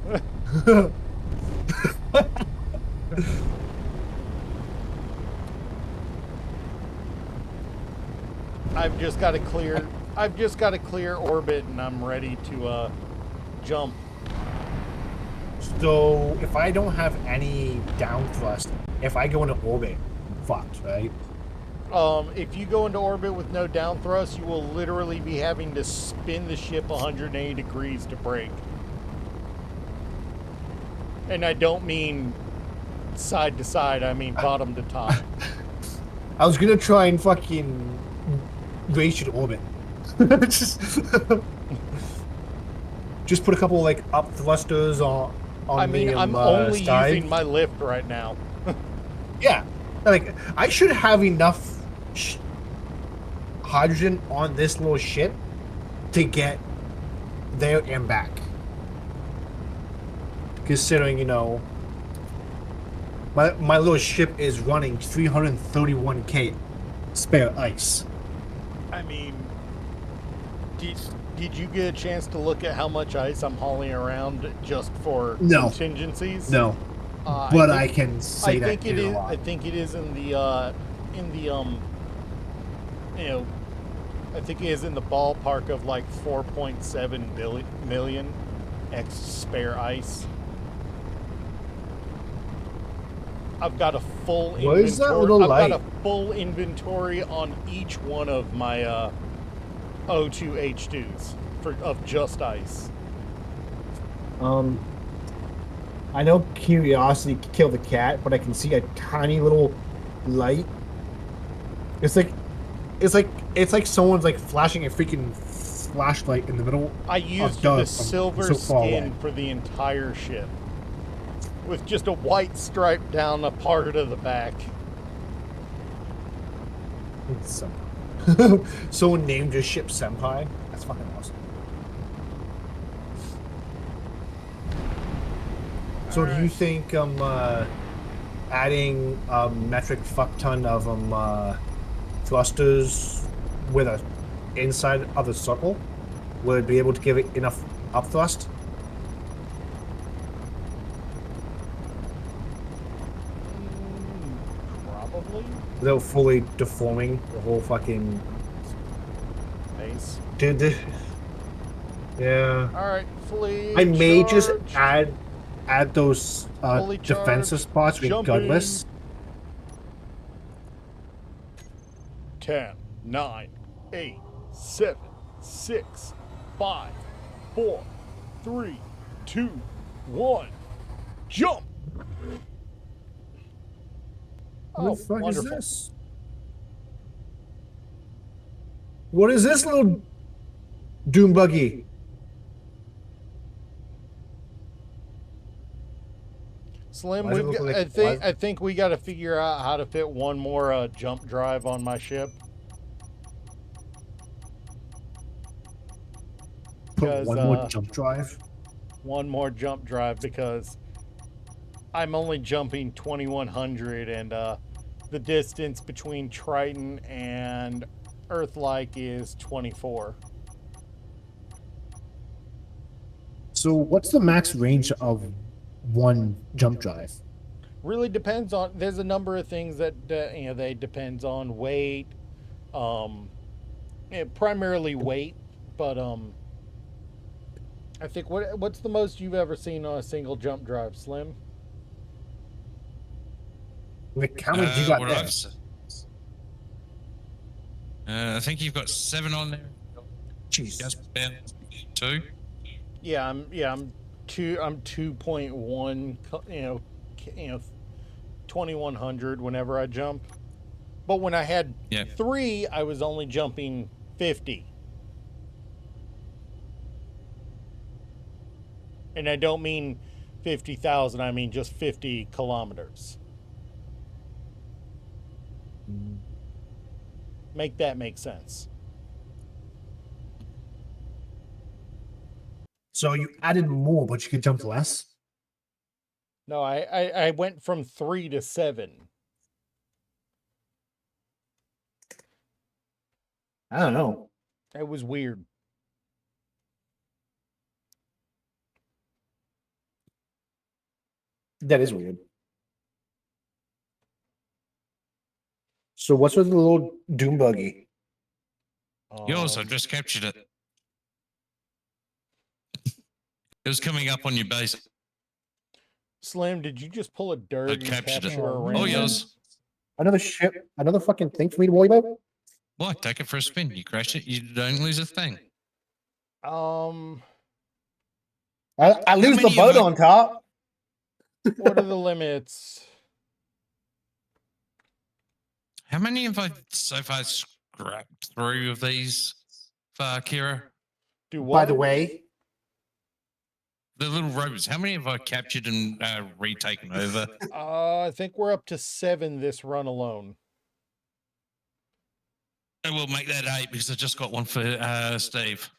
I've just got to clear orbit, and I'm ready to jump. So if I don't have any down thrust, if I go into orbit, I'm fucked, right? If you go into orbit with no down thrust, you will literally be having to spin the ship 180 degrees to brake. And I don't mean side to side, I mean bottom to top. I was gonna try and fucking race you to orbit. just put a couple like up thrusters on I mean, the I'm only side. using my lift right now. Yeah, like I should have enough hydrogen on this little ship to get there and back. Considering, you know, my little ship is running 331k spare ice. I mean, did you get a chance to look at how much ice I'm hauling around just for No. contingencies? No, but I think- can say that think it a is. lot. I think it is in the you know, I think it is in the ballpark of like 4.7 million X spare ice. I've got a full What inventory. is that little I've light? got a full inventory on each one of my O2 H2s of just ice. I know curiosity killed the cat, but I can see a tiny little light. It's like someone's like flashing a freaking flashlight in the middle. I used duh, the I'm silver so far skin away. for the entire ship, with just a white stripe down a part of the back. Someone named your ship Senpai. That's fucking awesome. So do you think adding a metric fuck ton of thrusters with a inside of the circle would be able to give it enough up thrust? Probably. Without fully deforming the whole fucking Base. yeah. All right, fully. I may just charged. add those Fully defensive charged, spots with jumping. gutless. 10, 9, 8, 7, 6, 5, 4, 3, 2, 1. Jump! What Oh, the fuck wonderful. is this? What is this little doom buggy? Slim, Why does it we've look got, like- I think we got to figure out how to fit one more jump drive on my ship. Put Because, one more jump drive. one more jump drive because I'm only jumping 2100 and the distance between Triton and Earth-like is 24. So what's the max range of one jump drive? Really depends on, there's a number of things that they depends on weight, primarily weight, but I think what's the most you've ever seen on a single jump drive, Slim? Like, how many you got what there? I've s- I think you've got 7 on there. Jeez. Just about 2. Yeah, I'm 2.1, 2100 whenever I jump. But when I had Yeah. 3, I was only jumping 50. And I don't mean 50,000, I mean just 50 kilometers. Make that make sense. So you added more, but you could jump less? No, I went from 3 to 7. I don't know. It was weird. That is weird. So what's with the little doom buggy? Yours, I Um, just captured it. It was coming up on your base. Slim, did you just pull a dirt I and captured it. capture a Oh, random? Oh, yours. Another ship, another fucking thing for me to worry about? Why? Take it for a spin. You crash it, you don't lose a thing. Um, I lose the many boat have I- on top. what are the limits? How many have I so far scrapped through of these for Kira? Do what? By the way, The little rovers. How many have I captured and retaken over? I think we're up to 7 this run alone. I will make that 8 because I just got one for Steve.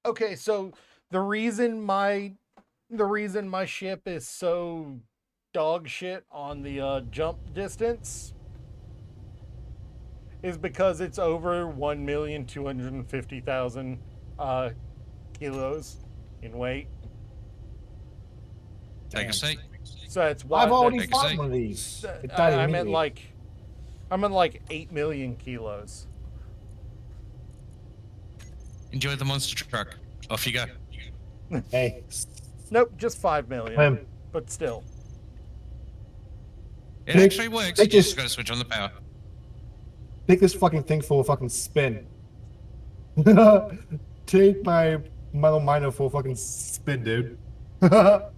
Okay, so the reason my ship is so dog shit on the jump distance is because it's over 1,250,000 kilos in weight. Take a seat. So that's why I've already Take a fought seat. one of these. It died I meant immediately. I'm at like 8 million kilos. Enjoy the monster truck. Off you go. Hey, Nope, just 5 million. Slim, But still. It Take- actually works. take You just this- got to switch on the power. take this fucking thing for a fucking spin. Take my metal miner for a fucking spin, dude. Mm.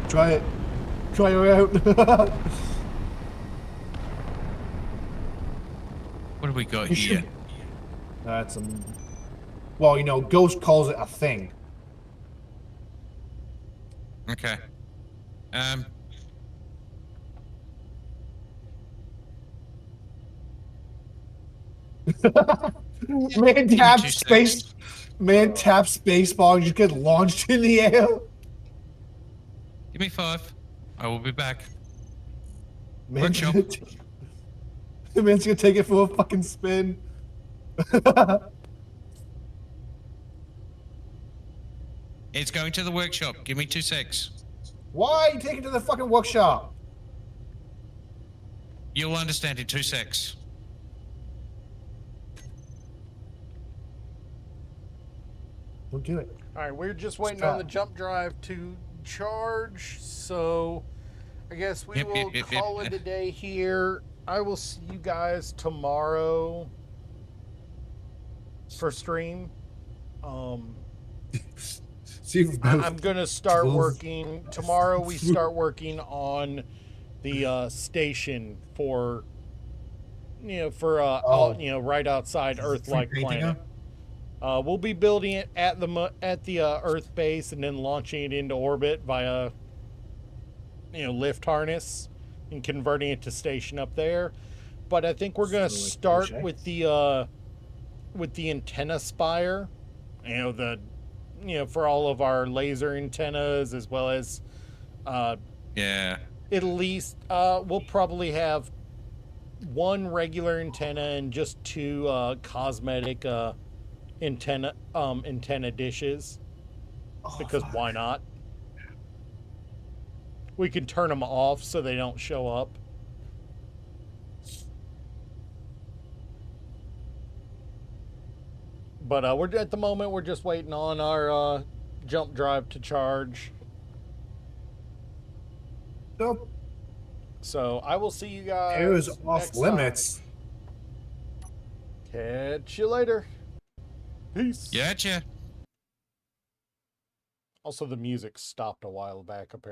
Try it. Try her out. What do we got You here? should- That's well, you know, Ghost calls it a thing. Okay. Man tap 2 space. seconds. Man tap space bar and just get launched in the air. Give me 5. I will be back. Man's Workshop. gonna man's gonna take it for a fucking spin. It's going to the workshop. Give me 2 secs. Why take it to the fucking workshop? You'll understand in 2 secs. Don't do it. All right, we're just waiting on the Stop. jump drive to charge, so I guess we Yep, will yep, yep, yep. call it a day here. I will see you guys tomorrow for stream. See if I'm gonna start Both. working tomorrow. We start working on the station for Oh. right outside Earth-like painting planet. We'll be building it at the Earth base and then launching it into orbit via lift harness and converting it to station up there. But I think we're gonna So, like, start crochet? with the antenna spire For all of our laser antennas, as well as Yeah. at least we'll probably have one regular antenna and just two cosmetic antenna dishes, because why not? We can turn them off so they don't show up. But at the moment we're just waiting on our jump drive to charge. Nope. So I will see you guys. It was off next limits. time. Catch you later. Peace. Gotcha. Also, the music stopped a while back, apparently.